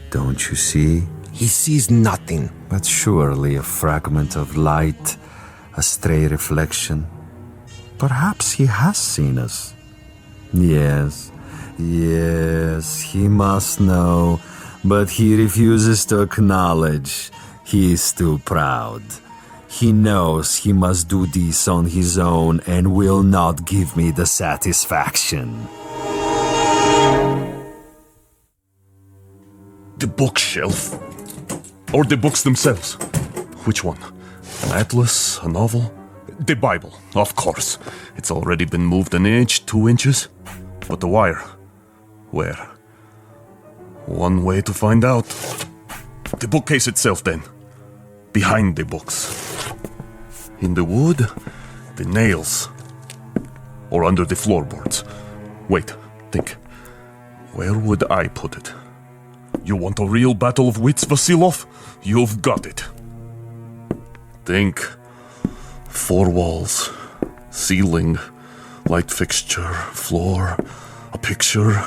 Don't you see? He sees nothing. But surely a fragment of light, a stray reflection. Perhaps he has seen us. Yes, he must know, but he refuses to acknowledge. He is too proud. He knows he must do this on his own and will not give me the satisfaction. The bookshelf. Or the books themselves. Which one? An atlas? A novel? The Bible, of course. It's already been moved an inch, 2 inches. But the wire? Where? One way to find out. The bookcase itself, then. Behind the books. In the wood, the nails. Or under the floorboards. Wait, think. Where would I put it? You want a real battle of wits, Vasilov? You've got it. Think. 4 walls. Ceiling. Light fixture. Floor. A picture.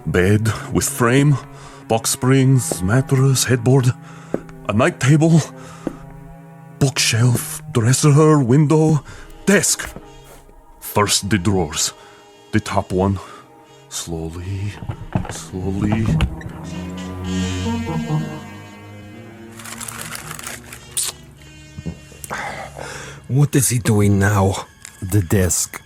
Bed with frame. Box springs. Mattress. Headboard. A night table. Bookshelf. Dresser. Window. Desk. First the drawers. The top one. Slowly. What is he doing now? The desk.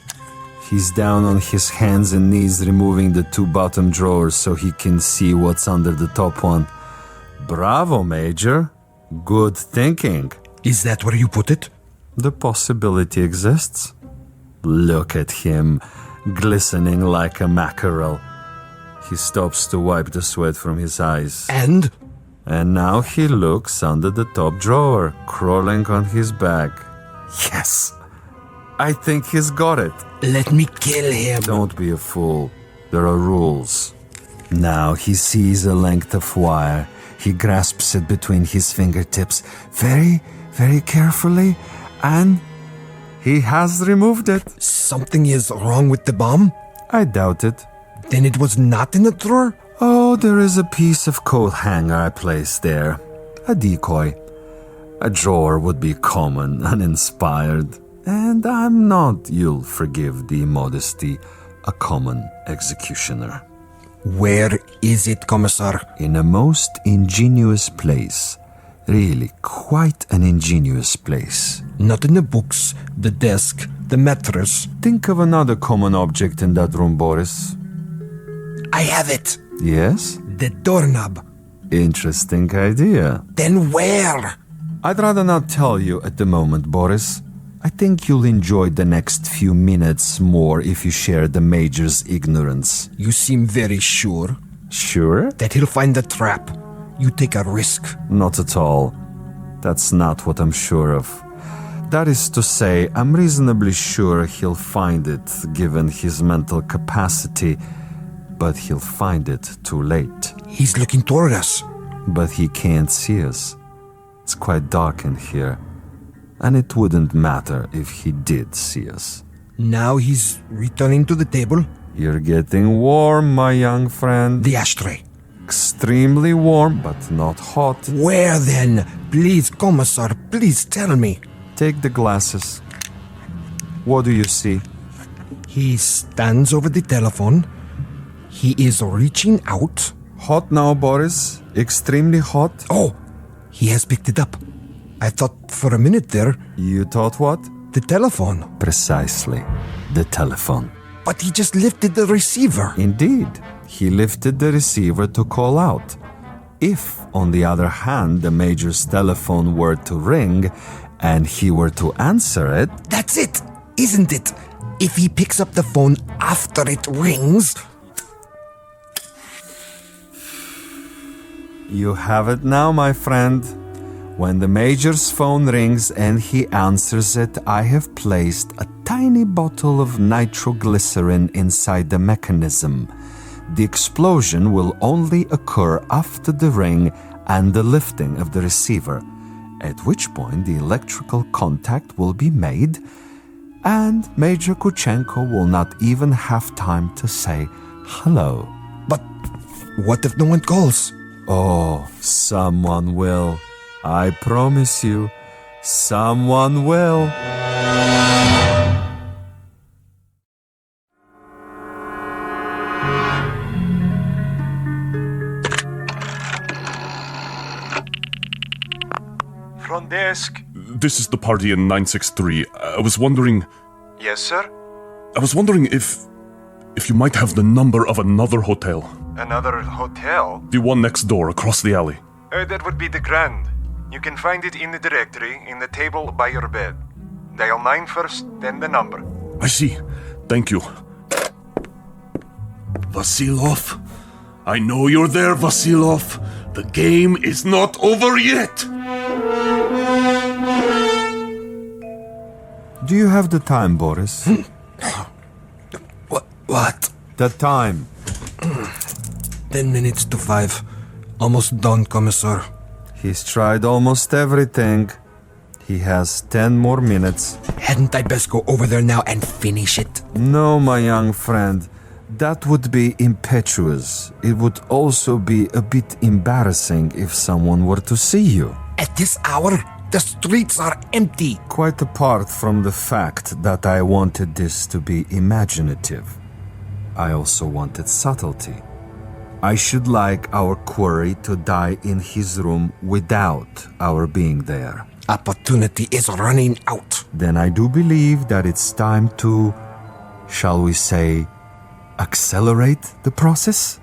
He's down on his hands and knees removing the 2 bottom drawers so he can see what's under the top one. Bravo, Major. Good thinking. Is that where you put it? The possibility exists. Look at him, glistening like a mackerel. He stops to wipe the sweat from his eyes. And now he looks under the top drawer, crawling on his back. Yes! I think he's got it. Let me kill him. Don't be a fool. There are rules. Now he sees a length of wire. He grasps it between his fingertips very, very carefully, and he has removed it. Something is wrong with the bomb? I doubt it. Then it was not in the drawer? Oh, there is a piece of coat hanger I placed there. A decoy. A drawer would be common, uninspired. And I'm not, you'll forgive the immodesty, a common executioner. Where is it, Commissar? In a most ingenious place. Really, quite an ingenious place. Not in the books, the desk, the mattress. Think of another common object in that room, Boris. I have it. Yes? The doorknob. Interesting idea. Then where? I'd rather not tell you at the moment, Boris. I think you'll enjoy the next few minutes more if you share the Major's ignorance. You seem very sure. Sure? That he'll find the trap. You take a risk. Not at all. That's not what I'm sure of. That is to say, I'm reasonably sure he'll find it, given his mental capacity, but he'll find it too late. He's looking toward us. But he can't see us. It's quite dark in here, and it wouldn't matter if he did see us. Now he's returning to the table. You're getting warm, my young friend. The ashtray. Extremely warm, but not hot. Where then? Please, Commissar, please tell me. Take the glasses. What do you see? He stands over the telephone. He is reaching out. Hot now, Boris. Extremely hot. Oh, he has picked it up. I thought for a minute there. You thought what? The telephone. Precisely. The telephone. But he just lifted the receiver. Indeed. He lifted the receiver to call out. If, on the other hand, the Major's telephone were to ring and he were to answer it... That's it, isn't it? If he picks up the phone after it rings... You have it now, my friend. When the Major's phone rings and he answers it, I have placed a tiny bottle of nitroglycerin inside the mechanism. The explosion will only occur after the ring and the lifting of the receiver, at which point the electrical contact will be made, and Major Kuchenko will not even have time to say hello. But what if no one calls? Oh, someone will. I promise you, someone will. Front desk. This is the party in 963. I was wondering... Yes, sir? I was wondering if you might have the number of another hotel. Another hotel? The one next door, across the alley. That would be the Grand. You can find it in the directory, in the table by your bed. Dial 9 first, then the number. I see. Thank you. Vasilov? I know you're there, Vasilov. The game is not over yet. Do you have the time, Boris? What? The time. 10 minutes to 5. Almost done, Commissar. He's tried almost everything. He has 10 more minutes. Hadn't I best go over there now and finish it? No, my young friend. That would be impetuous. It would also be a bit embarrassing if someone were to see you. At this hour, the streets are empty. Quite apart from the fact that I wanted this to be imaginative, I also wanted subtlety. I should like our quarry to die in his room without our being there. Opportunity is running out. Then I do believe that it's time to, shall we say, accelerate the process?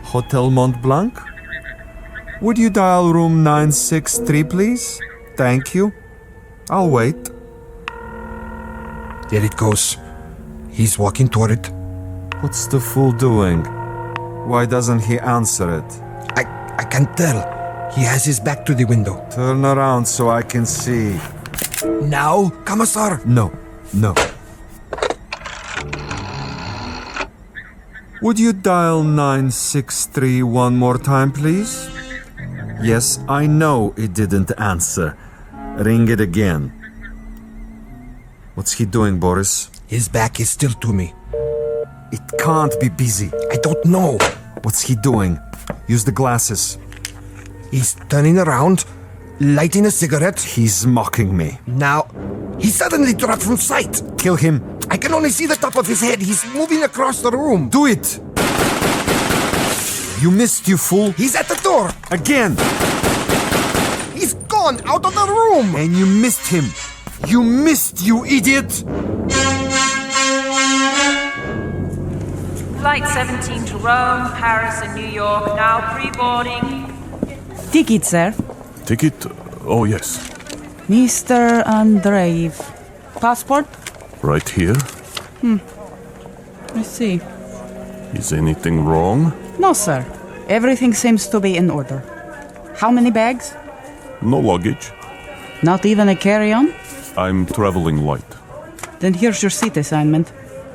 Hotel Mont Blanc? Would you dial room 963, please? Thank you. I'll wait. There it goes. He's walking toward it. What's the fool doing? Why doesn't he answer it? I can't tell. He has his back to the window. Turn around so I can see. Now, Commissar? No. Would you dial 963 one more time, please? Yes, I know it didn't answer. Ring it again. What's he doing, Boris? His back is still to me. It can't be busy. I don't know. What's he doing? Use the glasses. He's turning around, lighting a cigarette. He's mocking me. Now, he suddenly dropped from sight. Kill him. I can only see the top of his head. He's moving across the room. Do it! You missed, you fool. He's at the door. Again. He's gone out of the room. And you missed him. You missed, you idiot. Flight 17 to Rome, Paris, and New York, now pre-boarding. Ticket, sir. Ticket? Oh, yes. Mr. Andreev. Passport? Right here. I see. Is anything wrong? No, sir. Everything seems to be in order. How many bags? No luggage. Not even a carry-on? I'm traveling light. Then here's your seat assignment.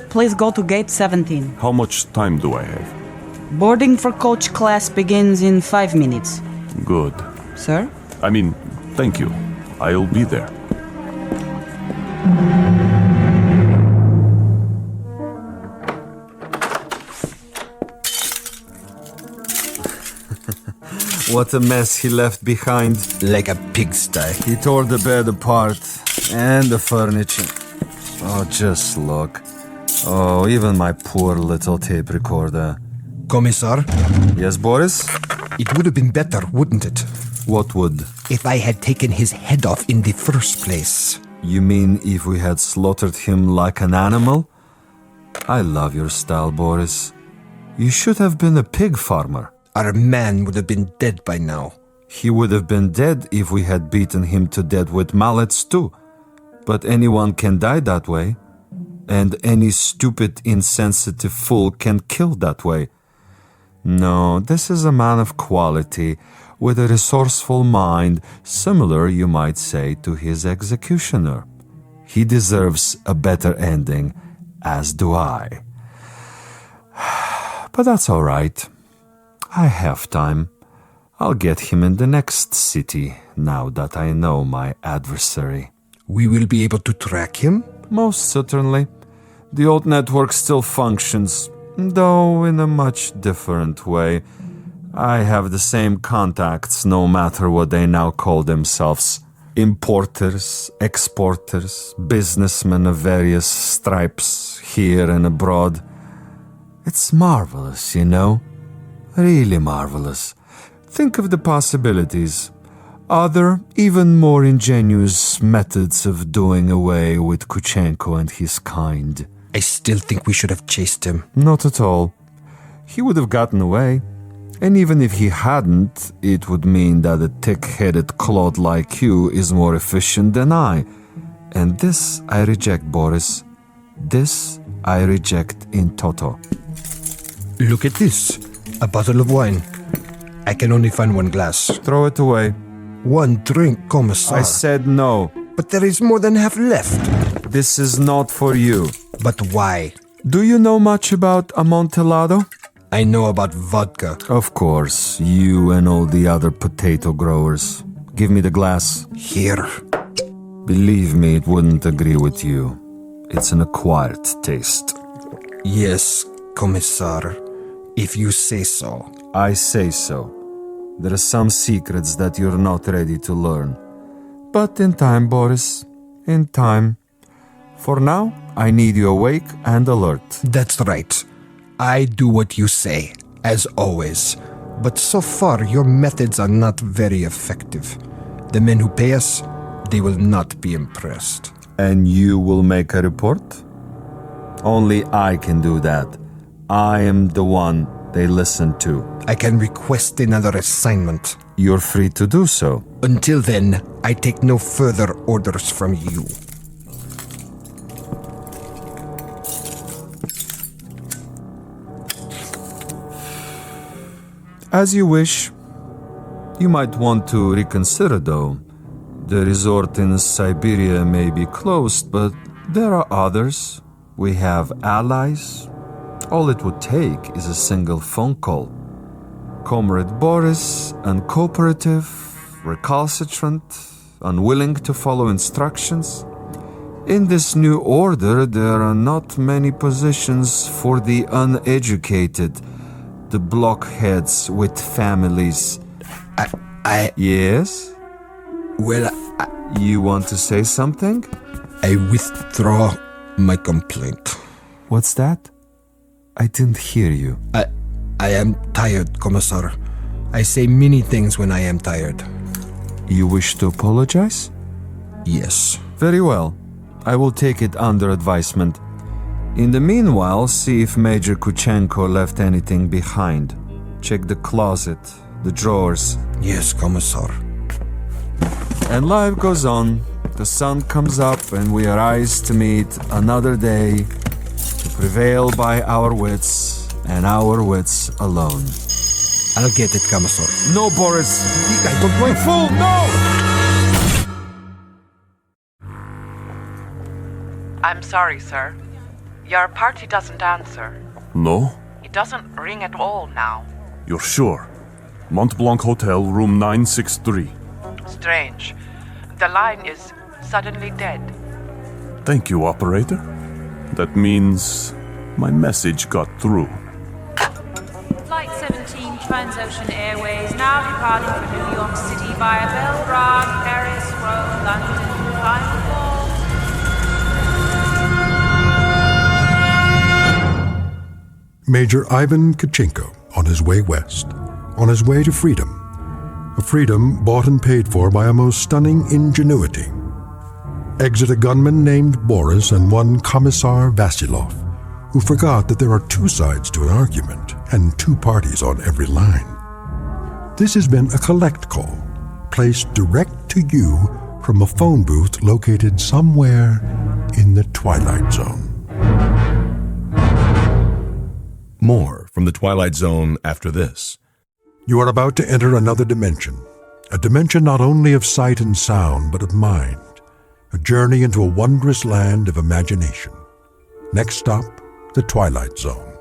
Please go to gate 17. How much time do I have? Boarding for coach class begins in 5 minutes. Good. Sir? I mean, thank you. I'll be there. What a mess he left behind. Like a pigsty. He tore the bed apart. And the furniture. Oh, just look. Oh, even my poor little tape recorder. Commissar? Yes, Boris? It would have been better, wouldn't it? What would? If I had taken his head off in the first place. You mean if we had slaughtered him like an animal? I love your style, Boris. You should have been a pig farmer. Our man would have been dead by now. He would have been dead if we had beaten him to death with mallets too. But anyone can die that way. And any stupid, insensitive fool can kill that way. No, this is a man of quality, with a resourceful mind, similar, you might say, to his executioner. He deserves a better ending, as do I. But that's all right. I have time. I'll get him in the next city, now that I know my adversary. We will be able to track him? Most certainly. The old network still functions, though in a much different way. I have the same contacts, no matter what they now call themselves. Importers, exporters, businessmen of various stripes, here and abroad. It's marvelous, you know. Really marvelous. Think of the possibilities. Other, even more ingenious methods of doing away with Kuchenko and his kind. I still think we should have chased him. Not at all. He would have gotten away. And even if he hadn't, it would mean that a thick-headed clod like you is more efficient than I. And this I reject, Boris. This I reject in toto. Look at this. A bottle of wine. I can only find one glass. Throw it away. One drink, Commissar. I said no. But there is more than half left. This is not for you. But why? Do you know much about Amontillado? I know about vodka. Of course, you and all the other potato growers. Give me the glass. Here. Believe me, it wouldn't agree with you. It's an acquired taste. Yes, Commissar. If you say so. I say so. There are some secrets that you're not ready to learn. But in time, Boris. In time. For now, I need you awake and alert. That's right. I do what you say, as always. But so far, your methods are not very effective. The men who pay us, they will not be impressed. And you will make a report? Only I can do that. I am the one they listen to. I can request another assignment. You're free to do so. Until then, I take no further orders from you. As you wish. You might want to reconsider, though. The resort in Siberia may be closed, but there are others. We have allies. All it would take is a single phone call. Comrade Boris, uncooperative, recalcitrant, unwilling to follow instructions. In this new order, there are not many positions for the uneducated, the blockheads with families. Yes? Well, You want to say something? I withdraw my complaint. What's that? I didn't hear you. I am tired, Commissar. I say many things when I am tired. You wish to apologize? Yes. Very well. I will take it under advisement. In the meanwhile, see if Major Kuchenko left anything behind. Check the closet, the drawers. Yes, Commissar. And life goes on. The sun comes up and we arise to meet another day, to prevail by our wits and our wits alone. I'll get it, Commissar. No, Boris. I don't want... Fool, no! I'm sorry, sir. Your party doesn't answer. No? It doesn't ring at all now. You're sure? Mont Blanc Hotel, room 963. Strange. The line is suddenly dead. Thank you, operator. That means my message got through. Flight 17 Transocean Airways now departing for New York City via Belgrade, Paris, Rome, London, final call. Major Ivan Kachinko on his way west, on his way to freedom. A freedom bought and paid for by a most stunning ingenuity. Exit a gunman named Boris and one Commissar Vasilov, who forgot that there are two sides to an argument and two parties on every line. This has been a collect call, placed direct to you from a phone booth located somewhere in the Twilight Zone. More from the Twilight Zone after this. You are about to enter another dimension, a dimension not only of sight and sound, but of mind, a journey into a wondrous land of imagination. Next stop, the Twilight Zone.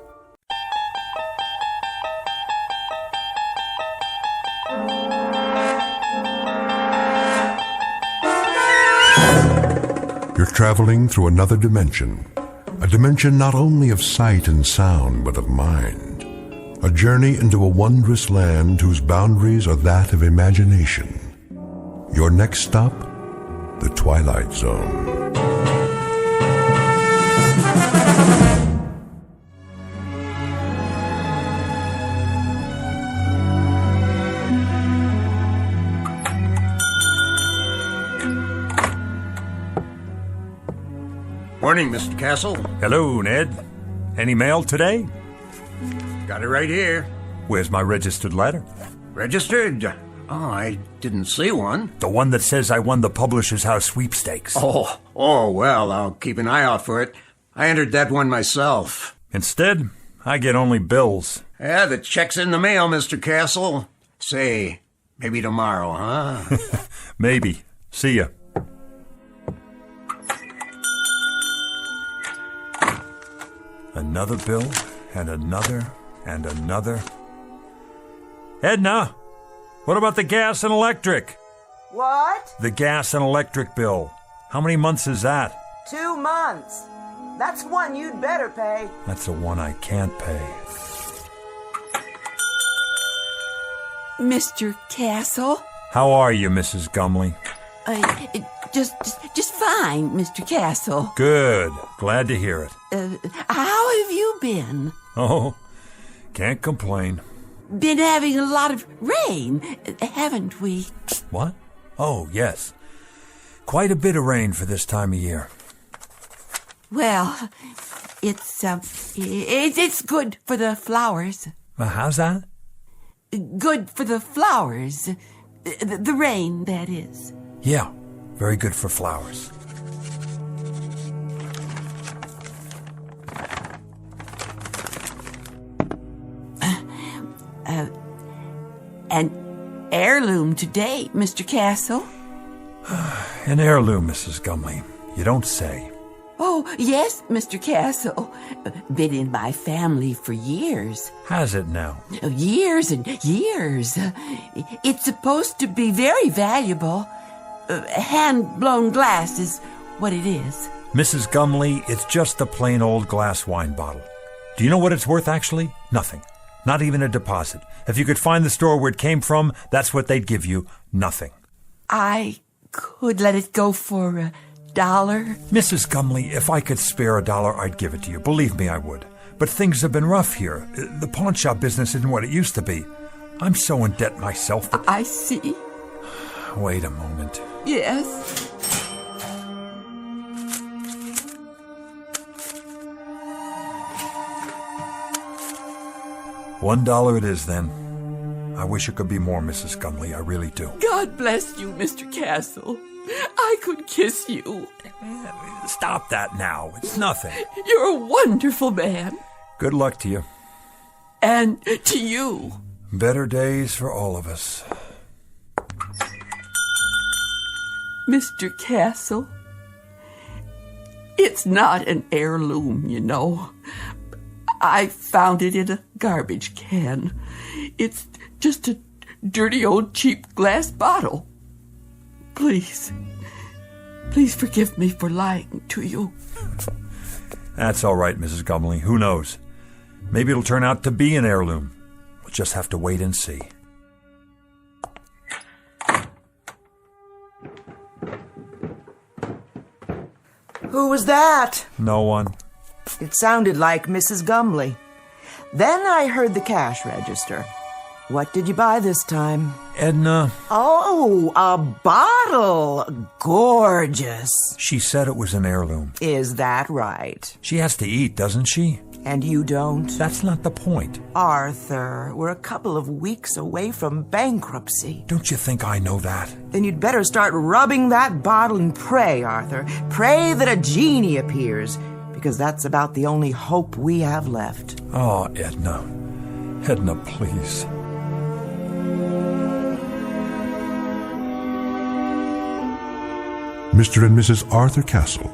You're traveling through another dimension, a dimension not only of sight and sound, but of mind. A journey into a wondrous land whose boundaries are that of imagination. Your next stop, the Twilight Zone. Morning, Mr. Castle. Hello, Ned. Any mail today? Got it right here. Where's my registered letter? Registered? Oh, I didn't see one. The one that says I won the Publishers House sweepstakes. Oh, well, I'll keep an eye out for it. I entered that one myself. Instead, I get only bills. Yeah, the check's in the mail, Mr. Castle. Say, maybe tomorrow, huh? Maybe. See ya. Another bill, and another, and another. Edna, what about the gas and electric? What? The gas and electric bill. How many months is that? 2 months. That's one you'd better pay. That's the one I can't pay. Mr. Castle? How are you, Mrs. Gumley? Just fine, Mr. Castle. Good. Glad to hear it. How have you been? Oh, can't complain. Been having a lot of rain, haven't we? What? Oh, yes. Quite a bit of rain for this time of year. Well, it's good for the flowers. How's that? Good for the flowers. The rain, that is. Yeah, very good for flowers. An heirloom today, Mr. Castle. An heirloom, Mrs. Gumley. You don't say. Oh, yes, Mr. Castle. Been in my family for years. Has it now? Years and years. It's supposed to be very valuable. Hand-blown glass is what it is. Mrs. Gumley, it's just a plain old glass wine bottle. Do you know what it's worth, actually? Nothing. Not even a deposit. If you could find the store where it came from, that's what they'd give you. Nothing. I could let it go for $1. Mrs. Gumley, if I could spare $1, I'd give it to you. Believe me, I would. But things have been rough here. The pawn shop business isn't what it used to be. I'm so in debt myself that... I see. Wait a moment. Yes. $1 it is, then. I wish it could be more, Mrs. Gumley. I really do. God bless you, Mr. Castle. I could kiss you. Stop that now. It's nothing. You're a wonderful man. Good luck to you. And to you. Better days for all of us. Mr. Castle, it's not an heirloom, you know. I found it in a garbage can. It's just a dirty old cheap glass bottle. Please forgive me for lying to you. That's all right, Mrs. Gumley. Who knows? Maybe it'll turn out to be an heirloom. We'll just have to wait and see. Who was that? No one. It sounded like Mrs. Gumley. Then I heard the cash register. What did you buy this time? Edna. Oh, a bottle. Gorgeous. She said it was an heirloom. Is that right? She has to eat, doesn't she? And you don't? That's not the point. Arthur, we're a couple of weeks away from bankruptcy. Don't you think I know that? Then you'd better start rubbing that bottle and pray, Arthur. Pray that a genie appears, because that's about the only hope we have left. Oh, Edna. Edna, please. Mr. and Mrs. Arthur Castle,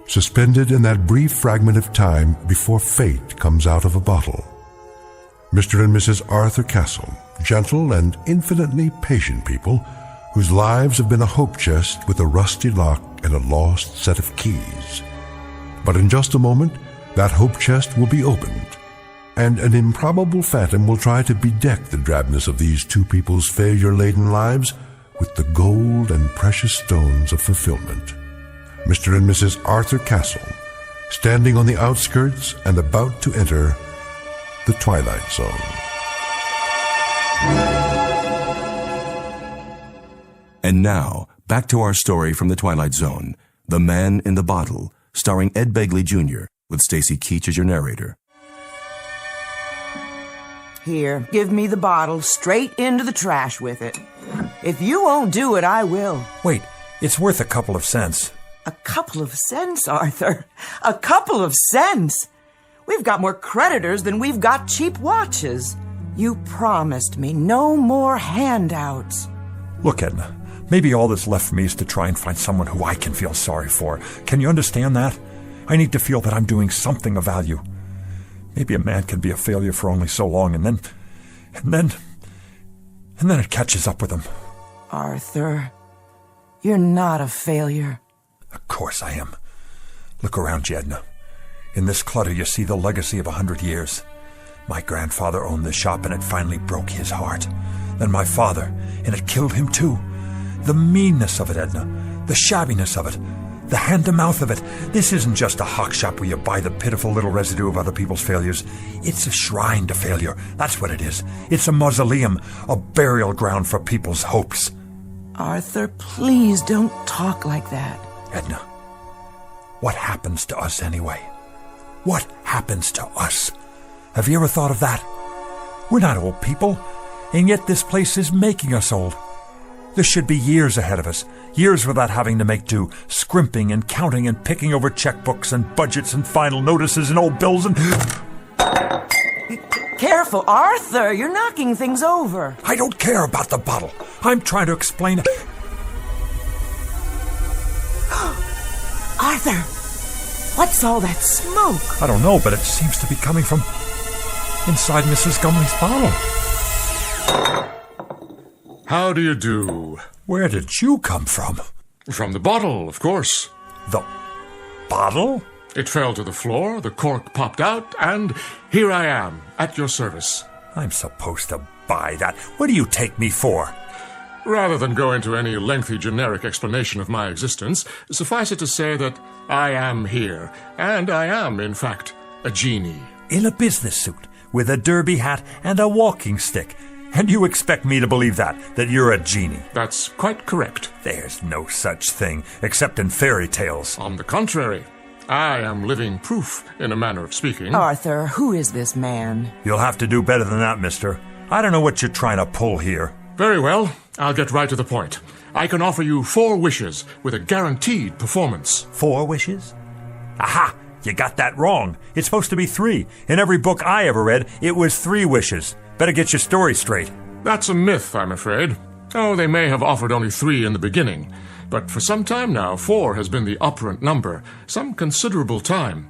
suspended in that brief fragment of time before fate comes out of a bottle. Mr. and Mrs. Arthur Castle, gentle and infinitely patient people whose lives have been a hope chest with a rusty lock and a lost set of keys. But in just a moment, that hope chest will be opened, and an improbable phantom will try to bedeck the drabness of these two people's failure-laden lives with the gold and precious stones of fulfillment. Mr. and Mrs. Arthur Castle, standing on the outskirts and about to enter the Twilight Zone. And now, back to our story from the Twilight Zone, The Man in the Bottle, starring Ed Begley Jr., with Stacy Keach as your narrator. Here, give me the bottle straight into the trash with it. If you won't do it, I will. Wait, it's worth a couple of cents. A couple of cents, Arthur. A couple of cents. We've got more creditors than we've got cheap watches. You promised me no more handouts. Look, Edna, maybe all that's left for me is to try and find someone who I can feel sorry for. Can you understand that? I need to feel that I'm doing something of value. Maybe a man can be a failure for only so long, and then it catches up with him. Arthur, you're not a failure. Of course I am. Look around you, Edna. In this clutter you see the legacy of 100 years. My grandfather owned this shop and it finally broke his heart. Then my father, and it killed him too. The meanness of it, Edna. The shabbiness of it. The hand-to-mouth of it. This isn't just a hock shop where you buy the pitiful little residue of other people's failures. It's a shrine to failure. That's what it is. It's a mausoleum, a burial ground for people's hopes. Arthur, please don't talk like that. Edna, what happens to us anyway? What happens to us? Have you ever thought of that? We're not old people, and yet this place is making us old. There should be years ahead of us, years without having to make do, scrimping and counting and picking over checkbooks and budgets and final notices and old bills and... Careful, Arthur, you're knocking things over. I don't care about the bottle. I'm trying to explain... Arthur, what's all that smoke? I don't know, but it seems to be coming from inside Mrs. Gumley's bottle. How do you do? Where did you come from? From the bottle, of course. The bottle? It fell to the floor, the cork popped out, and here I am, at your service. I'm supposed to buy that. What do you take me for? Rather than go into any lengthy generic explanation of my existence, suffice it to say that I am here, and I am, in fact, a genie. In a business suit, with a derby hat and a walking stick. And you expect me to believe that you're a genie? That's quite correct. There's no such thing, except in fairy tales. On the contrary, I am living proof, in a manner of speaking. Arthur, who is this man? You'll have to do better than that, mister. I don't know what you're trying to pull here. Very well. I'll get right to the point. I can offer you 4 wishes with a guaranteed performance. 4 wishes? Aha! You got that wrong. It's supposed to be 3. In every book I ever read, it was 3 wishes. Better get your story straight. That's a myth, I'm afraid. Oh, they may have offered only 3 in the beginning. But for some time now, 4 has been the operant number. Some considerable time.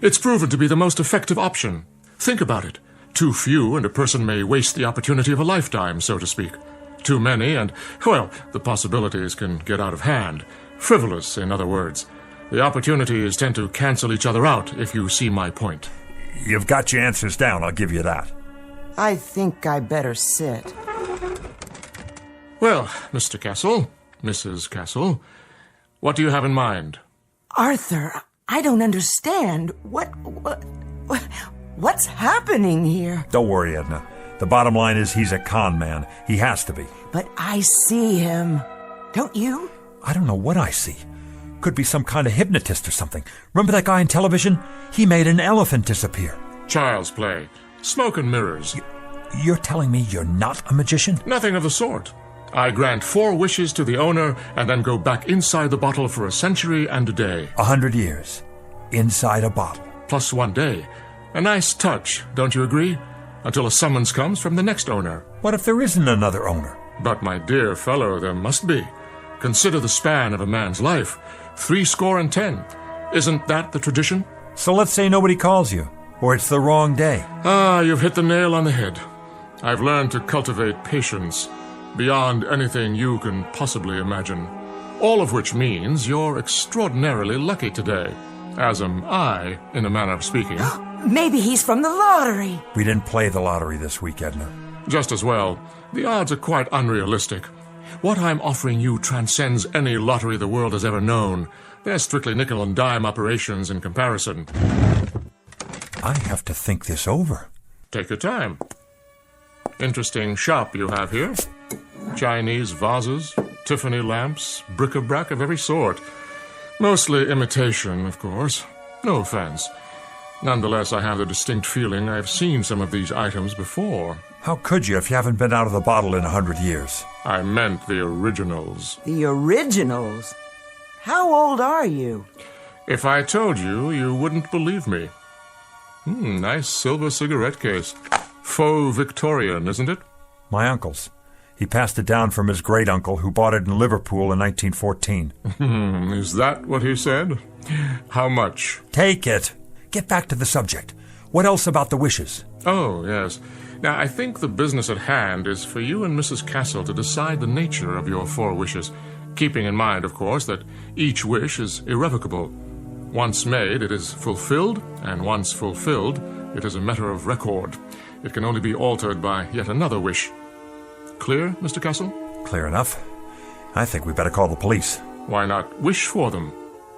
It's proven to be the most effective option. Think about it. Too few, and a person may waste the opportunity of a lifetime, so to speak. Too many, and, well, the possibilities can get out of hand. Frivolous, in other words. The opportunities tend to cancel each other out, if you see my point. You've got your answers down, I'll give you that. I think I better sit. Well, Mr. Castle, Mrs. Castle, what do you have in mind? Arthur, I don't understand. What's happening here? Don't worry, Edna. The bottom line is he's a con man. He has to be. But I see him. Don't you? I don't know what I see. Could be some kind of hypnotist or something. Remember that guy on television? He made an elephant disappear. Child's play. Smoke and mirrors. You're telling me you're not a magician? Nothing of the sort. I grant 4 wishes to the owner and then go back inside the bottle for a century and a day. 100 years. Inside a bottle. Plus 1 day. A nice touch, don't you agree? Until a summons comes from the next owner. What if there isn't another owner? But, my dear fellow, there must be. Consider the span of a man's life. 70. Isn't that the tradition? So let's say nobody calls you, or it's the wrong day. Ah, you've hit the nail on the head. I've learned to cultivate patience beyond anything you can possibly imagine. All of which means you're extraordinarily lucky today, as am I, in a manner of speaking. Maybe he's from the lottery. We didn't play the lottery this week, Edna. Just as well. The odds are quite unrealistic. What I'm offering you transcends any lottery the world has ever known. They're strictly nickel and dime operations in comparison. I have to think this over. Take your time. Interesting shop you have here. Chinese vases, Tiffany lamps, bric-a-brac of every sort. Mostly imitation, of course. No offense. Nonetheless, I have the distinct feeling I've seen some of these items before. How could you if you haven't been out of the bottle in 100 years? I meant the originals. The originals? How old are you? If I told you, you wouldn't believe me. Nice silver cigarette case. Faux Victorian, isn't it? My uncle's. He passed it down from his great-uncle, who bought it in Liverpool in 1914. Is that what he said? How much? Take it. Get back to the subject. What else about the wishes? Oh, yes. Now, I think the business at hand is for you and Mrs. Castle to decide the nature of your 4 wishes, keeping in mind, of course, that each wish is irrevocable. Once made, it is fulfilled, and once fulfilled, it is a matter of record. It can only be altered by yet another wish. Clear, Mr. Castle? Clear enough. I think we better call the police. Why not wish for them?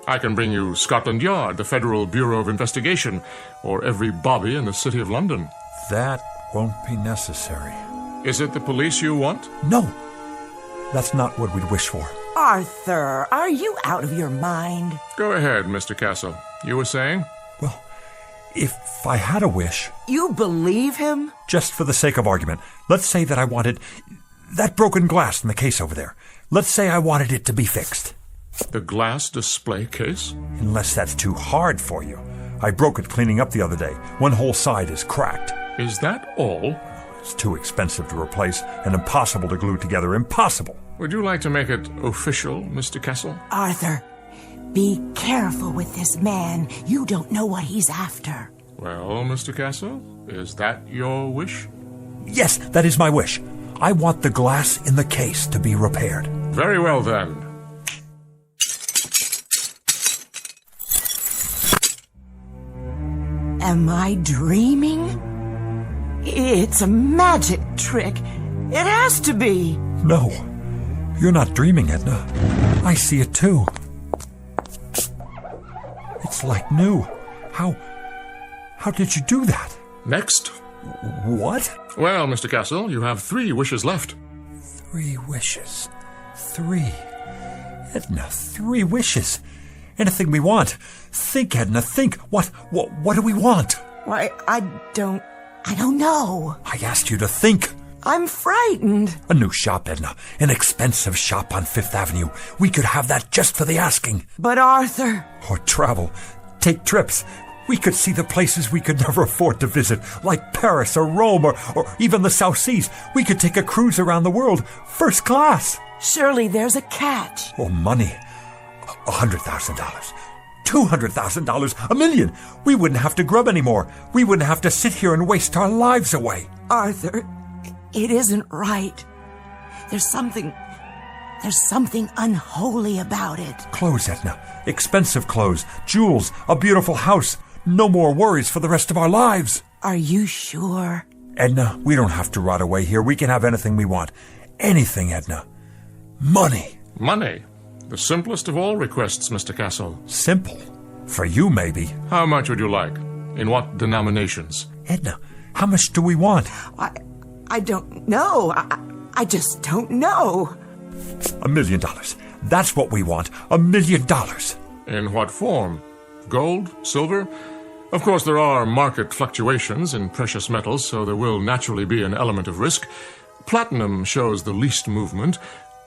I can bring you Scotland Yard, the Federal Bureau of Investigation, or every bobby in the City of London. That won't be necessary. Is it the police you want? No. That's not what we'd wish for. Arthur, are you out of your mind? Go ahead, Mr. Castle. You were saying? Well, if I had a wish... You believe him? Just for the sake of argument, let's say that I wanted that broken glass in the case over there. Let's say I wanted it to be fixed. The glass display case? Unless that's too hard for you. I broke it cleaning up the other day. One whole side is cracked. Is that all? It's too expensive to replace and impossible to glue together. Impossible. Would you like to make it official, Mr. Castle? Arthur, be careful with this man. You don't know what he's after. Well, Mr. Castle, is that your wish? Yes, that is my wish. I want the glass in the case to be repaired. Very well, then. Am I dreaming? It's a magic trick. It has to be. No, you're not dreaming, Edna. I see it too. It's like new. How did you do that? Next. What? Well, Mr. Castle, you have 3 wishes left. 3 wishes. 3. Edna, 3 wishes. Anything we want. Think, Edna, think. What do we want? Why, I don't know. I asked you to think. I'm frightened. A new shop, Edna. An expensive shop on Fifth Avenue. We could have that just for the asking. But Arthur... Or travel. Take trips. We could see the places we could never afford to visit, like Paris or Rome or even the South Seas. We could take a cruise around the world, first class. Surely there's a catch. Oh, money. $100,000. $200,000. $1 million. We wouldn't have to grub anymore. We wouldn't have to sit here and waste our lives away. Arthur, it isn't right. There's something unholy about it. Clothes, Edna. Expensive clothes. Jewels. A beautiful house. No more worries for the rest of our lives. Are you sure? Edna, we don't have to rot away here. We can have anything we want. Anything, Edna. Money. Money? The simplest of all requests, Mr. Castle. Simple? For you, maybe. How much would you like? In what denominations? Edna, how much do we want? I don't know. I just don't know. $1 million. That's what we want. $1 million. In what form? Gold? Silver? Of course, there are market fluctuations in precious metals, so there will naturally be an element of risk. Platinum shows the least movement.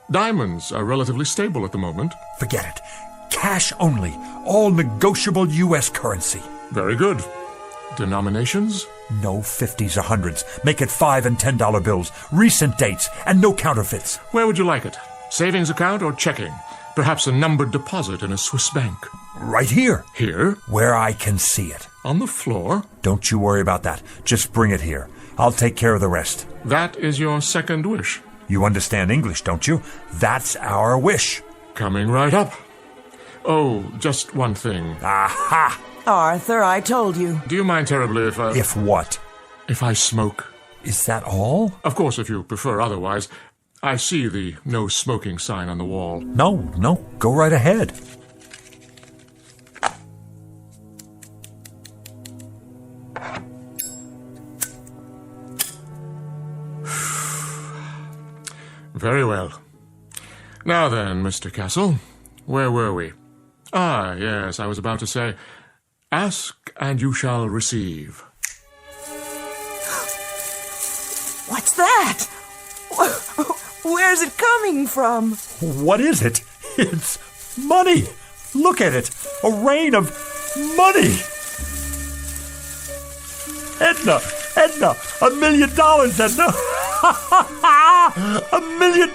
Diamonds are relatively stable at the moment. Forget it. Cash only. All negotiable U.S. currency. Very good. Denominations? No 50s or 100s. Make it $5 and $10 bills. Recent dates and no counterfeits. Where would you like it? Savings account or checking? Perhaps a numbered deposit in a Swiss bank. Right here. Here? Where I can see it. On the floor? Don't you worry about that. Just bring it here. I'll take care of the rest. That is your second wish. You understand English, don't you? That's our wish. Coming right up. Oh, just one thing. Aha! Arthur, I told you. Do you mind terribly if I... If what? If I smoke. Is that all? Of course, if you prefer otherwise. I see the no smoking sign on the wall. No. Go right ahead. Very well. Now then, Mr. Castle, where were we? Ah, yes, I was about to say, ask and you shall receive. What's that? Where's it coming from? What is it? It's money. Look at it. A rain of money. Edna, $1 million, Edna. $1 million.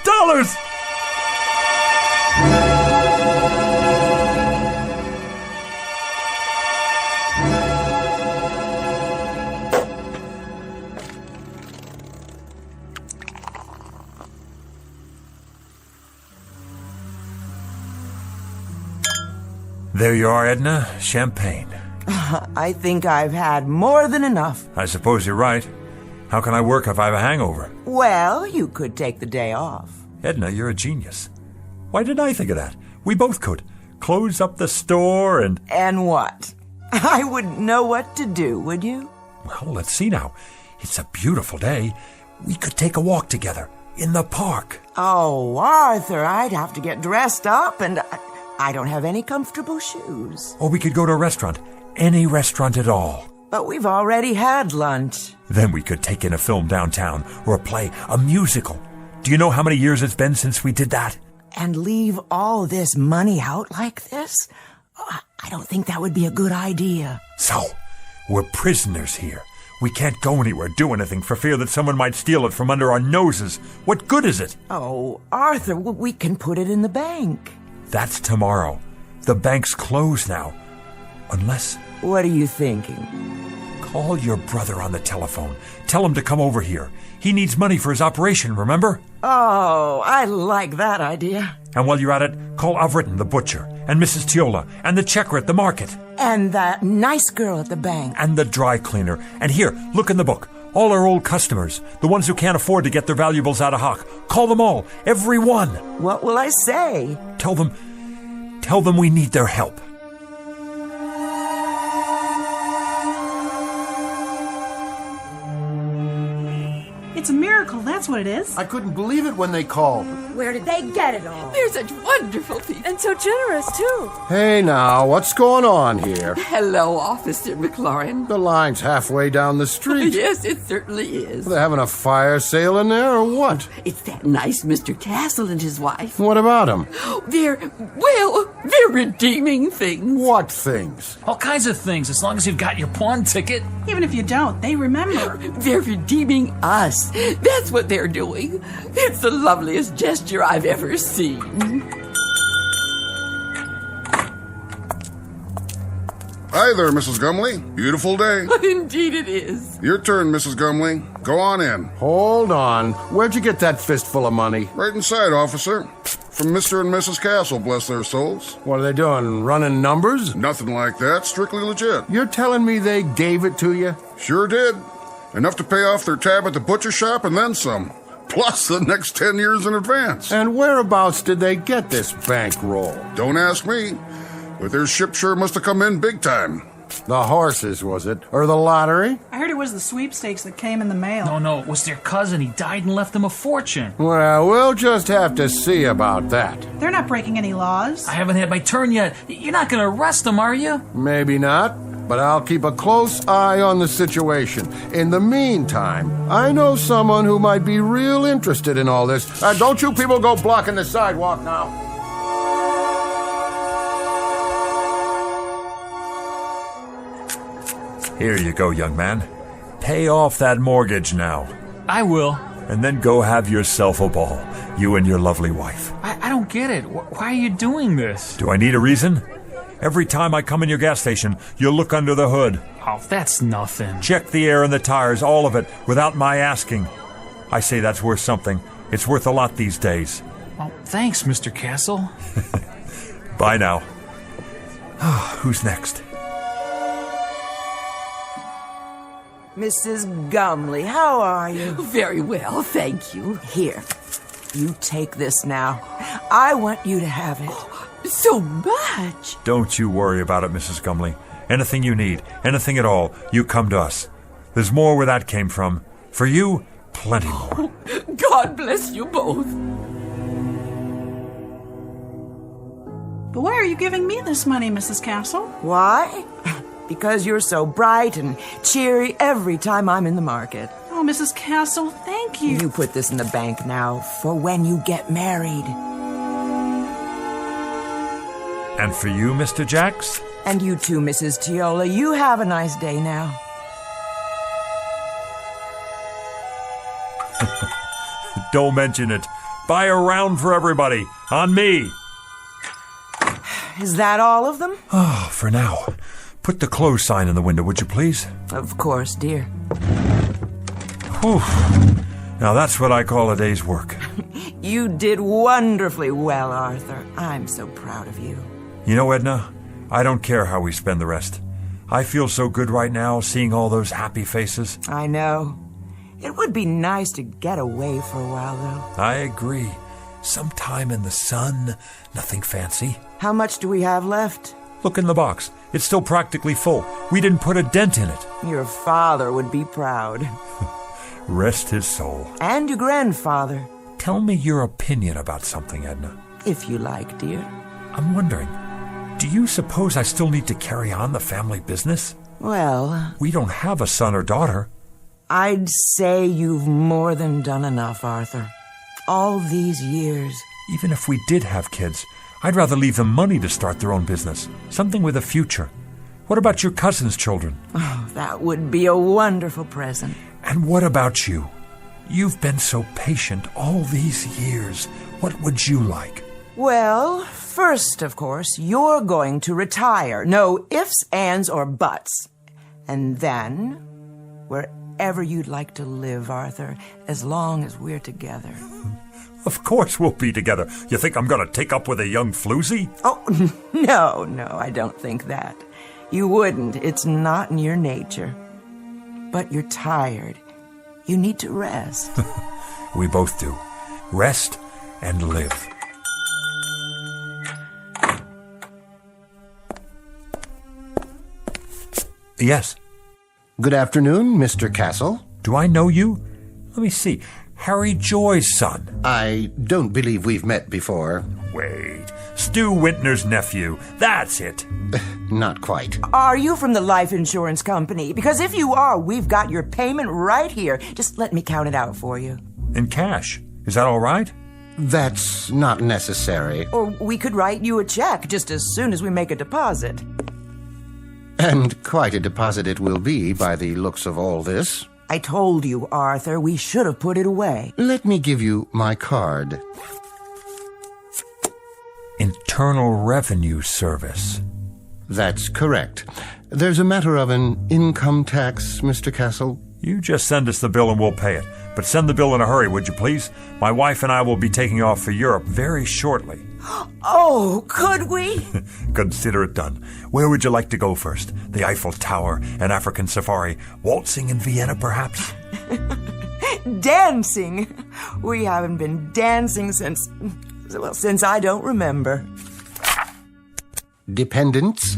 There you are, Edna. Champagne. I think I've had more than enough. I suppose you're right. How can I work if I have a hangover? Well, you could take the day off. Edna, you're a genius. Why didn't I think of that? We both could. Close up the store and... And what? I wouldn't know what to do, would you? Well, let's see now. It's a beautiful day. We could take a walk together in the park. Oh, Arthur, I'd have to get dressed up and... I don't have any comfortable shoes. Or we could go to a restaurant. Any restaurant at all. But we've already had lunch. Then we could take in a film downtown, or a play, a musical. Do you know how many years it's been since we did that? And leave all this money out like this? I don't think that would be a good idea. So, we're prisoners here. We can't go anywhere, do anything, for fear that someone might steal it from under our noses. What good is it? Oh, Arthur, we can put it in the bank. That's tomorrow. The bank's closed now. Unless... What are you thinking? Call your brother on the telephone. Tell him to come over here. He needs money for his operation, remember? Oh, I like that idea. And while you're at it, call Avritton, the butcher, and Mrs. Tiola, and the checker at the market. And that nice girl at the bank. And the dry cleaner. And here, look in the book. All our old customers, the ones who can't afford to get their valuables out of hock. Call them all, every one. What will I say? Tell them we need their help. It's a miracle, that's what it is. I couldn't believe it when they called. Where did they get it all? They're such wonderful people. And so generous, too. Hey now, what's going on here? Hello, Officer McLaurin. The line's halfway down the street. Yes, it certainly is. Are they having a fire sale in there or what? It's that nice Mr. Castle and his wife. What about them? They're redeeming things. What things? All kinds of things, as long as you've got your pawn ticket. Even if you don't, they remember. They're redeeming us. That's what they're doing. It's the loveliest gesture I've ever seen. Hi there, Mrs. Gumley. Beautiful day. Indeed it is. Your turn, Mrs. Gumley. Go on in. Hold on. Where'd you get that fistful of money? Right inside, officer. From Mr. and Mrs. Castle, bless their souls. What are they doing, running numbers? Nothing like that. Strictly legit. You're telling me they gave it to you? Sure did. Enough to pay off their tab at the butcher shop and then some. Plus the next 10 years in advance. And whereabouts did they get this bankroll? Don't ask me. But their ship sure must have come in big time. The horses, was it? Or the lottery? I heard it was the sweepstakes that came in the mail. No, it was their cousin. He died and left them a fortune. Well, we'll just have to see about that. They're not breaking any laws. I haven't had my turn yet. You're not going to arrest them, are you? Maybe not, but I'll keep a close eye on the situation. In the meantime, I know someone who might be real interested in all this. Don't you people go blocking the sidewalk now. Here you go, young man. Pay off that mortgage now. I will. And then go have yourself a ball, you and your lovely wife. I don't get it. Why are you doing this? Do I need a reason? Every time I come in your gas station, you look under the hood. Oh, that's nothing. Check the air and the tires, all of it, without my asking. I say that's worth something. It's worth a lot these days. Well, thanks, Mr. Castle. Bye now. Who's next? Mrs. Gumley, how are you? Very well, thank you. Here, you take this now. I want you to have it. Oh, so much. Don't you worry about it, Mrs. Gumley. Anything you need, anything at all, you come to us. There's more where that came from. For you, plenty more. God bless you both. But why are you giving me this money, Mrs. Castle? Why? Because you're so bright and cheery every time I'm in the market. Oh, Mrs. Castle, thank you. You put this in the bank now for when you get married. And for you, Mr. Jacks? And you too, Mrs. Teola. You have a nice day now. Don't mention it. Buy a round for everybody. On me. Is that all of them? Oh, for now. Put the close sign in the window, would you please? Of course, dear. Whew. Now that's what I call a day's work. You did wonderfully well, Arthur. I'm so proud of you. You know, Edna, I don't care how we spend the rest. I feel so good right now, seeing all those happy faces. I know. It would be nice to get away for a while, though. I agree. Some time in the sun, nothing fancy. How much do we have left? Look in the box. It's still practically full. We didn't put a dent in it. Your father would be proud. Rest his soul. And your grandfather. Tell me your opinion about something, Edna. If you like, dear. I'm wondering, do you suppose I still need to carry on the family business? Well... We don't have a son or daughter. I'd say you've more than done enough, Arthur. All these years. Even if we did have kids, I'd rather leave them money to start their own business. Something with a future. What about your cousin's children? Oh, that would be a wonderful present. And what about you? You've been so patient all these years. What would you like? Well, first, of course, you're going to retire. No ifs, ands, or buts. And then, wherever you'd like to live, Arthur, as long as we're together. Of course we'll be together. You think I'm going to take up with a young floozy? Oh, no, I don't think that. You wouldn't. It's not in your nature. But you're tired. You need to rest. We both do. Rest and live. Yes. Good afternoon, Mr. Castle. Do I know you? Let me see. Harry Joy's son. I don't believe we've met before. Wait. Stu Wintner's nephew. That's it. Not quite. Are you from the life insurance company? Because if you are, we've got your payment right here. Just let me count it out for you. In cash. Is that all right? That's not necessary. Or we could write you a check just as soon as we make a deposit. And quite a deposit it will be by the looks of all this. I told you, Arthur, we should have put it away. Let me give you my card. Internal Revenue Service. That's correct. There's a matter of an income tax, Mr. Castle. You just send us the bill and we'll pay it. But send the bill in a hurry, would you please? My wife and I will be taking off for Europe very shortly. Oh, could we? Consider it done. Where would you like to go first? The Eiffel Tower, an African safari, waltzing in Vienna, perhaps? Dancing. We haven't been dancing since I don't remember. Dependents?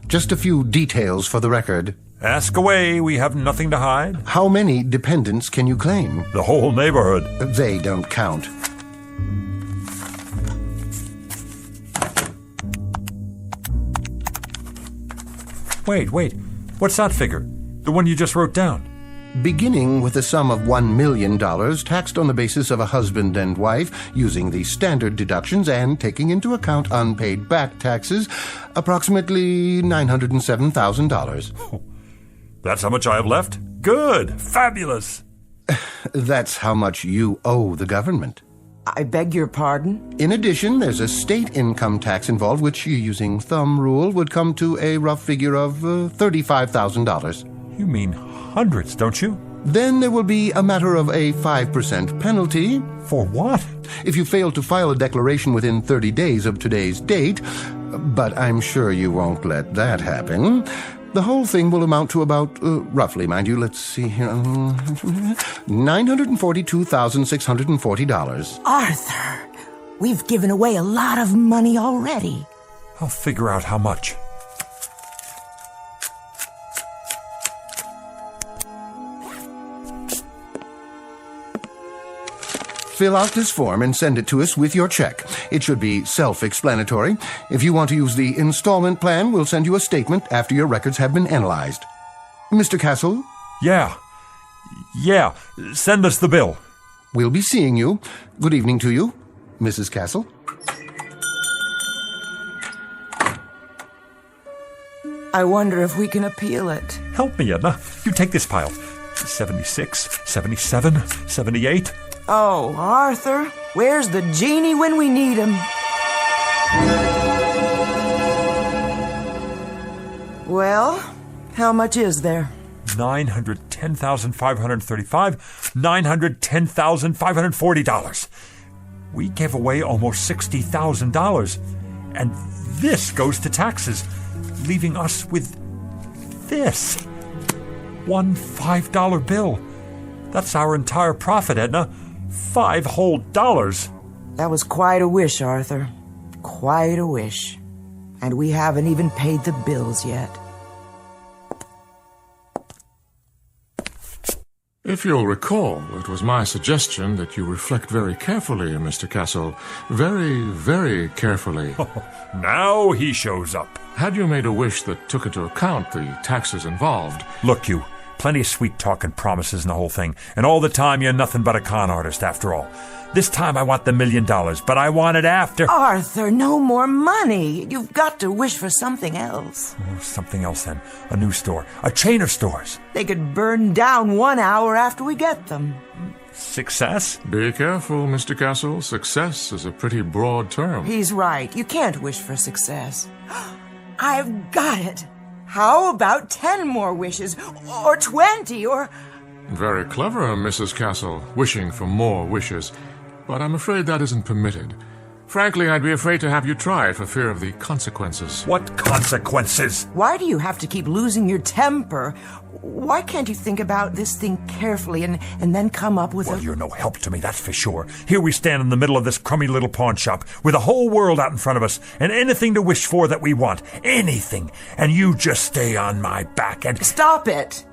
Just a few details for the record. Ask away, we have nothing to hide. How many dependents can you claim? The whole neighborhood. They don't count. Wait. What's that figure? The one you just wrote down? Beginning with a sum of $1 million, taxed on the basis of a husband and wife, using the standard deductions and taking into account unpaid back taxes, approximately $907,000. That's how much I have left? Good! Fabulous! That's how much you owe the government. I beg your pardon? In addition, there's a state income tax involved, which, using thumb rule, would come to a rough figure of $35,000. You mean hundreds, don't you? Then there will be a matter of a 5% penalty. For what? If you fail to file a declaration within 30 days of today's date, but I'm sure you won't let that happen. The whole thing will amount to about, roughly, mind you, let's see here, $942,640. Arthur, we've given away a lot of money already. I'll figure out how much. Fill out this form and send it to us with your check. It should be self-explanatory. If you want to use the installment plan, we'll send you a statement after your records have been analyzed. Mr. Castle? Yeah. Send us the bill. We'll be seeing you. Good evening to you, Mrs. Castle. I wonder if we can appeal it. Help me, Edna. You take this pile. 76, 77, 78... Oh, Arthur, where's the genie when we need him? Well, how much is there? $910,535, $910,540. We gave away almost $60,000, and this goes to taxes, leaving us with this. One $5 bill. That's our entire profit, Edna. $5 whole. That was quite a wish, Arthur. Quite a wish. And we haven't even paid the bills yet. If you'll recall, it was my suggestion that you reflect very carefully, Mr. Castle. Very, very carefully. Now he shows up. Had you made a wish that took into account the taxes involved... Look, you. Plenty of sweet talk and promises and the whole thing. And all the time you're nothing but a con artist, after all. This time I want the $1 million, but I want it after... Arthur, no more money. You've got to wish for something else. Oh, something else then. A new store. A chain of stores. They could burn down 1 hour after we get them. Success? Be careful, Mr. Castle. Success is a pretty broad term. He's right. You can't wish for success. I've got it. How about 10 more wishes? Or 20, or... Very clever, Mrs. Castle, wishing for more wishes. But I'm afraid that isn't permitted. Frankly, I'd be afraid to have you try it for fear of the consequences. What consequences? Why do you have to keep losing your temper? Why can't you think about this thing carefully and then come up with Well, you're no help to me, that's for sure. Here we stand in the middle of this crummy little pawn shop with the whole world out in front of us and anything to wish for that we want. Anything. And you just stay on my back and... Stop it!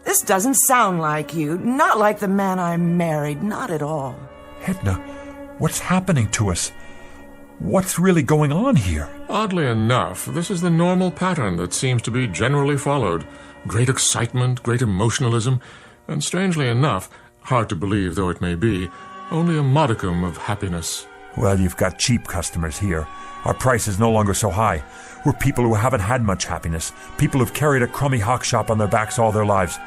This doesn't sound like you. Not like the man I married. Not at all. Edna, what's happening to us? What's really going on here? Oddly enough, this is the normal pattern that seems to be generally followed. Great excitement, great emotionalism, and strangely enough, hard to believe though it may be, only a modicum of happiness. Well, you've got cheap customers here. Our price is no longer so high. We're people who haven't had much happiness. People who've carried a crummy hock shop on their backs all their lives.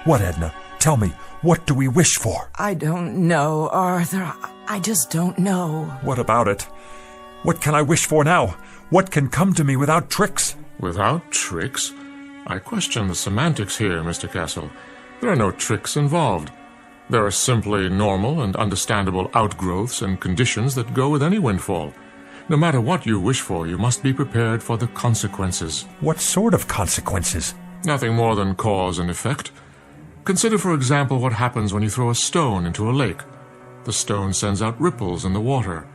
What, Edna? Tell me, what do we wish for? I don't know, Arthur. I just don't know. What about it? What can I wish for now? What can come to me without tricks? Without tricks? I question the semantics here, Mr. Castle. There are no tricks involved. There are simply normal and understandable outgrowths and conditions that go with any windfall. No matter what you wish for, you must be prepared for the consequences. What sort of consequences? Nothing more than cause and effect. Consider, for example, what happens when you throw a stone into a lake. The stone sends out ripples in the water.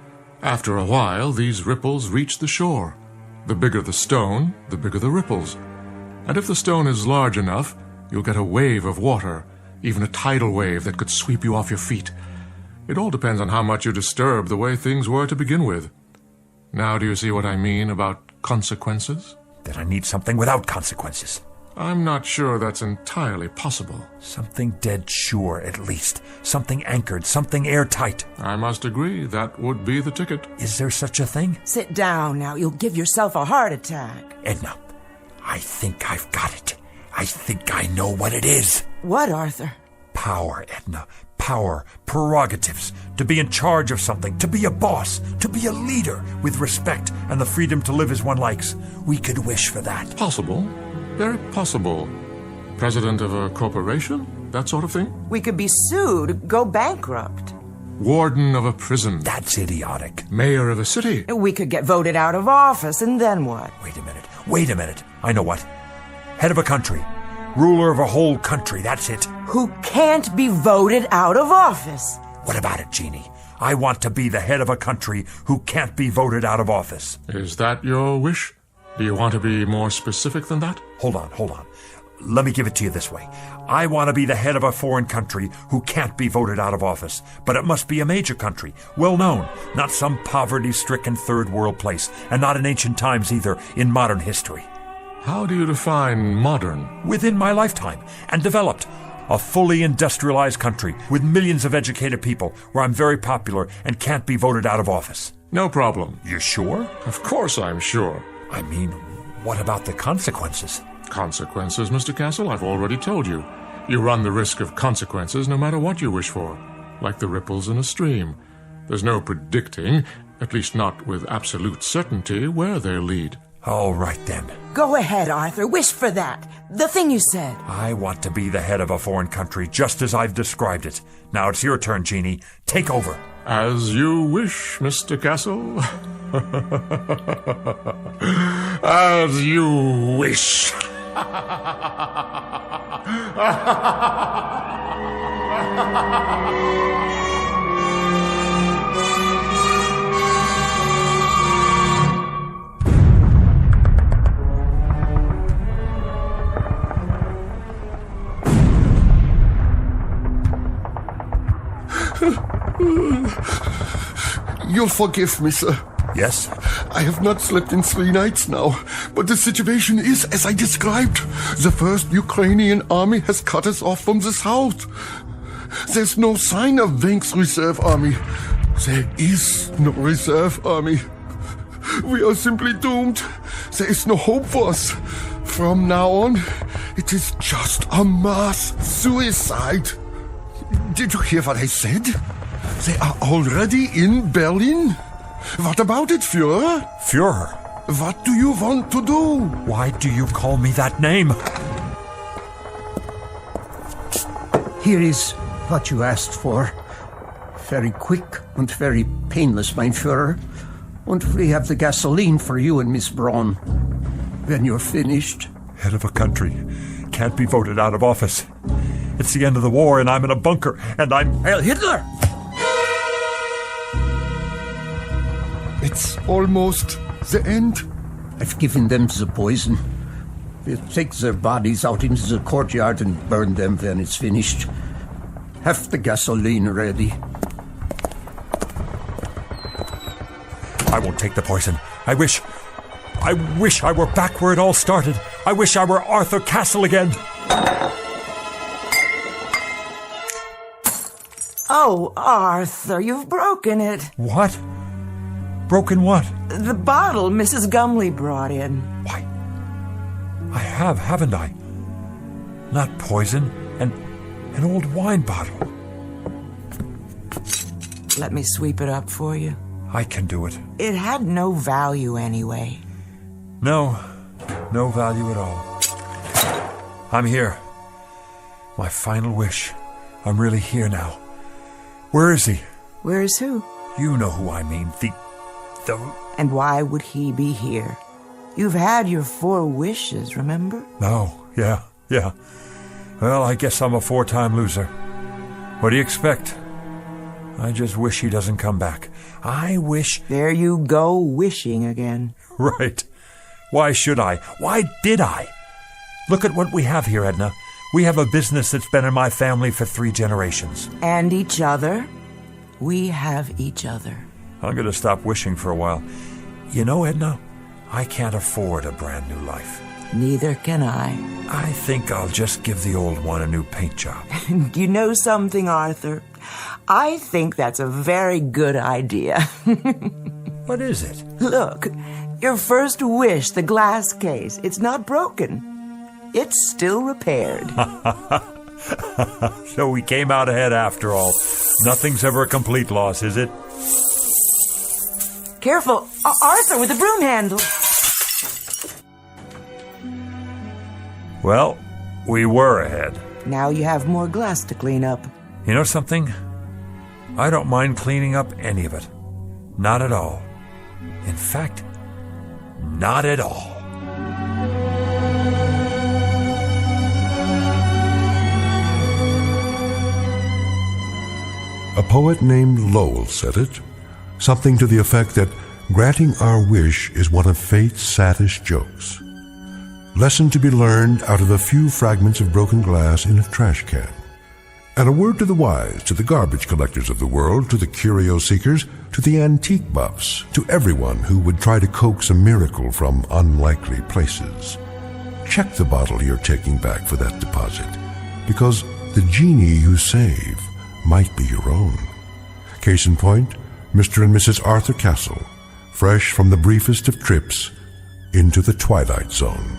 After a while, these ripples reach the shore. The bigger the stone, the bigger the ripples. And if the stone is large enough, you'll get a wave of water, even a tidal wave that could sweep you off your feet. It all depends on how much you disturb the way things were to begin with. Now do you see what I mean about consequences? Then I need something without consequences. I'm not sure that's entirely possible. Something dead sure, at least. Something anchored, something airtight. I must agree, that would be the ticket. Is there such a thing? Sit down now. You'll give yourself a heart attack. Edna, I think I've got it. I think I know what it is. What, Arthur? Power, Edna. Power, prerogatives, to be in charge of something, to be a boss, to be a leader, with respect and the freedom to live as one likes. We could wish for that. Possible. Very possible. President of a corporation? That sort of thing? We could be sued, go bankrupt. Warden of a prison? That's idiotic. Mayor of a city? We could get voted out of office, and then what? Wait a minute. I know what. Head of a country. Ruler of a whole country, that's it. Who can't be voted out of office. What about it, Jeannie? I want to be the head of a country who can't be voted out of office. Is that your wish? Do you want to be more specific than that? Hold on. Let me give it to you this way. I want to be the head of a foreign country who can't be voted out of office. But it must be a major country, well known, not some poverty-stricken third world place, and not in ancient times either, in modern history. How do you define modern? Within my lifetime, and developed. A fully industrialized country with millions of educated people where I'm very popular and can't be voted out of office. No problem. You sure? Of course I'm sure. I mean, what about the consequences? Consequences, Mr. Castle? I've already told you. You run the risk of consequences no matter what you wish for. Like the ripples in a stream. There's no predicting, at least not with absolute certainty, where they'll lead. All right, then. Go ahead, Arthur. Wish for that. The thing you said. I want to be the head of a foreign country, just as I've described it. Now it's your turn, Jeannie. Take over. As you wish, Mr. Castle. As you wish. You'll forgive me, sir. Yes? I have not slept in 3 nights now, but the situation is as I described. The first Ukrainian army has cut us off from the south. There's no sign of Wenk's reserve army. There is no reserve army. We are simply doomed. There is no hope for us. From now on, it is just a mass suicide. Did you hear what I said? They are already in Berlin. What about it, Führer? Führer? What do you want to do? Why do you call me that name? Here is what you asked for. Very quick and very painless, mein Führer. And we have the gasoline for you and Miss Braun. When you're finished. Head of a country. Can't be voted out of office. It's the end of the war and I'm in a bunker and I'm... Heil Hitler! It's almost the end. I've given them the poison. Take their bodies out into the courtyard and burn them when it's finished. Have the gasoline ready. I won't take the poison. I wish I were back where it all started. I wish I were Arthur Castle again. Oh, Arthur, you've broken it. What? Broken what? The bottle Mrs. Gumley brought in. Why? I have, haven't I? Not poison, an old wine bottle. Let me sweep it up for you. I can do it. It had no value anyway. No value at all. I'm here. My final wish. I'm really here now. Where is he? Where is who? You know who I mean. The... And why would he be here? You've had your 4 wishes, remember? No, yeah. Well, I guess I'm a 4-time loser. What do you expect? I just wish he doesn't come back. I wish... There you go, wishing again. Right. Why should I? Why did I? Look at what we have here, Edna. We have a business that's been in my family for 3 generations. And each other. We have each other. I'm going to stop wishing for a while. You know, Edna, I can't afford a brand new life. Neither can I. I think I'll just give the old one a new paint job. You know something, Arthur? I think that's a very good idea. What is it? Look, your first wish, the glass case, it's not broken. It's still repaired. So we came out ahead after all. Nothing's ever a complete loss, is it? Careful, Arthur, with the broom handle. Well, we were ahead. Now you have more glass to clean up. You know something? I don't mind cleaning up any of it. Not at all. In fact, not at all. A poet named Lowell said it, something to the effect that granting our wish is one of fate's saddest jokes. Lesson to be learned out of a few fragments of broken glass in a trash can. And a word to the wise, to the garbage collectors of the world, to the curio seekers, to the antique buffs, to everyone who would try to coax a miracle from unlikely places. Check the bottle you're taking back for that deposit, because the genie you save might be your own. Case in point, Mr. and Mrs. Arthur Castle, fresh from the briefest of trips into the Twilight Zone.